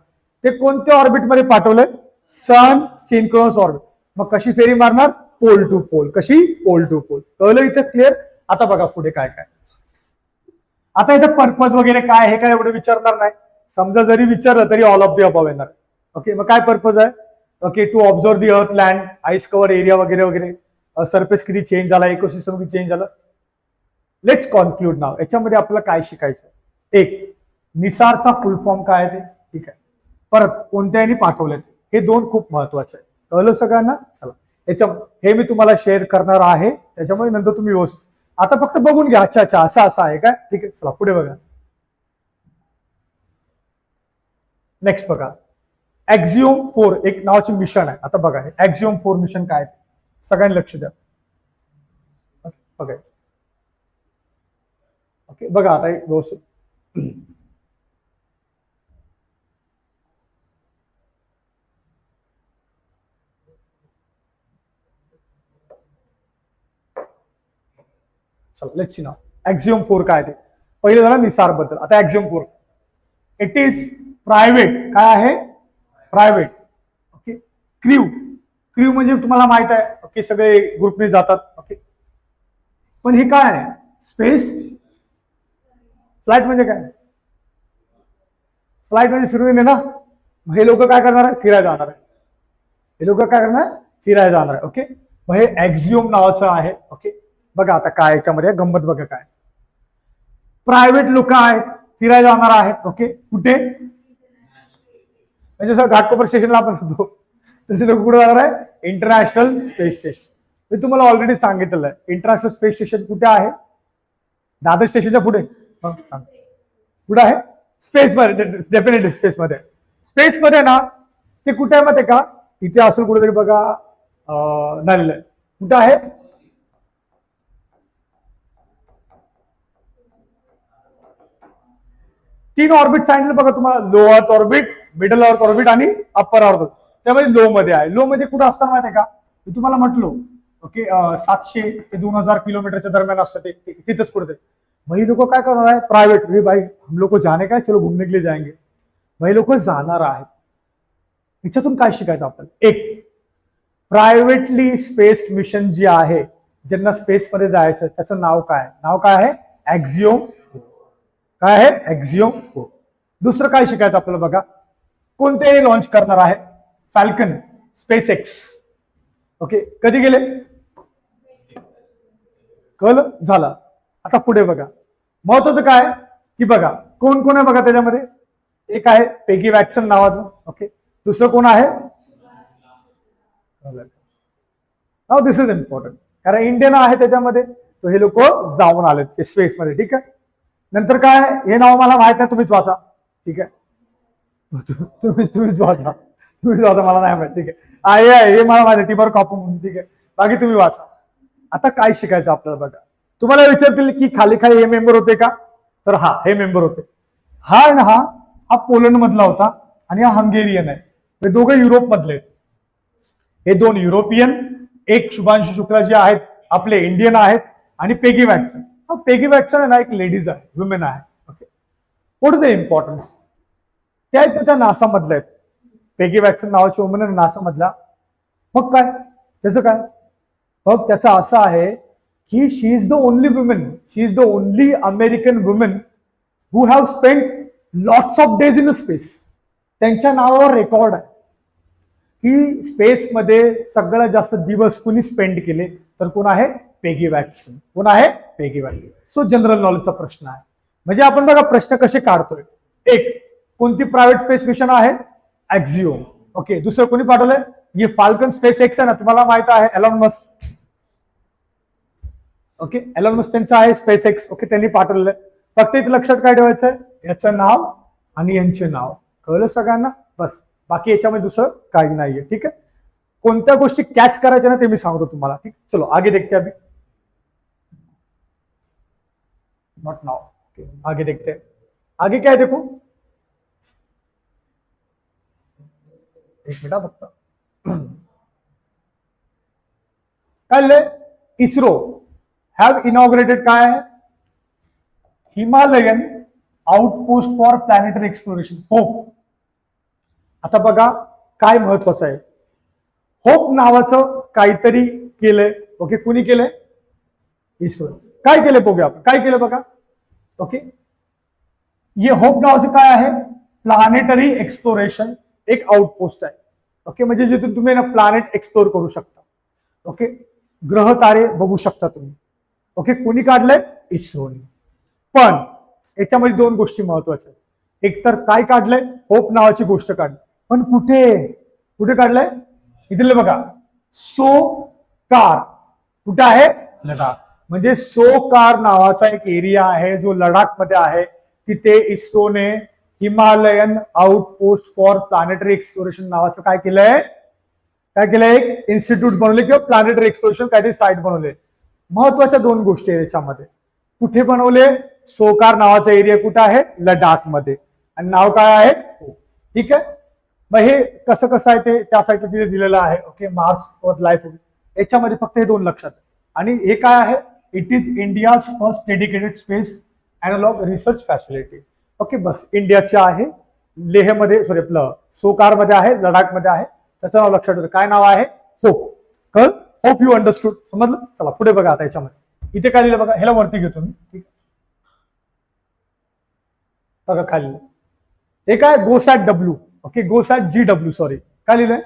ते कोणत्या ऑर्बिटमध्ये पाठवलंय? सन सिंक्रोनस ऑर्बिट. मग कशी फेरी मारणार? Pole to pole. कशी? Pole to pole. कळलं इथं? क्लिअर? आता बघा पुढे काय काय. आता याचा पर्पज वगैरे काय, हे काय एवढं विचारणार नाही. समजा जरी विचारलं तरी ऑल ऑफ द अबव येणार. ओके, मग काय पर्पज आहे? ओके, टू ऑब्झर्व दी अर्थ, लँड, आईस कव्हर एरिया वगैरे वगैरे, सरफेस किती चेंज झाला, इकोसिस्टम किती चेंज झालं. लेट्स कॉन्क्लूड नाव. याच्यामध्ये आपल्याला काय शिकायचं? एक, निसारचा फुल फॉर्म काय आहे ते, ठीक आहे. परत कोणत्याने पाठवलं, हे दोन खूप महत्वाचे आहे. कळलं सगळ्यांना? चला, याच्या हे मी तुम्हाला शेअर करणार आहे, त्याच्यामुळे नंतर तुम्ही व्यवस्थित आता फक्त बघून घ्या. अच्छा अच्छा, असं असं आहे काय, ठीक आहे. चला पुढे बघा. नेक्स्ट बघा, ऍक्झिओम 4 एक नावाचे मिशन आहे. आता बघा, ऍक्झिओम 4 मिशन काय आहे, सगळ्यांनी लक्ष द्या. ओके ओके, बघा आता व्यवस्थित. चला लेट्स सी नाउ. ऍक्झिओम 4 काय ते? पहिले झालं निसार बद्दल, आता ऍक्झिओम 4. It is private. काय आहे? प्रायव्हेट. ओके. क्रू. क्रू म्हणजे तुम्हाला माहित आहे, ओके, सगळे ग्रुपने जातात. ओके, पण हे काय आहे? Space flight. म्हणजे काय? फ्लाइट म्हणजे फिरून येणे ना. हे लोक काय करणार आहे? फिरायला जाणार आहे. हे लोक काय करणार? फिरायला जाणार आहे. ओके, मग हे ऍक्झिओम नावाचं आहे. ओके, बघा आता काय याच्यामध्ये गंमत बघा काय. प्रायव्हेट लोक आहेत, फिरायला जाणार आहेत. ओके, कुठे? म्हणजे सर घाटकोपर स्टेशनला आपण जातो, तसे लोक कुठे जाणार आहे? International space station. मी तुम्हाला ऑलरेडी सांगितलेलं आहे, इंटरनॅशनल स्पेस स्टेशन कुठे आहे? दादर स्टेशनच्या पुढे. कुठे आहे? स्पेस मध्ये. डेफिनेटली स्पेस मध्ये. स्पेस मध्ये ना, ते कुठे आहे माहिती का? इथे असेल कुठेतरी बघा, झालेलं आहे. कुठं आहे? तीन ऑर्बिट सांगितलं बघा तुम्हाला, low earth orbit, middle earth orbit आणि अप्पर अर्थ. त्यामध्ये लो मध्ये आहे. लो मध्ये कुठं असतं माहिती आहे का? मी तुम्हाला म्हटलो, ओके, 700 ते 2000 किलोमीटरच्या दरम्यान असतं ते, तिथंच कुठे. वही लोक काय करणार आहे? प्रायव्हेट. हे भाई हम लोग को जाने का है, चलो घूमने के लिए जाएंगे. वही लोक जाणार आहेत. याच्यातून काय शिकायचं आपल्याला? एक, प्रायव्हेटली स्पेस मिशन जी आहे, ज्यांना स्पेस मध्ये जायचं, त्याचं नाव काय? नाव काय आहे? ऍक्झिओम. काय आहे? ऍक्झिओम 4. दुसरं काय शिकायचं आपल्याला बघा, कोणते लॉन्च करणार आहे? फॅल्कन, स्पेस एक्स. ओके, कधी गेले? कळलं? झालं. आता पुढे बघा, महत्वाचं काय की बघा कोण कोण आहे बघा त्याच्यामध्ये. एक आहे पेगी वॅटसन नावाचं. ओके, दुसरं कोण आहे? दिस इज इम्पॉर्टंट, कारण इंडियन आहे त्याच्यामध्ये, तो हे लोक जाऊन आले ते स्पेस मध्ये. ठीक आहे. नंतर काय? हे नाव मला माहित नाही, तुम्हीच वाचा. ठीक आहे, तुम्हीच वाचा, मला नाही माहित. ठीक आहे, हे मला माहिती, टीमवर कॉपी म्हणून. ठीक आहे, बाकी तुम्ही वाचा. आता काय शिकायचं आपल्याला बघा. तुम्हाला विचारतील की खाली खाली हे मेंबर होते का? तर हा, हे मेंबर होते. हा पोलंड मधला होता आणि हा हंगेरियन आहे. हे दोघे युरोप मधले. हे दोन युरोपियन, एक शुभांशु शुक्ला जे आहेत आपले इंडियन आहेत, आणि पेगी वॅटसन. पेगी वॅटसन आहे ना, एक लेडीज आहे, वुमेन आहे. Okay, what is the importance? त्या नासा मधल्या आहेत. पेगी वॅटसन नावाची वुमन आहे नासा मधला. मग काय त्याचं काय? मग त्याचं असं आहे की she is the only woman, she is the only American woman who have spent lots of days in space. त्यांच्या नावावर रेकॉर्ड आहे की स्पेसमध्ये सगळ्यात जास्त दिवस कुणी स्पेंड केले, तर कोण आहे? पेगी वॅटसन. कोण आहे? पेगी वॅटसन. सो जनरल नॉलेजचा प्रश्न आहे. म्हणजे आपण बघा प्रश्न कसे काढतोय. एक, कोणती प्रायव्हेट स्पेस मिशन आहे? ॲक्झिओम. ओके. दुसरं कोणी पाठवलंय? हे फाल्कन स्पेस एक्स आहे ना, तुम्हाला माहित आहे Elon Musk. Okay, Elon Musk त्यांचं आहे स्पेस एक्स. ओके, त्यांनी पाठवलेलं आहे. फक्त इथे लक्षात काय ठेवायचं आहे? याचं नाव आणि यांचे नाव. कळलं सगळ्यांना? बस, बाकी याच्यामध्ये दुसरं काही नाहीये. ठीक आहे. कोणत्या गोष्टी कॅच करायच्या ना ते मी सांगतो तुम्हाला. ठीक, चलो आगे देखते अभी. Not now. ओके, आगे देखते. आगे क्या है देखो. एक मिनट फक्त. काय इस्रो हॅव इनॉग्रेटेड काय आहे? Himalayan outpost for planetary exploration, hope. आता बघा काय महत्वाचं आहे. होप नावाचं काहीतरी केलंय. ओके, कुणी केलंय? इस्रो. काय केलंय बघूया आपण. काय केलं बघा. ओके, ये होप नावाचं काय आहे? प्लॅनेटरी एक्सप्लोरेशन एक आउटपोस्ट आहे. ओके, म्हणजे जिथून तुम्ही ना प्लॅनेट एक्सप्लोर करू शकता. ओके, ग्रह तारे बघू शकता तुम्ही. ओके, कोणी काढलंय? इस्रोने. पण याच्यामध्ये दोन गोष्टी महत्वाच्या. एक तर काय काढलंय? होप नावाची गोष्ट काढली. पण कुठे कुठे काढलंय? इथे बघा, सो कार. कुठे आहे? लडाख. म्हणजे सो कार नावाचा एक एरिया आहे जो लडाख मध्ये आहे. तिथे इस्रोने Himalayan outpost for planetary exploration नावाचं काय केलंय? काय केलंय? एक इन्स्टिट्यूट बनवले किंवा प्लॅनेटरी एक्सप्लोरेशन काहीतरी साईट बनवले. महत्वाच्या दोन गोष्टी आहेत याच्यामध्ये. कुठे बनवले? सोकार नावाचा एरिया कुठे आहे? लडाख मध्ये. आणि नाव काय आहे? ठीक आहे. मग हे कसं कसं आहे ते त्या साईडला तिथे दिलेलं आहे. ओके, मार्स वर लाईफ. याच्यामध्ये फक्त हे दोन लक्षात. आणि हे काय आहे? It is India's first dedicated space analogue research facility. Okay, बस इंडियाची आहे. लेहमध्ये, सॉरी आपलं सोकार मध्ये आहे, लडाख मध्ये आहे. त्याचं नाव लक्षात ठेवतं. काय नाव आहे? होप. कळ? Hope you understood. समजलं? चला पुढे बघा. आता याच्यामध्ये इथे काय लिहिलं बघा. ह्याला वरती घेतो मी. ठीक, बघा खाली हे काय? GOSAT W. Okay, GOSAT GW. Sorry, काय लिहिलंय?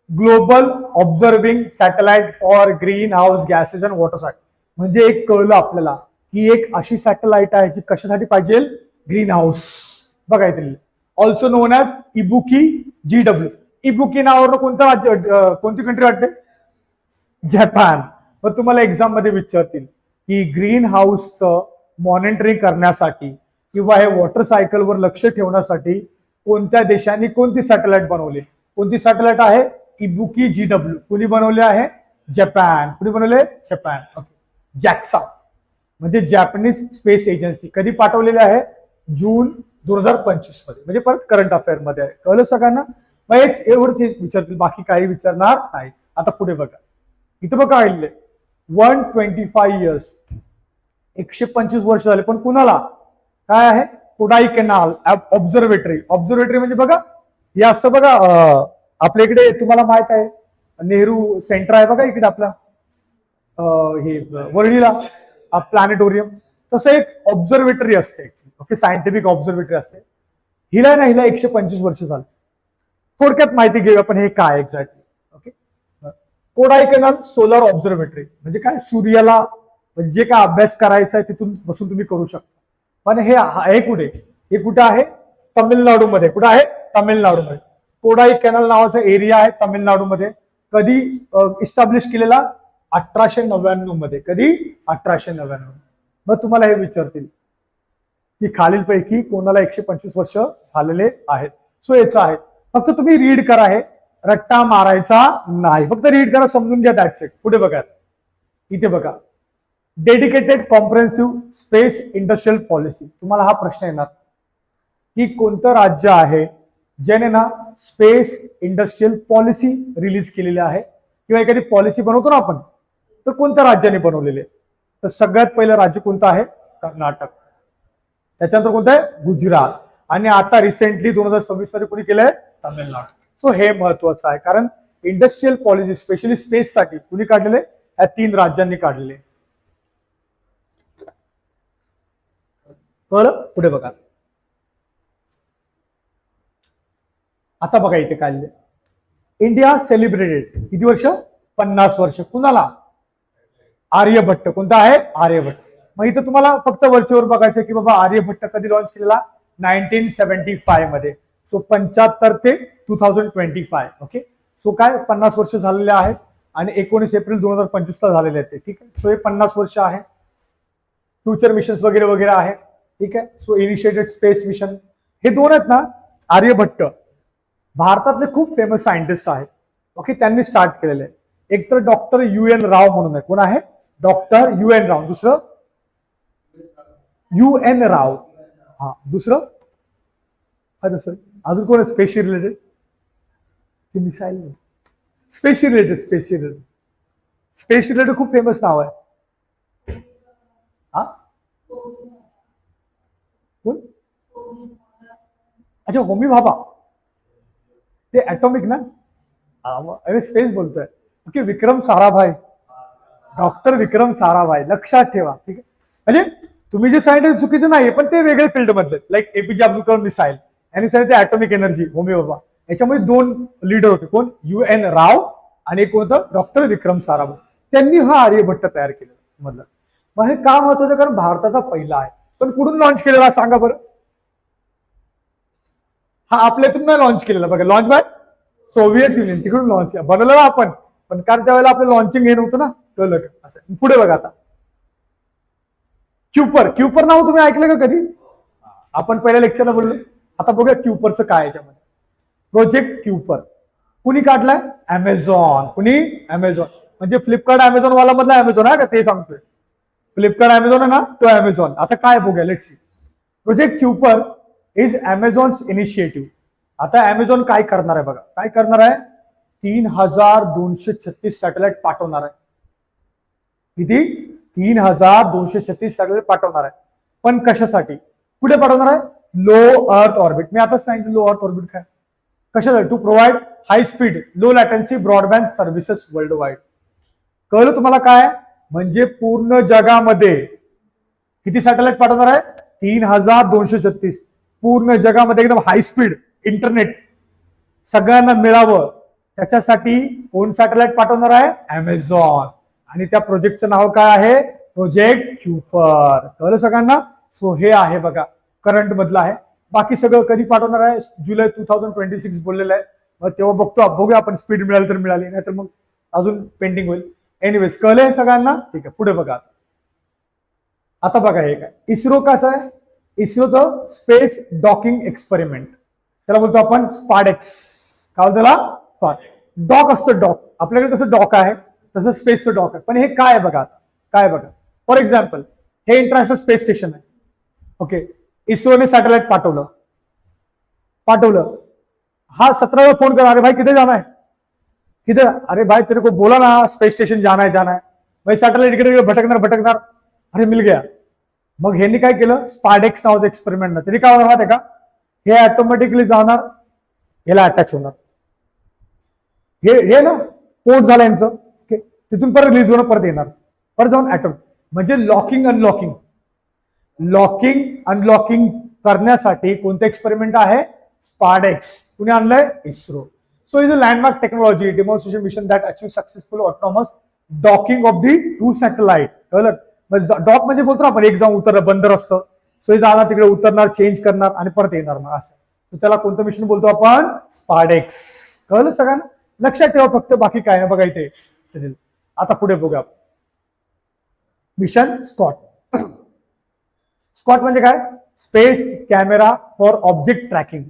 Global observing satellite for greenhouse gases and water cycle. म्हणजे एक कळलं आपल्याला की एक अशी सॅटेलाइट आहे जी कशासाठी पाहिजे? Green house. बघा इथे ऑल्सो नोन ॲज इबुकी GW. इबुकी नावावर कोणतं राज्य, कोणती कंट्री वाटते? जपान. मग तुम्हाला एक्झाम मध्ये विचारतील की ग्रीन हाऊसचं मॉनिटरिंग करण्यासाठी किंवा हे वॉटर सायकलवर लक्ष ठेवण्यासाठी कोणत्या देशांनी कोणती सॅटेलाइट बनवली? कोणती सॅटेलाइट आहे? इबुकी GW. कुणी बनवले आहे? जपान. कुणी बनवले? जपान. ओके, जॅक्सा म्हणजे जॅपनीज स्पेस एजन्सी. कधी पाठवलेली आहे? जून 2025 मध्ये. म्हणजे परत करंट अफेअर मध्ये आहे. कळलं सगळ्यांना? मग एवढंच विचारतील, बाकी काही विचारणार नाही. आता पुढे बघा. इथं बघा आलेले 125 इयर्स, 125 वर्ष झाले. पण कुणाला? काय आहे? Kodai canal observatory. ऑब्झर्वेटरी म्हणजे बघा हे असं बघा, आपल्या इकडे तुम्हाला माहित आहे नेहरू सेंटर आहे बघा इकडे आपला, हे वर्णीला प्लॅनेटोरियम. तसं एक ऑब्झर्वेटरी असते. ओके, सायंटिफिक ऑब्झर्वेटरी असते. हिला 125 वर्ष झाले. थोडक्यात माहिती घेऊया आपण हे काय exactly. Okay, Kodai canal solar observatory म्हणजे काय? सूर्याला जे काय अभ्यास करायचा आहे तिथून बसून तुम्ही करू शकता. पण हे आहे कुठे? हे कुठे आहे? तमिळनाडूमध्ये. कुठे आहे? तमिळनाडूमध्ये. कोडाई कॅनल नावाचा एरिया आहे तमिळनाडूमध्ये. कधी इस्टॅब्लिश केलेला? 1899 मध्ये. कधी? 1899. मग तुम्हाला हे विचारतील की खालीलपैकी कोणाला 125 वर्ष झालेले आहेत? सो याचं आहे. फक्त तुम्ही रीड करा, हे रट्टा मारायचा नाही. फक्त रीड करा, समजून घ्या. That's it. पुढे बघा. इथे बघा, dedicated comprehensive space industrial policy. तुम्हाला हा प्रश्न येणार की कोणतं राज्य आहे ज्याने ना स्पेस इंडस्ट्रियल पॉलिसी रिलीज केलेली आहे किंवा एखादी पॉलिसी बनवतो ना आपण, तर कोणत्या राज्याने बनवलेले? तर सगळ्यात पहिलं राज्य कोणतं आहे? कर्नाटक. त्याच्यानंतर कोणतं आहे गुजरात, आणि आता रिसेंटली 2026 मध्ये कोणी केलंय तामिळनाडू. सो हे महत्वाचं आहे, कारण इंडस्ट्रियल पॉलिसी स्पेशली स्पेस साठी कुणी काढलेले, या 3 राज्यांनी काढलेले. कळलं? पुढे बघा. आता बघा इथे काढले, इंडिया सेलिब्रेटेड किती वर्ष, 50 वर्ष. कुणाला? आर्यभट्ट. कोणता आहे? आर्यभट्ट. मग इथं तुम्हाला फक्त वरचेवर बघायचं की बाबा आर्यभट्ट कधी लॉन्च केलेला, 1975 मध्ये. सो 75 ते 2025. ओके. सो काय 50 वर्ष झालेले आहेत, आणि 19 एप्रिल 2025 ला झालेले आहेत ते. ठीक आहे. सो हे 50 वर्ष आहे. फ्युचर मिशन्स वगैरे वगैरे आहे. ठीक आहे. सो इनिशिएटेड स्पेस मिशन, हे 2 आहेत ना. आर्यभट्ट भारतातले खूप फेमस सायंटिस्ट आहेत. ओके. त्यांनी स्टार्ट केलेले आहे. एक तर डॉक्टर UN राव म्हणून आहे. कोण आहे? डॉक्टर UN राव. दुसरं UN राव. हा. दुसरं अजून कोण आहे स्पेसशी रिलेटेड? ते मिसाईल. स्पेसशी रिलेटेड खूप फेमस नाव आहे. हा कोण? अच्छा, होमी भाभा. ते ऍटॉमिक ना. अरे स्पेस बोलतोय. ओके. विक्रम साराभाई, डॉक्टर विक्रम साराभाई, लक्षात ठेवा. ठीक आहे. म्हणजे तुम्ही जे सांगितलं चुकीचं नाही, पण ते वेगळे फील्ड मधले. Like APJ Abdul Kalam missile, आणि सांगितलं ऍटॉमिक एनर्जी, होमी बाबा. याच्यामध्ये 2 लीडर होते. कोण? UN राव आणि एक होतं डॉक्टर विक्रम साराभाई. त्यांनी हा आर्यभट्ट तयार केलेला. समजलं? मग हे का महत्वाचं? कारण भारताचा पहिला आहे. पण कुठून लॉन्च केलेला सांगा बरं? हा आपल्यातून नाही लॉन्च केलेला. बघा, लॉन्च बाय सोव्हिएत युनियन. तिकडून लॉन्च बनवलं आपण, पण कारण त्यावेळेला आपलं लॉन्चिंग हे नव्हतं ना. कळलं का? असं. पुढे बघा आता. क्यूपर नाव तुम्ही ऐकलं का कधी? आपण पहिल्या लेक्चरला बोललो. आता बघूया क्यूपरचं काय याच्यामध्ये. प्रोजेक्ट क्यूपर कुणी काढलाय? अमेझॉन. कुणी? अमेझॉन. म्हणजे फ्लिपकार्ट अमेझॉन वाला मधला अमेझॉन आहे का ते सांगतोय. फ्लिपकार्ट अमेझॉन आहे ना, तो अमेझॉन. आता काय बघूया, let's see. Project Kuiper is Amazon's initiative. आता अमेझॉन काय करणार आहे बघा. काय करणार आहे? 3236 सॅटेलाइट पाठवणार आहे. किती? 3236 सॅटेलाइट पाठवणार आहे. पण कशासाठी? कुठे पाठवणार आहे? Low earth orbit. मी आता सांगितलं लो अर्थ ऑर्बिट काय. कशासाठी? To provide high speed low latency broadband services worldwide. कळलं तुम्हाला काय? म्हणजे पूर्ण जगामध्ये किती सॅटेलाइट पाठवणार आहे? 3236. पूर्ण जगामध्ये एकदम हाय स्पीड इंटरनेट सगळ्यांना मिळावं, त्याच्यासाठी कोण सॅटेलाइट पाठवणार आहे? अमेझॉन. आणि त्या प्रोजेक्टचं नाव काय आहे? Project Kuiper. कळलं सगळ्यांना? सो हे आहे बघा, करंट मधलं आहे. बाकी सगळं कधी पाठवणार आहे? जुलै 2026 बोललेलं आहे. मग तेव्हा बघूया आपण. स्पीड मिळाली तर मिळाली, नाहीतर मग अजून पेंडिंग होईल. एनिवेज, कळलंय सगळ्यांना? ठीक आहे. पुढे बघा. आता बघा हे काय. इस्रो कसं आहे? इस्रोचं स्पेस डॉकिंग एक्सपेरिमेंट, त्याला बोलतो आपण स्पाडेक्स. काय बोलतो त्याला? स्पाड. डॉक असतं. डॉक आपल्याकडे कसं डॉक आहे तसं स्पेसचं डॉक आहे. पण हे काय आहे बघा. काय बघा, फॉर एक्झाम्पल हे इंटरनॅशनल स्पेस स्टेशन आहे. ओके. इस्रोने सॅटेलाइट पाठवलं. हा 17 फोन करा, अरे भाई किधर जाना है? किधर? अरे भाई तेरे को बोला ना स्पेस स्टेशन जाना है. भाई सॅटेलाइट इकडे भटकणार. अरे मिल गया. मग ह्यांनी काय केलं? स्पाडेक्स नावाचं एक्सपेरिमेंट ना. त्यांनी काय होणार माहिती आहे का? हे ऑटोमॅटिकली जाणार, ह्याला अटॅच होणार. हे ना पोर्ट झालं यांचं. ओके. तिथून परत रिलीज होणं, परत येणार, परत जाऊन ऍटॉमिक. म्हणजे लॉकिंग अनलॉकिंग करण्यासाठी कोणतं एक्सपेरिमेंट आहे? स्पाडेक्स. कुणी आणलंय? ISRO. So is a landmark technology demonstration mission that achieve successful autonomous docking of the 2 satellite. कळलं? डॉक म्हणजे बोलतो ना आपण, एक जाऊन उतरलं, बंदर असतं. सो हे जाणार, तिकडे उतरणार, चेंज करणार आणि परत येणार. मग असं त्याला कोणतं मिशन बोलतो आपण? स्पाडेक्स. कळलं सगळ्यांना? लक्षात ठेवा फक्त, बाकी काय नाही बघा इथे. आता पुढे बघूया. Mission Scott. स्कॉट म्हणजे काय? Space camera for object tracking.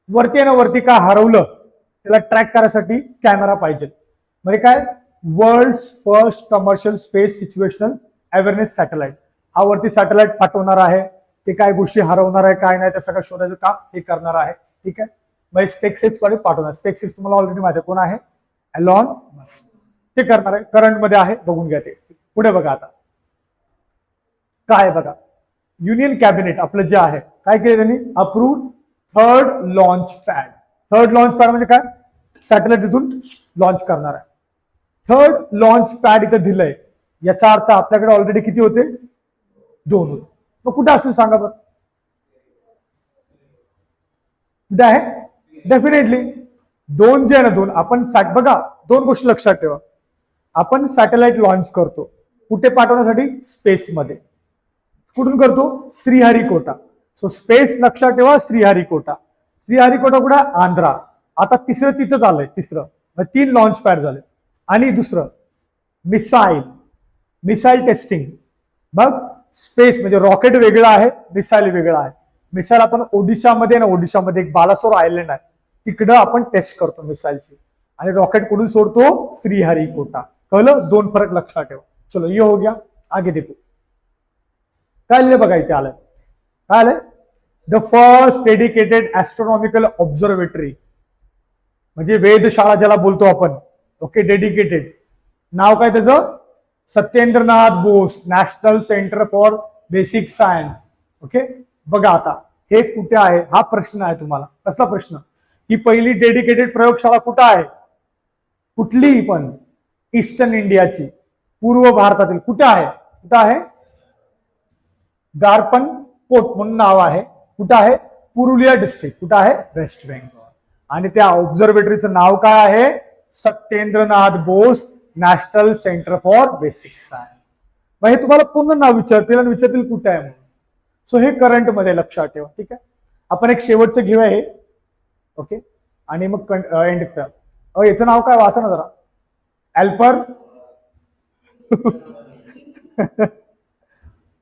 वरती आहे ना, वरती काय हरवलं त्याला ट्रॅक करायसाठी कॅमेरा पाहिजे. म्हणजे काय? World first commercial space situational awareness satellite. हा वरती सॅटेलाइट पाठवणार आहे. ते काय गोष्टी हरवणार आहे काय नाही त्या सगळं शोधायचं काम हे करणार आहे. ठीक आहे. मग स्पेस वाले पाठवणार. स्पेस तुम्हाला ऑलरेडी माहिती आहे कोण आहे? Elon Musk. ते करणार आहे. करंट मध्ये आहे, बघून घ्या ते. पुढे बघा आता काय बघा. युनियन कॅबिनेट आपलं जे आहे काय केलं त्यांनी, approved third launch pad. Third launch pad म्हणजे काय, सॅटेलाइट इथून लॉन्च करणार आहे. थर्ड लॉन्च पॅड इथं दिलंय, याचा अर्थ आपल्याकडे ऑलरेडी किती होते, 2 होते. मग कुठे असेल सांगा बरं, कुठे आहे, डेफिनेटली 2 जे आहे ना 2, आपण बघा 2 गोष्टी लक्षात ठेवा. आपण सॅटेलाइट लॉन्च करतो कुठे पाठवण्यासाठी, स्पेसमध्ये. कुठून करतो, श्रीहरिकोटा. सो स्पेस लक्षात ठेवा, श्रीहरिकोटा. श्रीहरिकोटा कुठे, आंध्रा. आता तिसरं तिथं झालंय, तिसरं 3 लॉन्च पॅड झाले. आणि दुसरं मिसाईल, मिसाईल टेस्टिंग. बघ स्पेस म्हणजे रॉकेट वेगळं आहे, मिसाईल वेगळं आहे. मिसाईल आपण ओडिशामध्ये ना, ओडिशामध्ये एक बालासोर आयलंड आहे, तिकडं आपण टेस्ट करतो मिसाईलची. आणि रॉकेट कुठून सोडतो, श्रीहरिकोटा. कळलं, 2 फरक लक्षात ठेवा. चलो ये हो गया, आगे देखो. काय लिहिलं बघा, इथे आलंय काय आलंय, द फर्स्ट डेडिकेटेड ऍस्ट्रॉनॉमिकल ऑब्झर्वेटरी, म्हणजे वेधशाळा ज्याला बोलतो आपण. Okay, dedicated. नाव काय त्याचं, Satyendranath Bose national centre for basic science. Okay, बघा आता हे कुठे आहे, हा प्रश्न आहे तुम्हाला. कसला प्रश्न, ही पहिली डेडिकेटेड प्रयोगशाळा कुठं आहे, कुठलीही पण, ईस्टर्न इंडियाची, पूर्व भारतातील. कुठे आहे, कुठं आहे, गारपन कोट म्हणून नाव आहे. कुठं आहे, पुरुलिया डिस्ट्रिक्ट. कुठं आहे, वेस्ट बेंगॉल. आणि त्या ऑब्झर्वेटरीचं नाव काय आहे, Satyendranath Bose national centre for basic science. मग हे तुम्हाला पूर्ण नाव विचारतील आणि विचारतील कुठे आहे म्हणून. सो हे करंट मध्ये लक्षात ठेवा. ठीक आहे, आपण एक शेवटचं घेऊया हे. ओके, आणि मग एंड करूया. याचं नाव काय, वाचा ना जरा, एल्पर.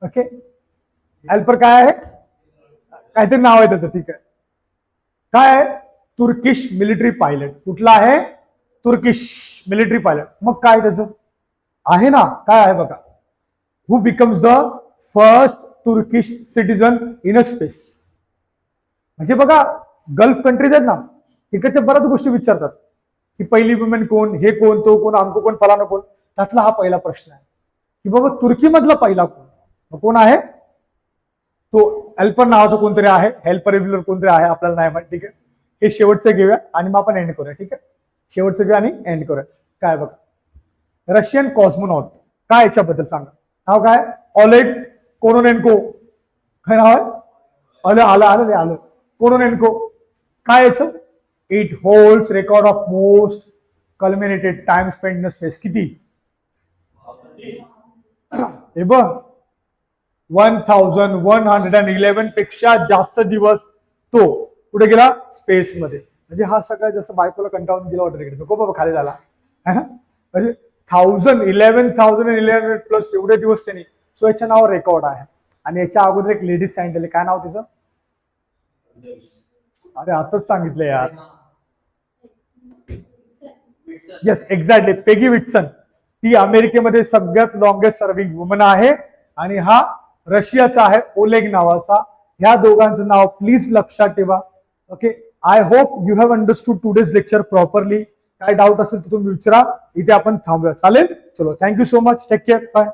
ओके, एल्पर काय आहे, काहीतरी नाव आहे त्याचं. ठीक आहे, काय आहे, तुर्किश मिलिटरी पायलट. कुठला आहे, तुर्किश मिलिटरी पायलट. मग काय त्याचं आहे ना, काय आहे बघा, who becomes the first Turkish citizen in a space. म्हणजे बघा गल्फ कंट्रीज आहेत ना, तिकडच्या बऱ्याच गोष्टी विचारतात की पहिली वुमेन कोण, हे कोण, तो कोण, आमको कोण, फलाना कोण. त्यातला हा पहिला प्रश्न आहे की बाबा तुर्कीमधला पहिला कोण. मग कोण आहे तो, हेल्पर नावाचं कोणतरी आहे, हेल्पर रिव्हिलर कोणतरी आहे, आपल्याला नाही माहिती. ठीक आहे, हे शेवटचं घेऊया आणि मग आपण एंड करूया. ठीक आहे, शेवटचं घेऊया आणि एंड करूया. काय बघा, रशियन कॉस्मोनॉट. काय याच्याबद्दल सांगा, नाव काय, ऑलेग कोरोनेन्को. काय नाव आहे, आलं कोरोनेन्को. काय याचं, it holds record of most culminated time spend in space. किती, हे बघ 1111 पेक्षा जास्त दिवस तो कुठे गेला, स्पेस मध्ये. म्हणजे हा सगळ्यात जास्त बायकोला कंटाळून गेला वाटत तिकडे, नको बाबा खाली झाला है ना. म्हणजे 11,000 प्लस एवढे दिवस त्यांनी. सो याच्या नाव रेकॉर्ड आहे. आणि याच्या अगोदर एक लेडीज सायंटिस्ट, काय नाव तिचं, अरे आताच सांगितलं यार. येस एक्झॅक्टली, पेगी विटसन. ती अमेरिकेमध्ये सगळ्यात लॉंगेस्ट सर्व्हिंग वुमन आहे. आणि हा रशियाचा आहे, ओलेग नावाचा. ह्या दोघांचं नाव प्लीज लक्षात ठेवा. Okay, I hope you have understood today's lecture properly. काय डाऊट असेल तर तुम्ही विचारा. इथे आपण थांबूया, चालेल. चलो, thank you so much, take care, bye.